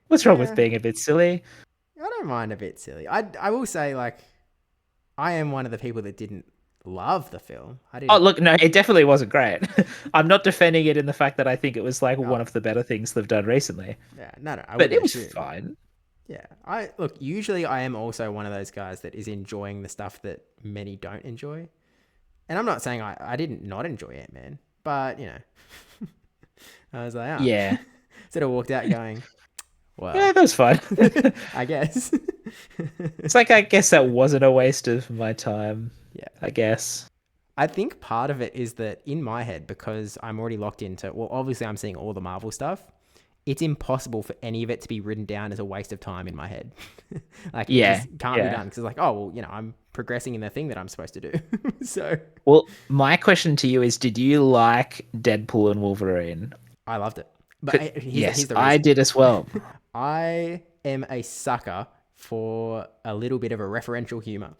What's wrong with yeah. being a bit silly? I don't mind a bit silly. I will say, like, I am one of the people that didn't love the film. I Oh, didn't. look, no, it definitely wasn't great. I'm not defending it in the fact that I think it was like one Oh, of the better things they've done recently, yeah, no, I but it wouldn't was assume. fine. Yeah, I look. Usually, I am also one of those guys that is enjoying the stuff that many don't enjoy. And I'm not saying I didn't not enjoy Ant Man, but you know, I was like, Yeah, sort of walked out going, yeah, well, that was fine. I guess. It's like, I guess that wasn't a waste of my time. Yeah. I guess. I think part of it is that in my head, because I'm already locked into, well, obviously I'm seeing all the Marvel stuff. It's impossible for any of it to be written down as a waste of time in my head. Like, it Yeah, just can't be yeah. done because it's like, oh, well, you know, I'm progressing in the thing that I'm supposed to do. So Well, my question to you is, did you like Deadpool and Wolverine? I loved it. But Yes, here's the I reason. did as well. I am a sucker for a little bit of a referential humor.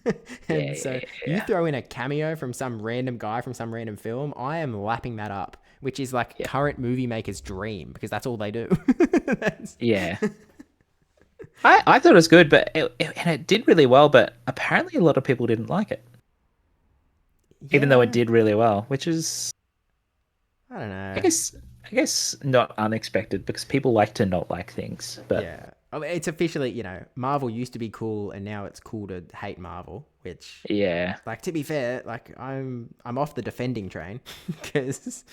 Yeah, And so yeah, you yeah. throw in a cameo from some random guy from some random film, I am lapping that up, which is like Yeah. current movie makers' dream because that's all they do. That's- Yeah. I thought it was good, but and it did really well, but apparently a lot of people didn't like it, even though it yeah, did really well, which is, I don't I know. guess, I guess not unexpected because people like to not like things. But Yeah. I mean, it's officially, you know, Marvel used to be cool and now it's cool to hate Marvel, which yeah, like to be fair, like I'm off the defending train because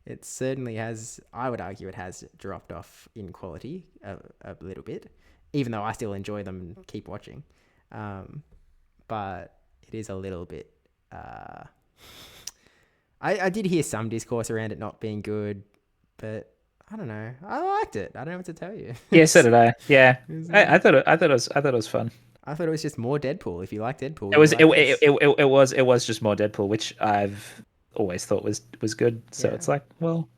it certainly has. I would argue it has dropped off in quality a little bit, even though I still enjoy them and keep watching. But it is a little bit. I did hear some discourse around it not being good, but I don't know. I liked it. I don't know what to tell you. yeah, so did I. Yeah, It's, I thought it was fun. I thought it was just more Deadpool. If you like Deadpool, It you was like this. it was just more Deadpool, which I've always thought was good. So Yeah, it's like, well,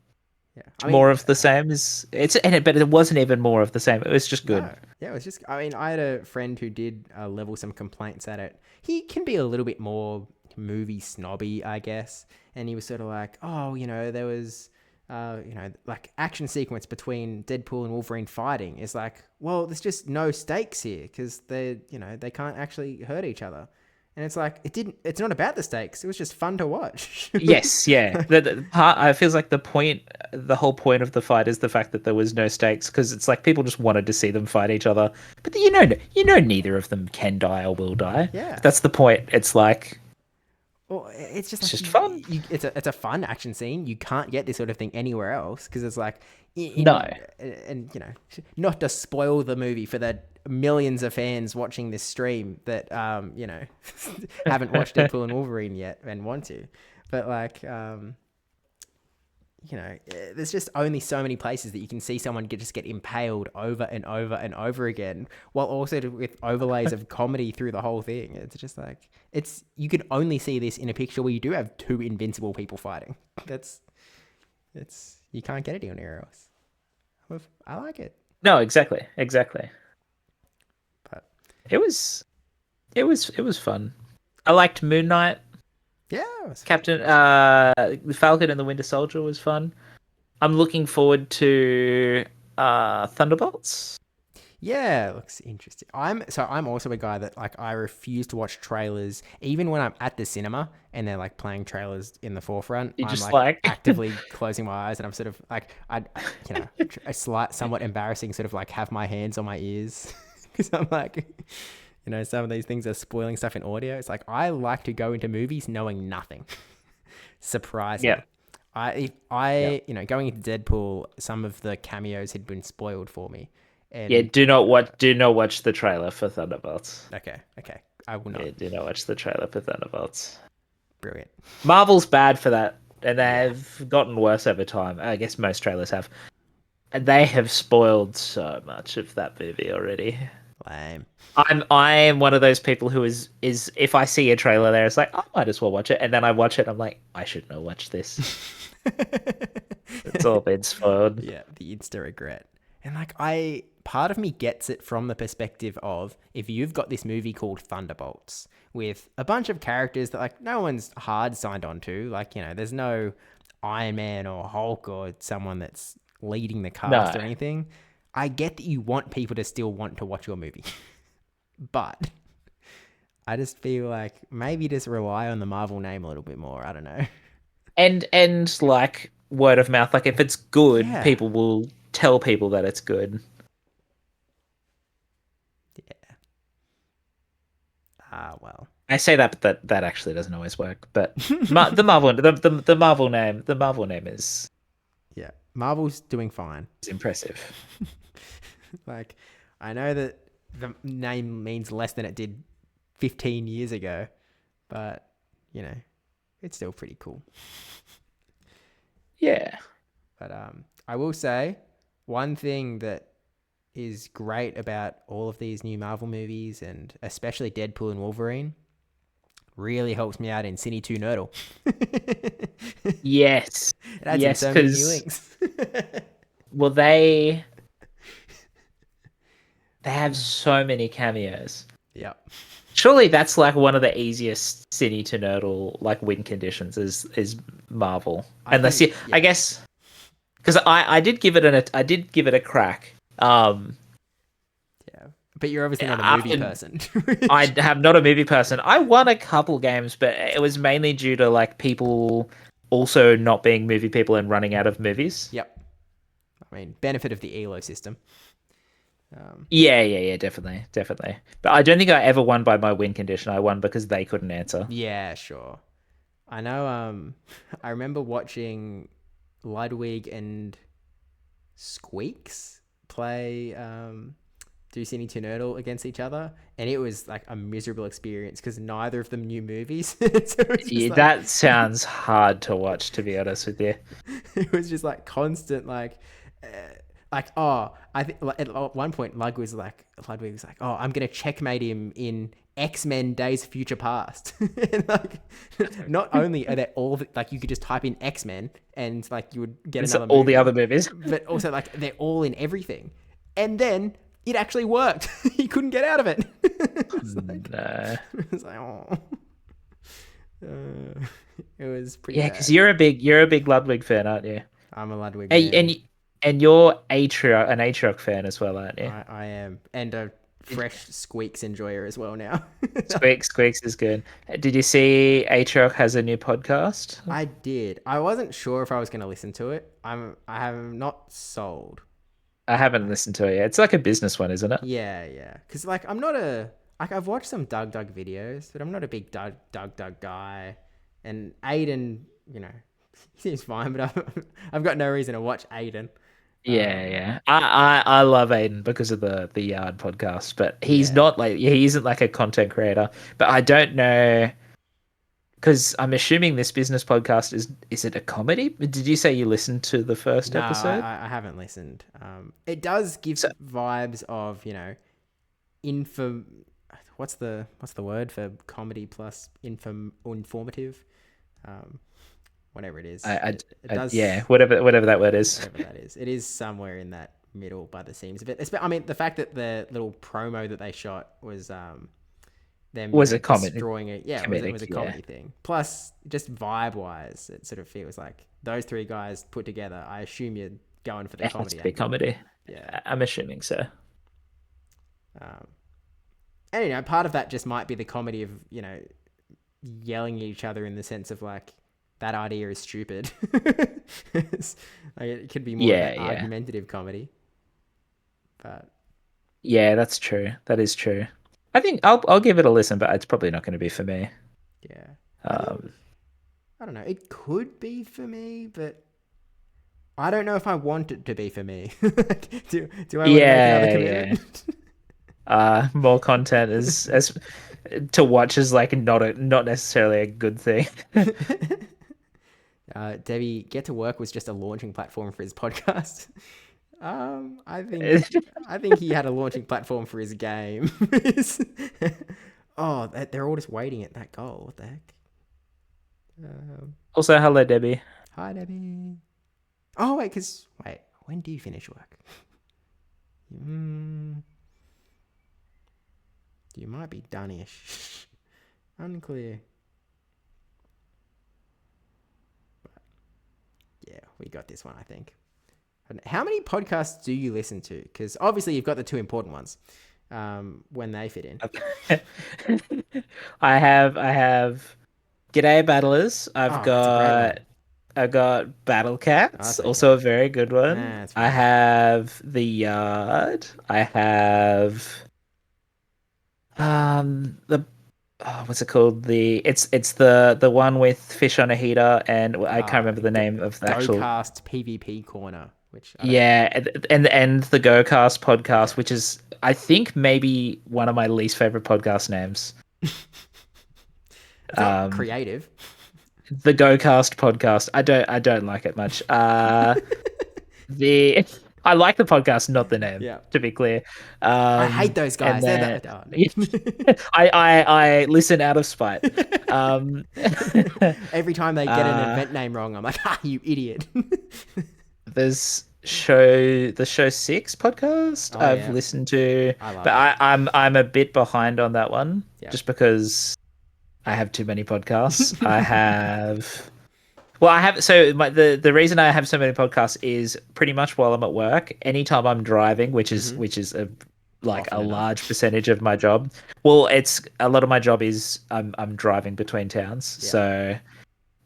yeah. I more mean, of the same is but it wasn't even more of the same. It was just good. no, yeah, it was just. I mean, I had a friend who did level some complaints at it. He can be a little bit more movie snobby, I guess, and he was sort of like, oh, you know, there was, like action sequence between Deadpool and Wolverine fighting. It's like, well, there's just no stakes here because they can't actually hurt each other, and it's like it didn't. It's not about the stakes. It was just fun to watch. Yes, yeah. The part I feels like the whole point of the fight is the fact that there was no stakes because it's like people just wanted to see them fight each other, but neither of them can die or will die. Yeah. That's the point. It's like Well, it's just it's like just fun. it's a fun action scene. You can't get this sort of thing anywhere else because it's like No. and you know, not to spoil the movie for the millions of fans watching this stream that haven't watched Deadpool and Wolverine yet and want to, but like there's just only so many places that you can see someone just get impaled over and over and over again, while also with overlays of comedy through the whole thing. It's just like you can only see this in a picture where you do have two invincible people fighting. You can't get it anywhere else. I like it, No, exactly. but It was fun. I liked Moon Knight. yeah, it was, Captain the Falcon and the Winter Soldier was fun. I'm looking forward to Thunderbolts. yeah, it looks interesting. I'm also a guy that like I refuse to watch trailers even when I'm at the cinema and they're like playing trailers in the forefront. You I'm just like like actively closing my eyes and I'm sort of like a slight, somewhat embarrassing sort of like have my hands on my ears because I'm like, some of these things are spoiling stuff in audio. It's like I like to go into movies knowing nothing. Surprising. Yeah. Going into Deadpool, some of the cameos had been spoiled for me. And Yeah, do not watch the trailer for Thunderbolts. okay, I will not. Yeah, do not watch the trailer for Thunderbolts. Brilliant. Marvel's bad for that, and they've gotten worse over time. I guess most trailers have. And they have spoiled so much of that movie already. Lame. I am one of those people who is if I see a trailer there, it's like I might as well watch it, and then I watch it, I'm like, I shouldn't have watched this. It's all been spoiled. Yeah, the insta regret. And like part of me gets it from the perspective of if you've got this movie called Thunderbolts with a bunch of characters that like no one's hard signed on to, like, there's no Iron Man or Hulk or someone that's leading the cast No. or anything. I get that you want people to still want to watch your movie. But I just feel like maybe just rely on the Marvel name a little bit more. I don't know. And like word of mouth, like if it's good, Yeah. people will tell people that it's good. Yeah. Well. I say that, but that actually doesn't always work. But the Marvel name is Yeah. Marvel's doing fine. impressive. Like, I know that the name means less than it did 15 years ago, but, it's still pretty cool. Yeah. But I will say one thing that is great about all of these new Marvel movies, and especially Deadpool and Wolverine, really helps me out in Cine 2 Nerdle. Yes. It adds in Yes, so many new 'cause links. well, they have so many cameos. Yeah. Surely that's like one of the easiest city to nerdle like win conditions is Marvel. Unless you, I guess, because I did give it a crack. Yeah. But you're obviously not a movie person. I am not a movie person. I won a couple games, but it was mainly due to like people also not being movie people and running out of movies. Yep. I mean, benefit of the ELO system. Yeah, definitely. But I don't think I ever won by my win condition. I won because they couldn't answer. Yeah, sure. I know. I remember watching Ludwig and Squeaks play do Cine 2 Nerdle against each other, and it was like a miserable experience because neither of them knew movies. So it was just That sounds hard to watch, to be honest with you. It was just like constant, I think at one point Ludwig was like, oh, I'm gonna checkmate him in X-Men Days of Future Past. And like, not only are they all like, you could just type in X-Men and like you would get another all movie, the other movies, but also like they're all in everything, and then it actually worked. He couldn't get out of it. No. It was like, oh. It was pretty. Yeah, bad. because you're a big Ludwig fan, aren't you? I'm a Ludwig Hey, man. and you're an Atrioc fan as well, aren't you? I am, and a fresh Squeaks enjoyer as well now. Squeaks is good. Did you see Atrioc has a new podcast? I did. I wasn't sure if I was going to listen to it. I have not sold. I haven't listened to it yet. It's like a business one, isn't it? Yeah. Because like I've watched some Doug videos, but I'm not a big Doug guy. And Aiden, he seems fine, but I've got no reason to watch Aiden. Yeah. I love Aiden because of the Yard podcast, but he's not like he isn't like a content creator. But I don't know, because I'm assuming this business podcast is it a comedy? Did you say you listened to the first episode? I haven't listened. It does give vibes of info. What's the word for comedy plus informative? Whatever it is. It does. Yeah, whatever that word is. Whatever that is. It is somewhere in that middle by the seams of it. I mean, the fact that the little promo that they shot was them was a comedy. Destroying it. Yeah, it was a comedy thing. Plus, just vibe-wise, it sort of feels like those three guys put together. I assume you're going for the comedy. It has to be comedy. Yeah. I'm assuming so. And, part of that just might be the comedy of, yelling at each other in the sense of like, that idea is stupid. Like, it could be more of an argumentative comedy. But yeah, that's true. That is true. I think I'll give it a listen, but it's probably not going to be for me. Yeah. I don't know. It could be for me, but I don't know if I want it to be for me. do I want to make another commitment? More content is as to watch is like not necessarily a good thing. Debbie, Get to Work was just a launching platform for his podcast. I think he had a launching platform for his game. Oh, they're all just waiting at that goal. What the heck? Also, hello, Debbie. Hi, Debbie. Oh, wait, when do you finish work? Mm, you might be done-ish. Unclear. Yeah, we got this one, I think. How many podcasts do you listen to? Because obviously you've got the two important ones when they fit in. I have G'day Battlers. Oh, that's a great one. I got Battle That's Cats, okay. also a very good one. That's I fine. have The Yard. I have the what's it called? It's the one with Fish on a Heater, and I can't remember the name of the actual. GoCast PvP corner, which I don't. Yeah, and the GoCast podcast, which is I think maybe one of my least favorite podcast names. It's not creative. The GoCast podcast. I don't like it much. The I like the podcast, not the name. Yeah. To be clear. I hate those guys. And They're then, the, I listen out of spite. every time they get an event name wrong, I'm like, you idiot. There's the show 6 podcast Oh, I've yeah. listened to, I love but it. I'm a bit behind on that one, Yeah. just because I have too many podcasts. The reason I have so many podcasts is pretty much while I'm at work. Anytime I'm driving, which is a Often enough. large percentage of my job. Well, it's a lot of my job is I'm driving between towns. Yeah. So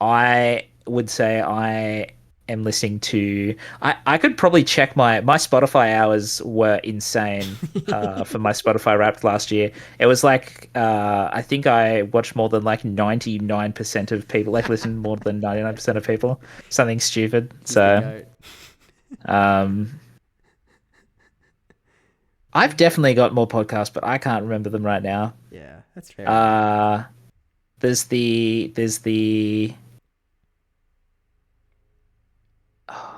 I would say I am listening to. I could probably check my Spotify hours were insane for my Spotify Wrapped last year. It was like I think I watched more than like 99% of people, like listened more than 99% of people, something stupid. He's the So goat. I've definitely got more podcasts, but I can't remember them right now. Yeah, that's fair. There's the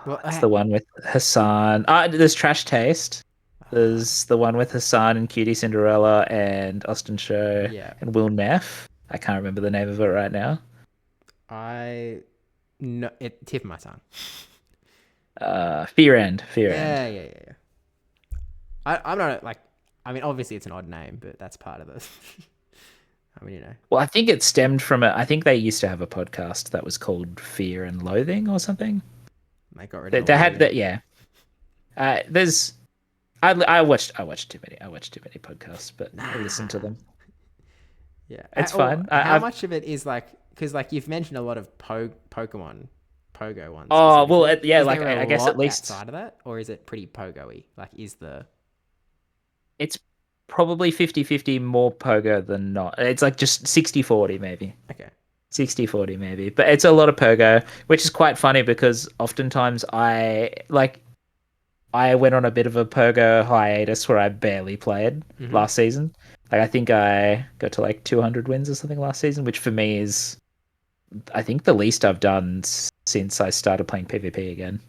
Well, it's the one with Hassan. There's Trash Taste. There's the one with Hassan and Cutie Cinderella and Austin Show Yeah. and Will Neff. I can't remember the name of it right now. It tip of my tongue. Fear End. Yeah. I'm not like. I mean, obviously it's an odd name, but that's part of the. I mean, Well, I think it stemmed from it. I think they used to have a podcast that was called Fear and Loathing or something. they got rid They, of they the had logo. that. Yeah. There's. I watched too many. I watched too many podcasts, but I listened to them. Yeah, It's fine. How much of it is like because like you've mentioned a lot of Pokemon Pogo ones. Oh well, specifically. yeah. Is Like there a I guess lot at least outside of that, or is it pretty Pogo-y? Like, is the it's probably 50-50 more Pogo than not. It's like just 60-40 maybe. okay? 60-40 maybe. But it's a lot of Pogo, which is quite funny because oftentimes I went on a bit of a Pogo hiatus where I barely played last season. Like I think I got to like 200 wins or something last season, which for me is I think the least I've done since I started playing PvP again.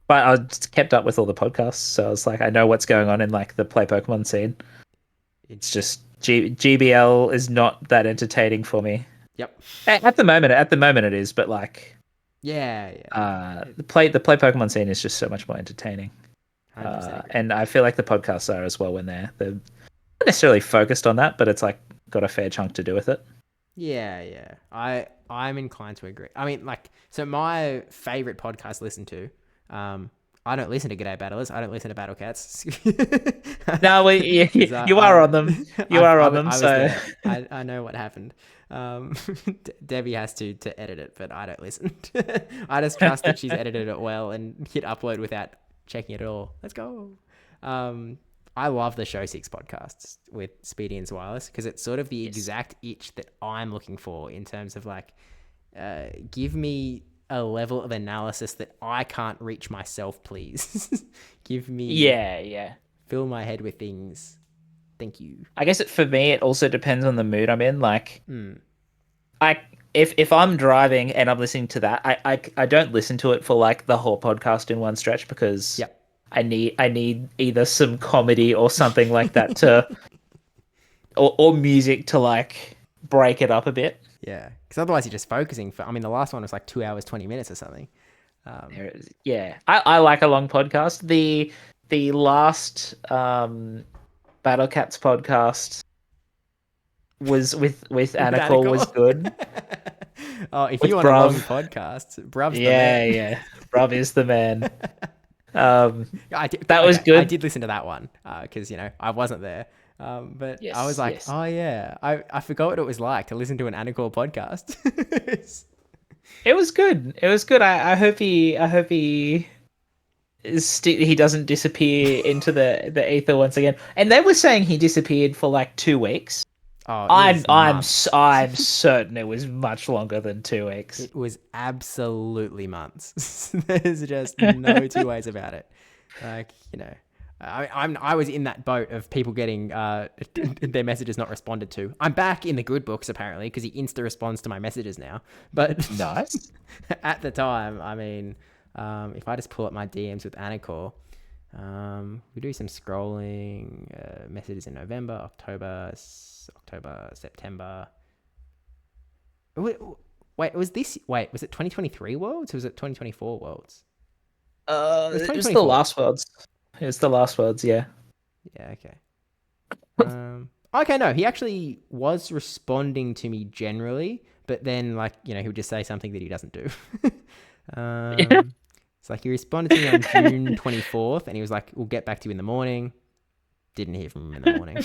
But I kept up with all the podcasts, so I was like, I know what's going on in like the play Pokemon scene. It's just GBL is not that entertaining for me. Yep. At the moment it is, but like, Yeah. the play Pokemon scene is just so much more entertaining. 100% agree. And I feel like the podcasts are as well when they're not necessarily focused on that, but it's like got a fair chunk to do with it. Yeah. I'm inclined to agree. I mean, like, so my favorite podcast to listen to, I don't listen to G'day Battlers. I don't listen to Battle Cats. No, you are on them. You are on them. I was So there. I know what happened. Debbie has to edit it, but I don't listen. I just trust that she's edited it well and hit upload without checking it at all. Let's go. I love the Show 6 podcasts with Speedy and Wireless because it's sort of the exact itch that I'm looking for in terms of like, give me a level of analysis that I can't reach myself, please. Give me, fill my head with things. Thank you. I guess for me, it also depends on the mood I'm in. Like, if I'm driving and I'm listening to that, I don't listen to it for like the whole podcast in one stretch because I need either some comedy or something like that to, or music to like break it up a bit. Yeah, because otherwise you're just focusing for. I mean, the last one was like 2 hours 20 minutes or something. There it is. Yeah, I like a long podcast. The last Battle Cats podcast was with Anacor was good. Oh, if you With want a long Bruv. podcast, Bruv's the Yeah, man. yeah. Bruv is the man. Um, I did, that was okay, I good. did listen to that one because I wasn't there. But I was Yes, like, yes. oh yeah, I forgot what it was like to listen to an Anacor podcast. It was good. It was good. I hope he he doesn't disappear into the ether once again. And they were saying he disappeared for like 2 weeks. Oh, it I'm was I'm months. I'm certain it was much longer than 2 weeks. It was absolutely months. There's just no two ways about it. Like, I was in that boat of people getting their messages not responded to. I'm back in the good books apparently because he insta responds to my messages now. But Nice. at the time, I mean, if I just pull up my DMs with Anacor, we do some scrolling. Messages in November, October, September. Wait, was this? Wait, was it 2023 Worlds or was it 2024 Worlds? It was It was the 2024. last words. It was the last words. Yeah. Yeah, okay. Okay, no, he actually was responding to me generally, but then he would just say something that he doesn't do. It's like he responded to me on June 24th, and he was like, "We'll get back to you in the morning." Didn't hear from him in the morning.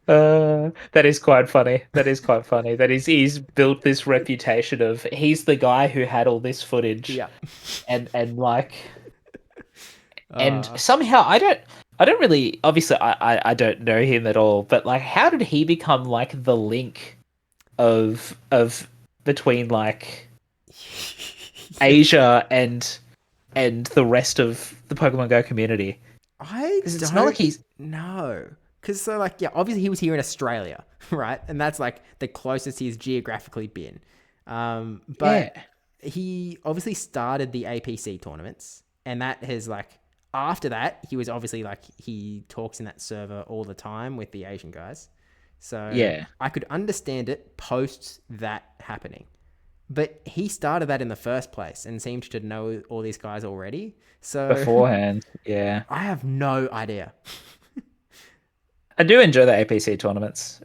That is quite funny. That is quite funny. That is, he's built this reputation of he's the guy who had all this footage, Yeah. and like, and Uh, somehow I don't really, obviously I don't know him at all, but like, how did he become like the link of between like Asia and the rest of the Pokemon Go community? I 'Cause don't it's not like he's know. Because obviously he was here in Australia, right? And that's like the closest he's geographically been. But yeah. he obviously started the APC tournaments, and that has after that he was obviously he talks in that server all the time with the Asian guys. So Yeah. I could understand it post that happening. But he started that in the first place and seemed to know all these guys already. So Beforehand. Yeah. I have no idea. I do enjoy the APC tournaments.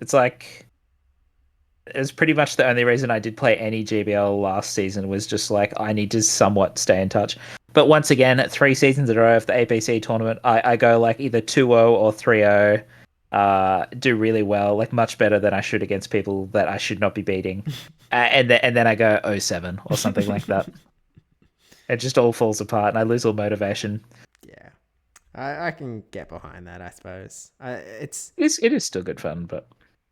It's pretty much the only reason I did play any GBL last season was just like I need to somewhat stay in touch. But once again, 3 seasons in a row of the APC tournament, I go like either 2-0 or 3-0. Do really well, like much better than I should against people that I should not be beating. And then I go 0-7 or something like that. It just all falls apart and I lose all motivation. Yeah. I can get behind that, I suppose. It is still good fun, but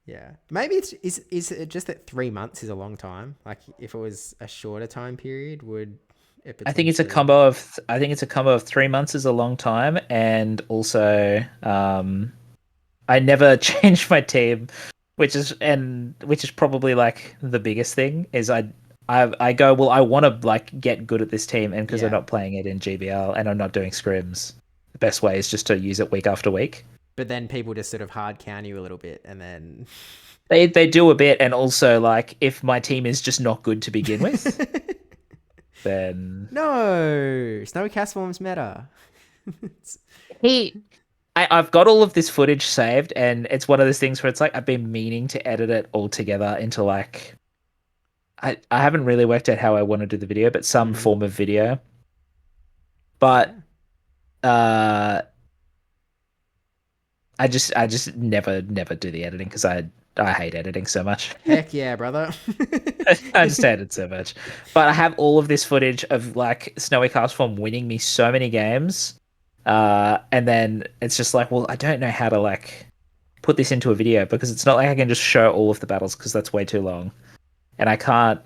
Yeah. Maybe is it just that 3 months is a long time? Like if it was a shorter time period, would it I think it's a potentially? combo of 3 months is a long time, and also I never changed my team, which is probably like the biggest thing is I go, well, I want to like get good at this team, and because I'm Yeah. not playing it in GBL and I'm not doing scrims, the best way is just to use it week after week. But then people just sort of hard can you a little bit and then They do a bit, and also like if my team is just not good to begin with, then No, Snowy Cast Form's meta. he I've got all of this footage saved, and it's one of those things where it's like I've been meaning to edit it all together into like I haven't really worked out how I want to do the video, but some form of video. But I just never do the editing because I hate editing so much. Heck yeah, brother. I just hate it so much. But I have all of this footage of like Snowy Castform winning me so many games. And then it's just like, well, I don't know how to like put this into a video because it's not like I can just show all of the battles because that's way too long. And I can't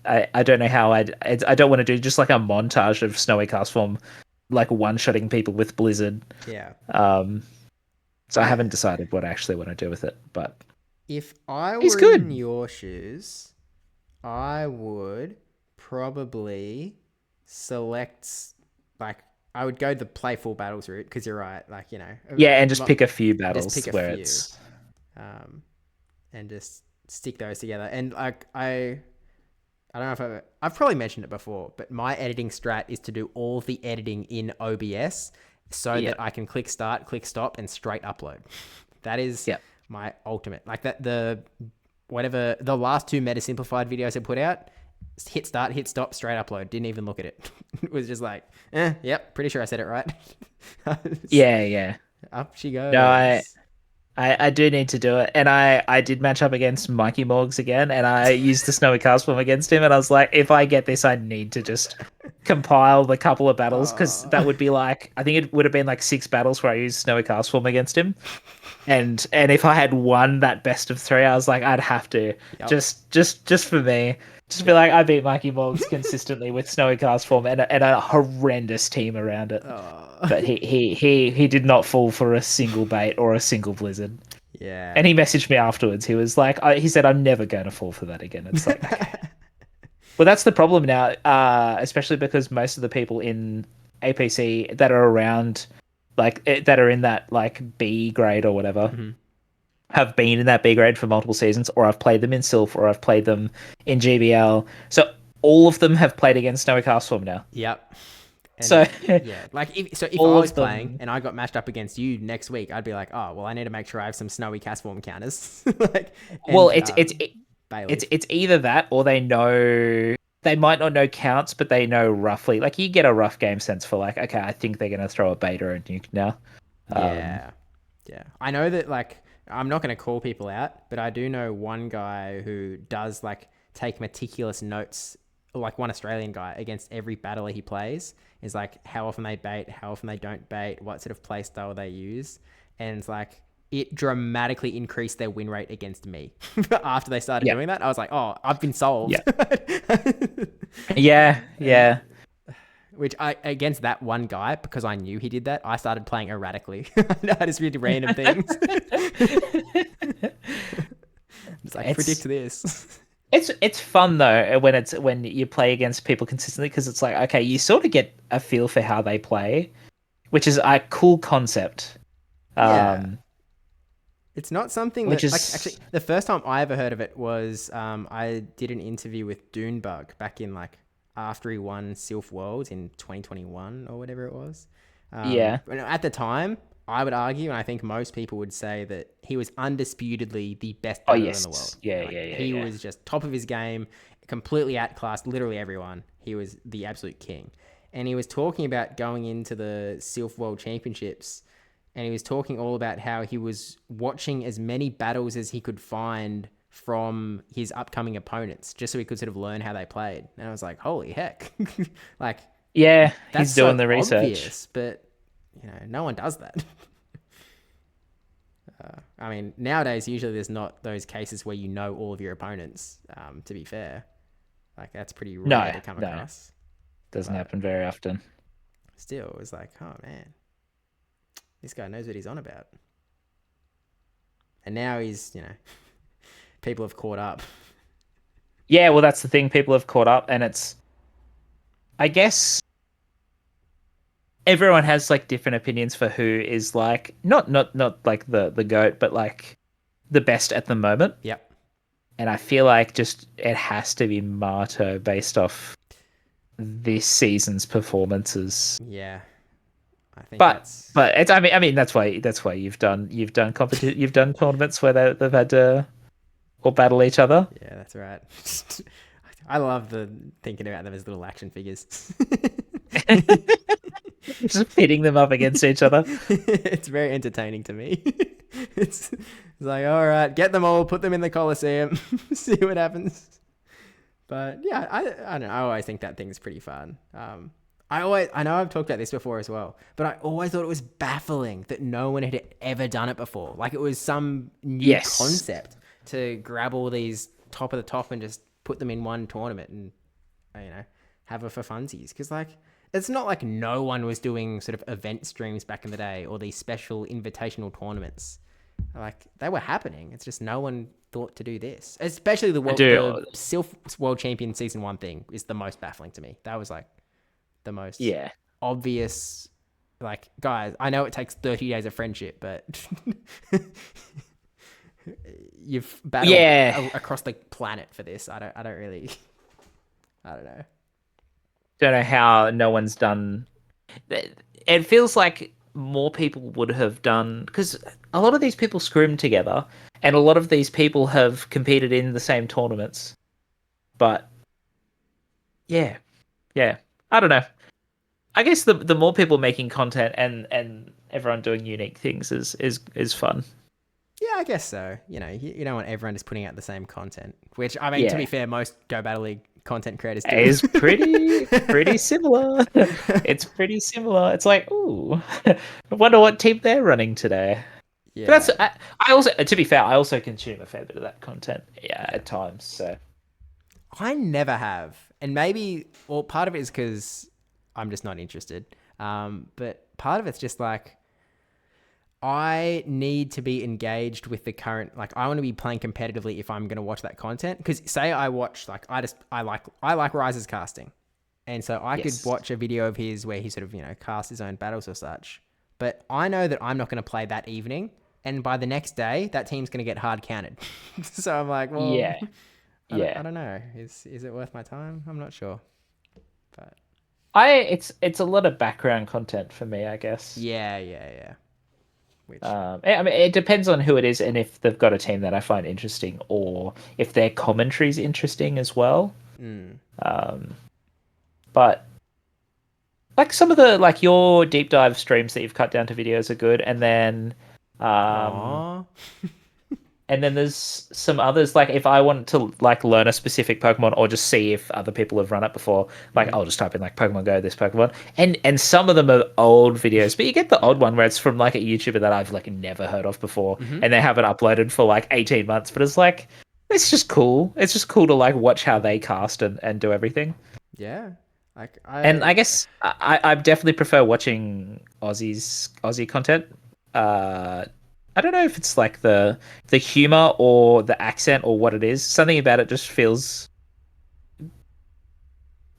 I don't know how I don't want to do just like a montage of Snowy Castform like one-shotting people with Blizzard. Yeah. So I haven't decided what I actually want to do with it, but If I He's were good. in your shoes, I would probably select I would go the playful battles route because you're right, yeah, and just pick a few battles pick a where few. it's and just stick those together. And I I don't know if I've probably mentioned it before, but my editing strat is to do all the editing in OBS so that I can click start, click stop, and straight upload. That is my ultimate. Like that, the last two Meta Simplified videos I put out, hit start, hit stop, straight upload. Didn't even look at it. It was just like, yep, pretty sure I said it right. Yeah. Up she goes. No, I do need to do it. And I did match up against Mikey Morgs again, and I used the Snowy Castform against him, and I was like, if I get this, I need to just compile the couple of battles, because that would be like, I think it would have been like 6 battles where I used Snowy Castform against him. And if I had won that best of 3, I was like, I'd have to. Just for me. Just be like, I beat Mikey Morgs consistently with Snowy Castform and a horrendous team around it. But he did not fall for a single bait or a single blizzard. Yeah. And he messaged me afterwards. He was like, he said, I'm never going to fall for that again. It's like, okay. Well, that's the problem now, especially because most of the people in APC that are around, like, that are in that, like, B grade or whatever, have been in that B grade for multiple seasons, or I've played them in Sylph, or I've played them in GBL. So all of them have played against Snowy Castform now. Yep. And so like if I was playing and I got matched up against you next week, I'd be like, oh well, I need to make sure I have some Snowy Castform counters. It's either that, or they might not know counts, but they know roughly. Like, you get a rough game sense for, like, okay, I think they're gonna throw a beta or a nuke now. Yeah. I know that, like, I'm not going to call people out, but I do know one guy who does, like, take meticulous notes, like one Australian guy, against every battler he plays, is like how often they bait, how often they don't bait, what sort of play style they use. And it's like, it dramatically increased their win rate against me after they started doing that. I was like, oh, I've been solved. Yeah. Which against that one guy, because I knew he did that, I started playing erratically. I just did random things. It's like, predict this. It's fun though when you play against people consistently, because it's like, okay, you sort of get a feel for how they play, which is a cool concept. It's not something that, like, actually, the first time I ever heard of it was I did an interview with Dunebug back in, like, after he won Sylph Worlds in 2021 or whatever it was. At the time, I would argue, and I think most people would say, that he was undisputedly the best battler in the world. He was just top of his game, completely outclassed literally everyone. He was the absolute king. And he was talking about going into the Sylph World Championships, and he was talking all about how he was watching as many battles as he could find from his upcoming opponents, just so he could sort of learn how they played. And I was like, holy heck. Like, yeah, that's he's doing so the research. Obvious, but no one does that. I mean, nowadays, usually there's not those cases where you know all of your opponents, to be fair. Like, that's pretty rare to come across. Doesn't happen very often. Still, it was like, oh man, this guy knows what he's on about. And now he's, people have caught up. Yeah, well, that's the thing. People have caught up, and it's, I guess, everyone has, like, different opinions for who is, like, not like the GOAT, but, like, the best at the moment. Yep. And I feel like just it has to be Marto based off this season's performances. Yeah. I think but it's, I mean that's why you've done tournaments where they've had to or battle each other. Yeah, that's right. I love thinking about them as little action figures. Just pitting them up against each other. It's very entertaining to me. It's like, all right, get them all, put them in the Coliseum, see what happens. But yeah, I don't know. I always think that thing's pretty fun. I know I've talked about this before as well, but I always thought it was baffling that no one had ever done it before. Like, it was some new concept to grab all these top of the top and just put them in one tournament and, have it for funsies. Because, like, it's not like no one was doing sort of event streams back in the day or these special invitational tournaments. Like, they were happening. It's just no one thought to do this. Especially the Sylph World Champion Season 1 thing is the most baffling to me. That was, like, the most obvious. Like, guys, I know it takes 30 days of friendship, but you've battled across the planet for this. I don't really. I don't know. Don't know how no one's done. It feels like more people would have done, because a lot of these people scrimmed together, and a lot of these people have competed in the same tournaments. But yeah, yeah, I don't know. I guess the more people making content and everyone doing unique things is fun. Yeah, I guess so. You don't want everyone just putting out the same content, which, I mean, to Yeah, be fair, most Go Battle League content creators do. is pretty similar. It's pretty similar. It's like, ooh, I wonder what team they're running today. But Yeah. I also, to be fair, I also consume a fair bit of that content, yeah, at times. So I never have. And maybe, well, part of it is because I'm just not interested. But part of it's just like, I need to be engaged with the current, like, I want to be playing competitively if I'm going to watch that content. Because say I watch, like, I like Rise's casting. And so I could yes, watch a video of his where he sort of, casts his own battles or such. But I know that I'm not going to play that evening. And by the next day, that team's going to get hard counted. So I'm like, well, yeah, I yeah. don't know. Is it worth my time? I'm not sure. But It's a lot of background content for me, I guess. yeah. Which, I mean, it depends on who it is and if they've got a team that I find interesting, or if their commentary's interesting as well. Um, but like some of the like your deep dive streams that you've cut down to videos are good, um, aw. and then there's some others, like if I want to like learn a specific Pokemon or just see if other people have run it before, like I'll just type in like Pokemon Go, this Pokemon. And some of them are old videos, but you get the odd one where it's from like a YouTuber that I've like never heard of before, and they haven't uploaded for like 18 months, but it's like it's just cool. It's just cool to like watch how they cast and do everything. Yeah. Like, And I guess I definitely prefer watching Aussie content. Uh, I don't know if it's like the humor or the accent or what it is. Something about it just feels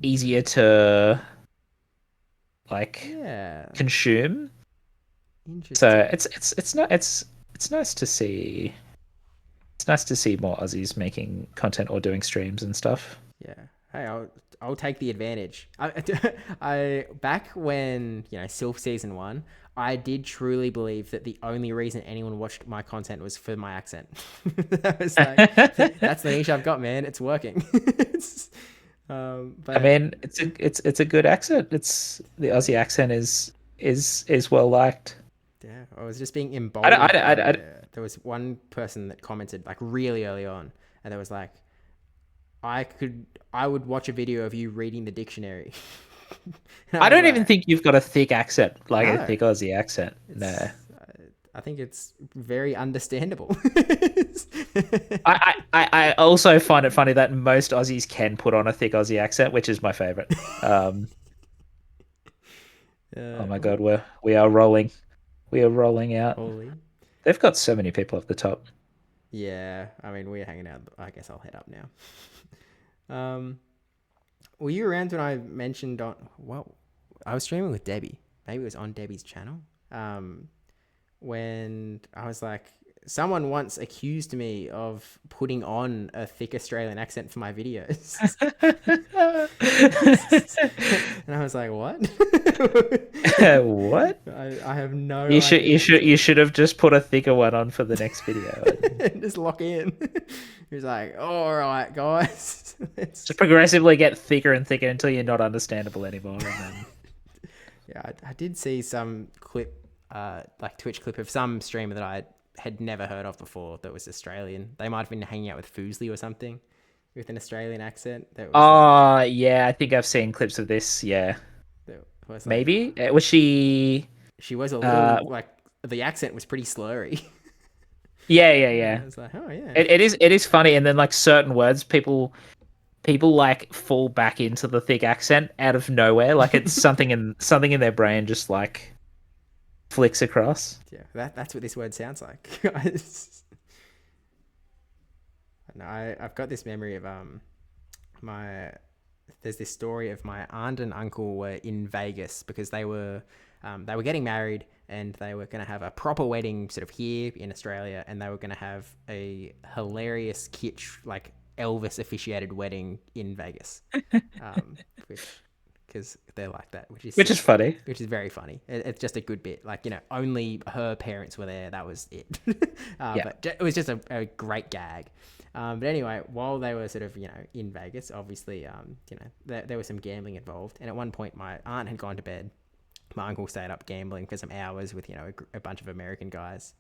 easier to like yeah. consume. Interesting. So it's nice to see. It's nice to see more Aussies making content or doing streams and stuff. Yeah. Hey, I'll take the advantage. I back when Sylph season 1, I did truly believe that the only reason anyone watched my content was for my accent. That was like, that's the niche I've got, man. It's working. I But mean, it's a good accent. It's the Aussie accent is well liked. yeah, I was just being I don't, emboldened I, by. I, I, There was one person that commented like really early on, and there was like, I would watch a video of you reading the dictionary. And I I was don't even like, think you've got a thick accent, like a no, thick Aussie accent. No, it's. I think it's very understandable. I also find it funny that most Aussies can put on a thick Aussie accent, which is my favorite. Oh my god, we are rolling, we are rolling out. Holy. They've got so many people up the top. Yeah, I mean, we're hanging out. I guess I'll head up now. Were you around when I mentioned on? Well, I was streaming with Debbie. Maybe it was on Debbie's channel. When I was like, someone once accused me of putting on a thick Australian accent for my videos. And I was like, what? What? I have no You should idea what you're you talking should have just put a thicker one on for the next video. about. Just lock in. He was like, all right, guys. Just progressively get thicker and thicker until you're not understandable anymore. And then... Yeah, I did see some clip, like Twitch clip of some streamer that I had never heard of before that was Australian. They might have been hanging out with Foosley or something with an Australian accent. That was Oh, yeah, I think I've seen clips of this. Yeah, that was like, maybe. Was she? she was a little like the accent was pretty slurry. Yeah, I was like, oh yeah. It is funny, and then like certain words, people like fall back into the thick accent out of nowhere. Like it's something in their brain just like flicks across. Yeah, that's what this word sounds like, guys. No, I've got this memory of my there's this story of my aunt and uncle were in Vegas because they were getting married and they were going to have a proper wedding sort of here in Australia, and they were going to have a hilarious kitsch like Elvis officiated wedding in Vegas, which because they're like that, which is Which is funny. which is very funny. It's just a good bit. Like, only her parents were there. That was it. Yeah. But it was just a great gag. But anyway, while they were sort of, in Vegas, obviously, there was some gambling involved. And at one point, my aunt had gone to bed. My uncle stayed up gambling for some hours with, a bunch of American guys.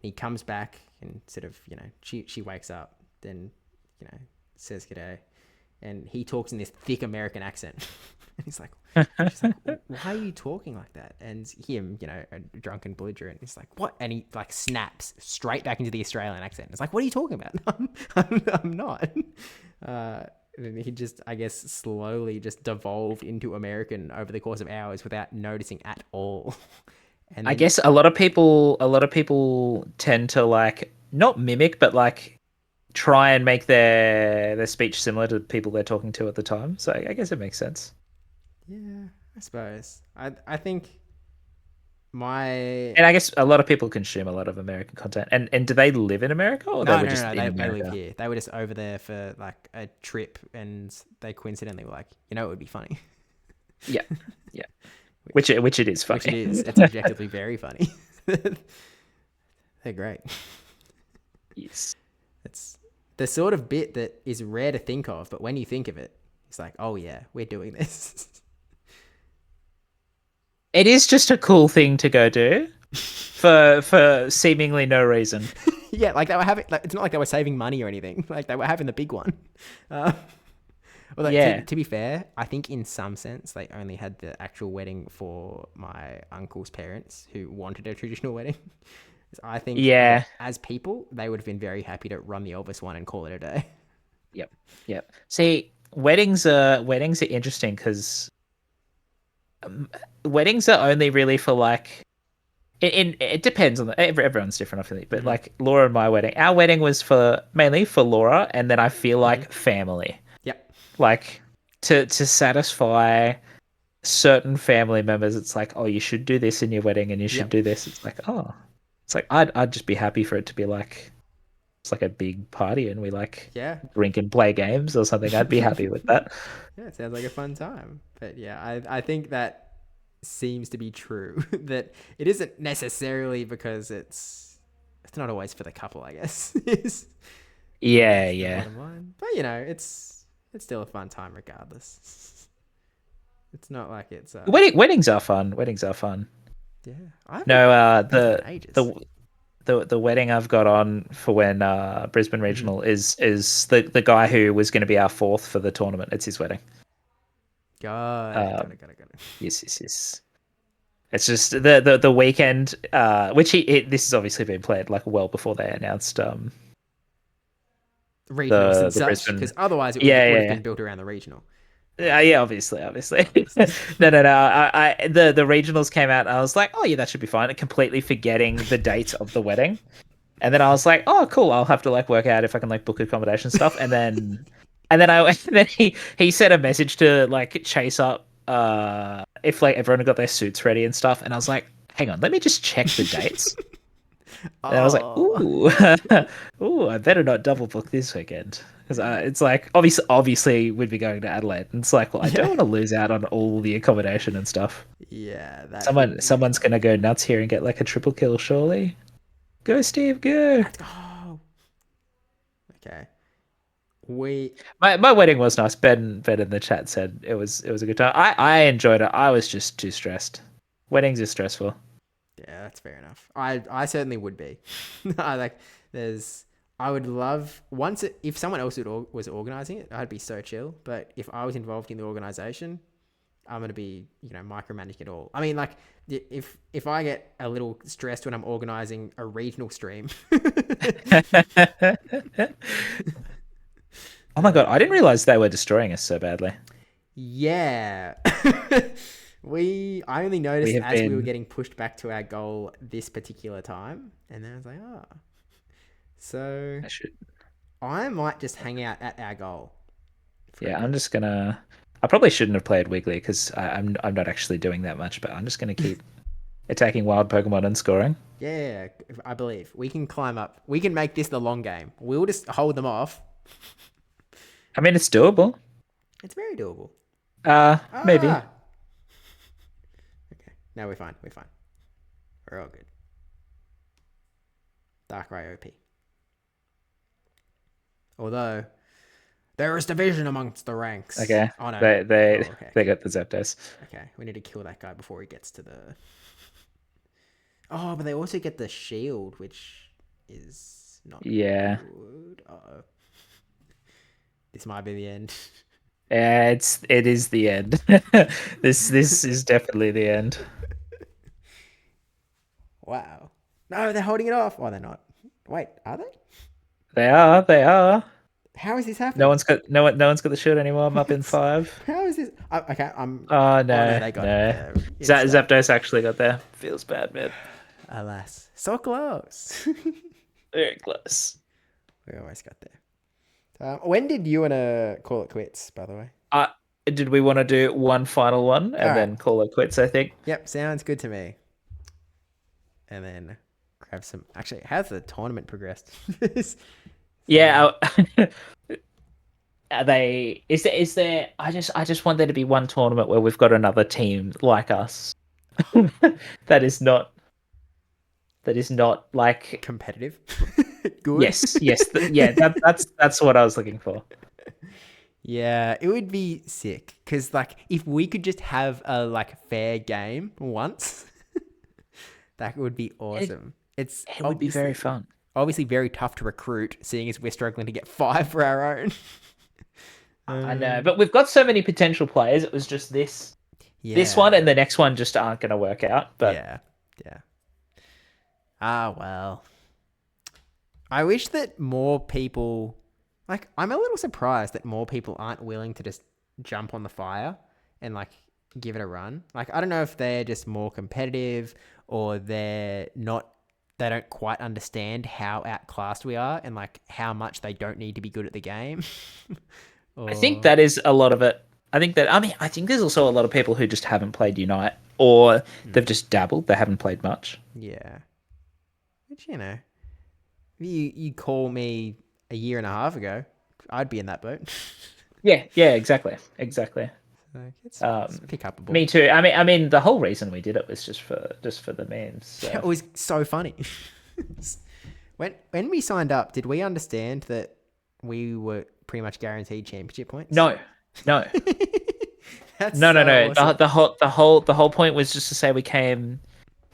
He comes back and sort of, she wakes up, then, says g'day. And he talks in this thick American accent. And she's like, why are you talking like that? And him, a drunken belligerent, he's like, what? And he like snaps straight back into the Australian accent. It's like, what are you talking about? I'm not. And he just, I guess, slowly just devolved into American over the course of hours without noticing at all. And I guess a lot of people tend to like not mimic, but like try and make their speech similar to the people they're talking to at the time. So I guess it makes sense. Yeah, I suppose. I think and I guess a lot of people consume a lot of American content. And do they live in America or no, they were no, just no, in they America? live here. They were just over there for like a trip, and they coincidentally were like, it would be funny. Yeah, yeah. Which it is funny. Which it is. It's objectively very funny. They're great. Yes. It's the sort of bit that is rare to think of, but when you think of it, it's like, oh yeah, we're doing this. It is just a cool thing to go do for seemingly no reason. Yeah, like they were having. Like, it's not like they were saving money or anything. Like they were having the big one. Although, Yeah. to be fair, I think in some sense they only had the actual wedding for my uncle's parents who wanted a traditional wedding. So I think, Yeah. as people, they would have been very happy to run the Elvis one and call it a day. Yep. See, weddings are interesting because weddings are only really for like. It depends on everyone's different, I feel like. But like Laura and my wedding, our wedding was mainly for Laura, and then I feel like family. Yep. Like to satisfy certain family members, it's like, oh, you should do this in your wedding, and you should do this. It's like, oh, it's like I'd just be happy for it to be like it's like a big party, and we like drink and play games or something. I'd be happy with that. Yeah, it sounds like a fun time. But yeah, I think that seems to be true. That it isn't necessarily because it's not always for the couple, I guess. Yeah. Bottom line. But it's still a fun time regardless. It's not like it's weddings are fun. Yeah. No, ages. the wedding I've got on for when Brisbane Regional is the guy who was going to be our fourth for the tournament. It's his wedding. Got it. Yes. It's just the weekend, which this has obviously been planned like well before they announced regionals and the such, Brisbane. because otherwise it would have been built around the regional. Yeah, obviously. No. The regionals came out, and I was like, oh yeah, that should be fine. Completely forgetting the date of the wedding, and then I was like, oh cool, I'll have to like work out if I can like book accommodation stuff, and then he sent a message to like chase up if like everyone got their suits ready and stuff, and I was like, hang on, let me just check the dates. And I was like, ooh, I better not double book this weekend. Because it's like, obviously, we'd be going to Adelaide. And it's like, well, I don't want to lose out on all the accommodation and stuff. Yeah. Someone's going to go nuts here and get like a triple kill, surely. Go, Steve, go. Okay. My wedding was nice. Ben in the chat said it was a good time. I enjoyed it. I was just too stressed. Weddings are stressful. Yeah, that's fair enough. I certainly would be. I would love if someone else was organizing it, I'd be so chill. But if I was involved in the organization, I'm gonna be micromanaging it all. I mean, like if I get a little stressed when I'm organizing a regional stream. Oh my god, I didn't realize they were destroying us so badly. Yeah. I only noticed as we were getting pushed back to our goal this particular time, and then I was like, so I might just hang out at our goal. Yeah, I'm just gonna. I probably shouldn't have played Wiggly because I'm not actually doing that much, but I'm just gonna keep attacking wild Pokemon and scoring. Yeah, I believe we can climb up. We can make this the long game. We'll just hold them off. I mean, it's doable. It's very doable. Maybe. Ah. Okay. No, we're fine. We're fine. We're all good. Darkrai OP. Although there is division amongst the ranks. Okay. Oh no. They Oh, they okay. they got the Zapdos. Okay. We need to kill that guy before he gets to the. Oh, but they also get the shield, which is not Yeah. good. Uh-oh. This might be the end. Yeah, it is the end. This is definitely the end. Wow. No, they're holding it off. Oh, they're not. Wait, are they? They are. How is this No happening? one's got no one's got the shield anymore. I'm up in What? 5. How is this? Okay, Oh Oh no, no, they got it. no. Insta. Zapdos actually got there. Feels bad, man. Alas, so close. Very close. We almost got there. When did you want to call it quits? By the way. Did we want to do one final one and All right. then call it quits? I think. Yep, sounds good to me. And then grab some. Actually, how's the tournament progressed? Yeah. Are they? Is there? I just want there to be one tournament where we've got another team like us. that is not. That is not like. Competitive. Good. Yes. Yeah. That's what I was looking for. Yeah, it would be sick because like if we could just have a like fair game once, that would be awesome. It would be very fun. Obviously very tough to recruit, seeing as we're struggling to get 5 for our own. I know, but we've got so many potential players. It was just this one and the next one just aren't going to work out. But yeah. Ah well. I wish that more people, like, I'm a little surprised that more people aren't willing to just jump on the fire and like give it a run. Like, I don't know if they're just more competitive or they don't quite understand how outclassed we are and like how much they don't need to be good at the game. I think that is a lot of it. I think there's also a lot of people who just haven't played Unite or they've just dabbled. They haven't played much. Yeah. Which, you call me a year and a half ago, I'd be in that boat. Yeah, exactly. It's pick up a ball. Me too. I mean, the whole reason we did it was just for the memes. So. It was so funny. When we signed up, did we understand that we were pretty much guaranteed championship points? No. That's no. awesome. The whole point was just to say we came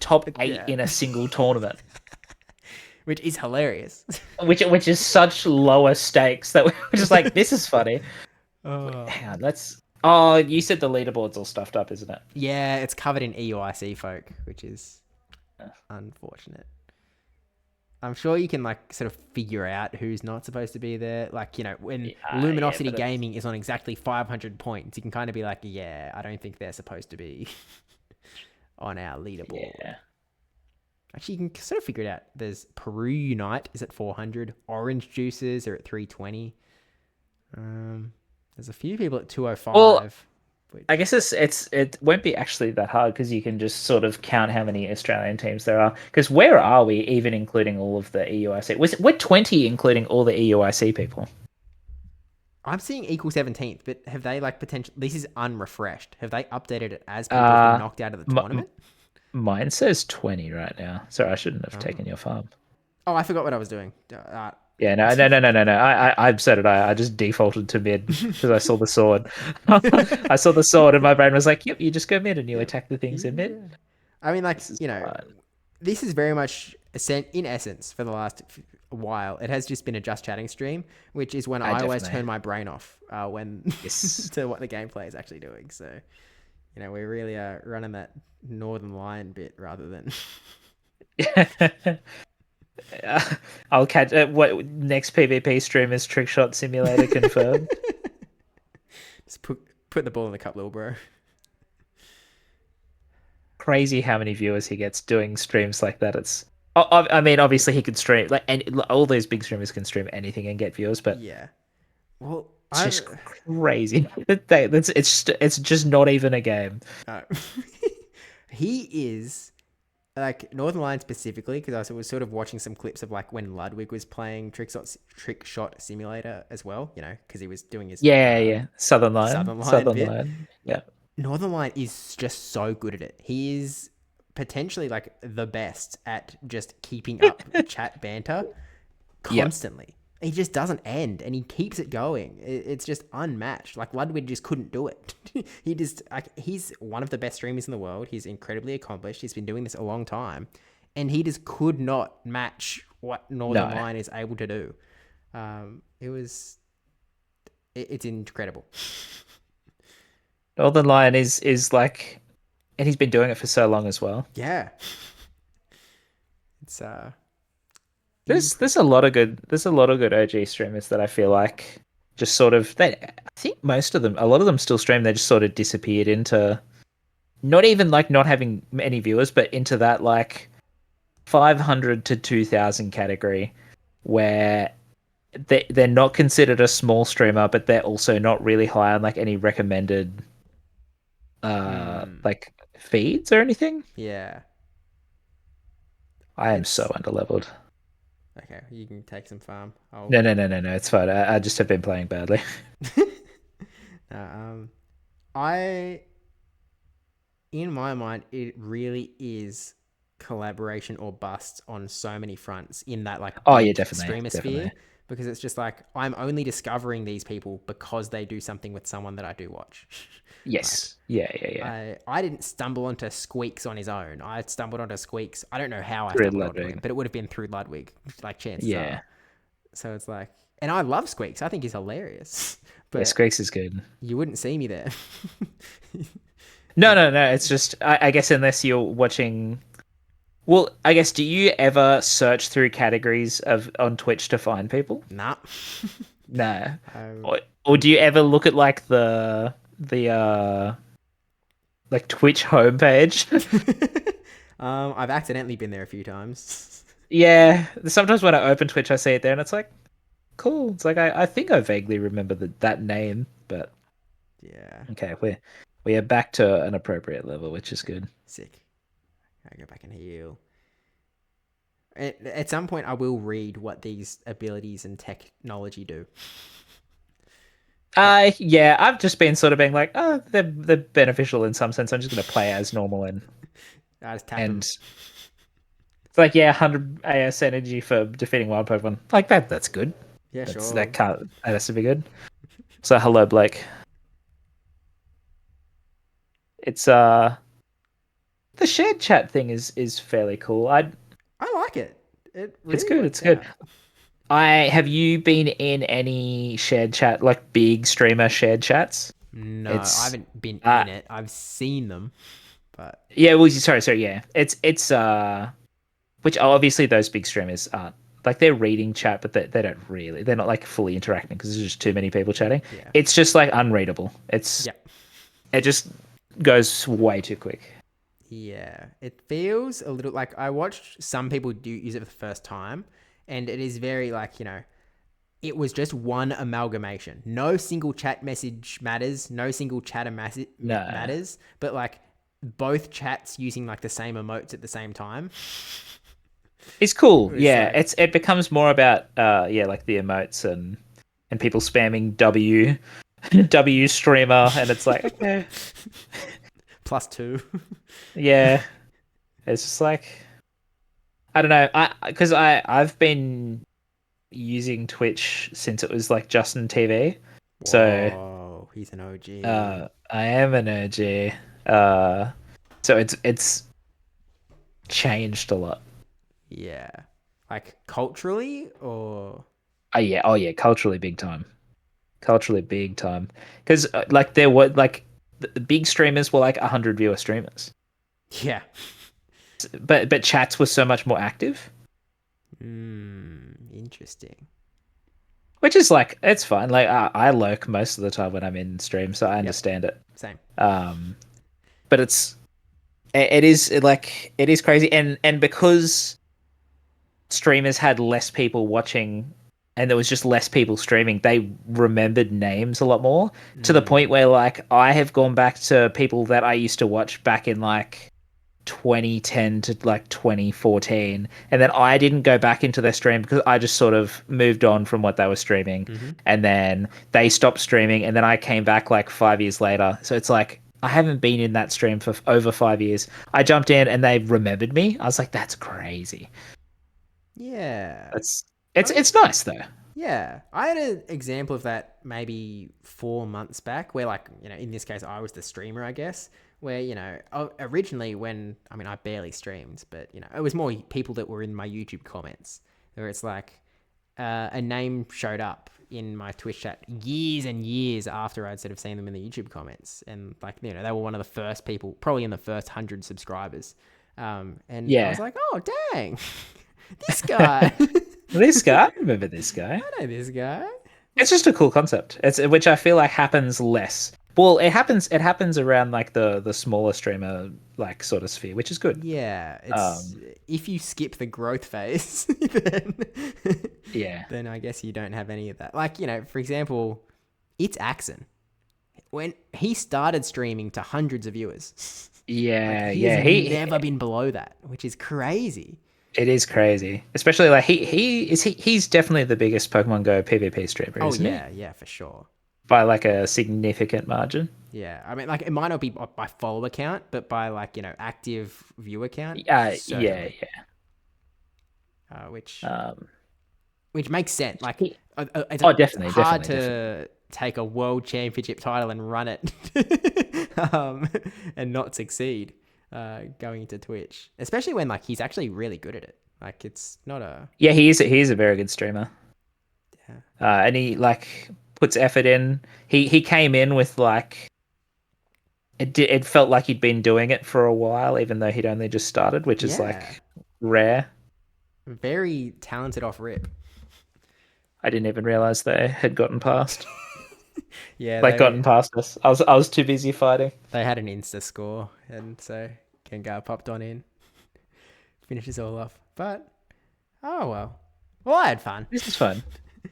top 8 in a single tournament. Which is hilarious. Which is such lower stakes that we're just like, this is funny. Hang on, let's. Oh, you said the leaderboard's all stuffed up, isn't it? Yeah, it's covered in EUIC folk, which is unfortunate. I'm sure you can like sort of figure out who's not supposed to be there. Like, when Luminosity Gaming is on exactly 500 points, you can kind of be like, yeah, I don't think they're supposed to be on our leaderboard. Yeah. Actually, you can sort of figure it out. There's Peru Unite is at 400. Orange Juices are at 320. There's a few people at 205. Well, I guess it won't be actually that hard because you can just sort of count how many Australian teams there are. Because where are we, even including all of the EUIC? We're 20, including all the EUIC people. I'm seeing equal 17th, but have they like potential? This is unrefreshed. Have they updated it as people have been knocked out of the tournament? Mine says 20 right now. Sorry, I shouldn't have taken your farm. Oh, I forgot what I was doing. Yeah, no. I said it. I just defaulted to mid because I saw the sword. I saw the sword, and my brain was like, "Yep, you just go mid and you attack the things in mid." I mean, like, this is very much in essence for the last while. It has just been a just chatting stream, which is when I always turn my brain off when to what the gameplay is actually doing. So, we really are running that Northern Lion bit rather than. I'll catch what next PvP stream is Trick Shot Simulator confirmed. Just put the ball in the cup, little bro. Crazy how many viewers he gets doing streams like that. I mean, obviously he could stream all those big streamers can stream anything and get viewers, but yeah, well, it's just crazy. It's just not even a game. He is like Northern Lion specifically, because I was sort of watching some clips of like when Ludwig was playing Trick Shot Simulator as well, you know, because he was doing his Yeah, yeah. Southern Lion. Southern Lion Southern bit. Lion. Yeah. Northern Lion is just so good at it. He is potentially like the best at just keeping up chat banter Yep. constantly. He just doesn't end, and he keeps it going. It's just unmatched. Like Ludwig just couldn't do it. He just like he's one of the best streamers in the world. He's incredibly accomplished. He's been doing this a long time, and he just could not match what Northern No. Lion is able to do. It's incredible. Northern Lion is like, and he's been doing it for so long as well. Yeah, it's There's a lot of good OG streamers that I feel like just sort of I think most of them, a lot of them still stream. They just sort of disappeared into not even like not having any viewers, but into that like 500 to 2,000 category where they're not considered a small streamer, but they're also not really high on like any recommended like feeds or anything. yeah. I am It's so underleveled. okay. You can take some farm. No. It's fine. I just have been playing badly. No, I, in my mind, it really is collaboration or bust on so many fronts in that like Oh yeah, big definitely, streamer definitely. sphere, because it's just like I'm only discovering these people because they do something with someone that I do watch. Yes. Yeah. I didn't stumble onto Squeaks on his own. I stumbled onto Squeaks. I don't know how I Through stumbled onto him, Ludwig. but it would have been through Ludwig, like chances Yeah. are. So it's like, and I love Squeaks. I think he's hilarious, Yeah, but Squeaks is good. you wouldn't see me there. No. It's just I guess unless you're watching. Well, I guess do you ever search through categories of on Twitch to find people? Nah. No. Um, Or do you ever look at like the like Twitch homepage? I've accidentally been there a few times. Yeah. Sometimes when I open Twitch, I see it there, and it's like, cool. It's like I think I vaguely remember that name, but Yeah, okay, we are back to an appropriate level, which is good. sick. I go back and heal. At some point, I will read what these abilities and technology do. Yeah, I've just been sort of being like, oh, they're beneficial in some sense. I'm just gonna play as normal I just tap them. and it's like, yeah, 100 AS energy for defeating wild Pokemon. Like that's good. Yeah, That's sure. that has to be good. So hello, Blake. It's the shared chat thing is fairly cool. I like it. It really It's good. works It's good. out. Have you been in any shared chat, like big streamer shared chats? No, I haven't been uh, in it. I've seen them, but Yeah, well, sorry, yeah. It's which obviously those big streamers aren't like they're reading chat, but they don't really. They're not like fully interacting because there's just too many people chatting. yeah. It's just like unreadable. Yeah. It just goes way too quick. Yeah, it feels a little like I watched some people do use it for the first time, and it is very like, you know, it was just one amalgamation. No single chat message matters, no single chatter matters, but like both chats using like the same emotes at the same time. It's cool. It's Yeah, like- it becomes more about like the emotes and people spamming W W streamer, and it's like okay. +2. Yeah, it's just like I don't know. Because I've been using Twitch since it was like Justin TV, so Whoa, he's an OG. I am an OG. So it's changed a lot. Yeah, like culturally or Oh yeah, culturally big time. Culturally big time. Because like there were like the big streamers were like 100 viewer streamers, yeah. but chats were so much more active. Interesting. Which is like it's fine. Like I lurk most of the time when I'm in stream, so I understand it. Same. But it is crazy, and because streamers had less people watching, and there was just less people streaming, they remembered names a lot more to the point where like I have gone back to people that I used to watch back in like 2010 to like 2014, and then I didn't go back into their stream because I just sort of moved on from what they were streaming, and then they stopped streaming, and then I came back like 5 years later. So it's like I haven't been in that stream for over 5 years. I jumped in and they remembered me. I was like, that's crazy. Yeah. It's nice though. Yeah, I had an example of that maybe 4 months back where, like, in this case, I was the streamer, I guess, where, originally I barely streamed, but, it was more people that were in my YouTube comments where it's like a name showed up in my Twitch chat years and years after I'd sort of seen them in the YouTube comments. And, like, they were one of the first people, probably in the first 100 subscribers. And I was like, oh, dang, this guy. This guy, I remember this guy. I know this guy. It's just a cool concept. Which I feel like happens less. Well, it happens around like the smaller streamer like sort of sphere, which is good. Yeah, it's if you skip the growth phase, then I guess you don't have any of that. Like, for example, it's Axon. When he started streaming to hundreds of viewers. Yeah, he's never been below that, which is crazy. It is crazy, especially like he's definitely the biggest Pokemon Go PvP streamer. Isn't he? Yeah, for sure. By like a significant margin. Yeah, I mean, like it might not be by follower count, but by like active viewer count. Yeah. Which makes sense. Like, it's definitely hard to definitely. take a world championship title and run it, and not succeed. Going into Twitch, especially when like he's actually really good at it. Like it's not a he's a very good streamer. Yeah. And he like puts effort in. He came in with like it felt like he'd been doing it for a while, even though he'd only just started, which is like rare. Very talented off rip. I didn't even realize they had gotten past. Gotten past us. I was too busy fighting. They had an Insta score, and so Gengar popped on in, finishes all off. But oh well. Well, I had fun. This is fun.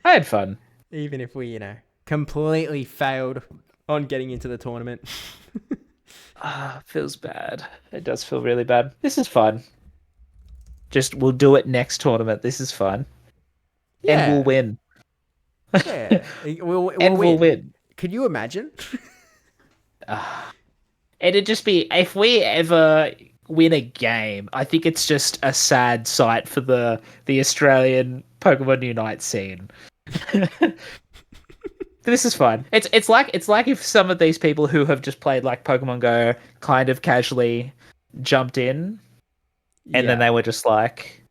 I had fun. Even if we, completely failed on getting into the tournament. Feels bad. It does feel really bad. This is fun. Just we'll do it next tournament. This is fun. Yeah. And we'll win. Yeah, we'll win. Could you imagine? It'd just be if we ever win a game. I think it's just a sad sight for the Australian Pokemon Unite scene. This is fun. It's like if some of these people who have just played like Pokemon Go kind of casually jumped in, and then they were just like,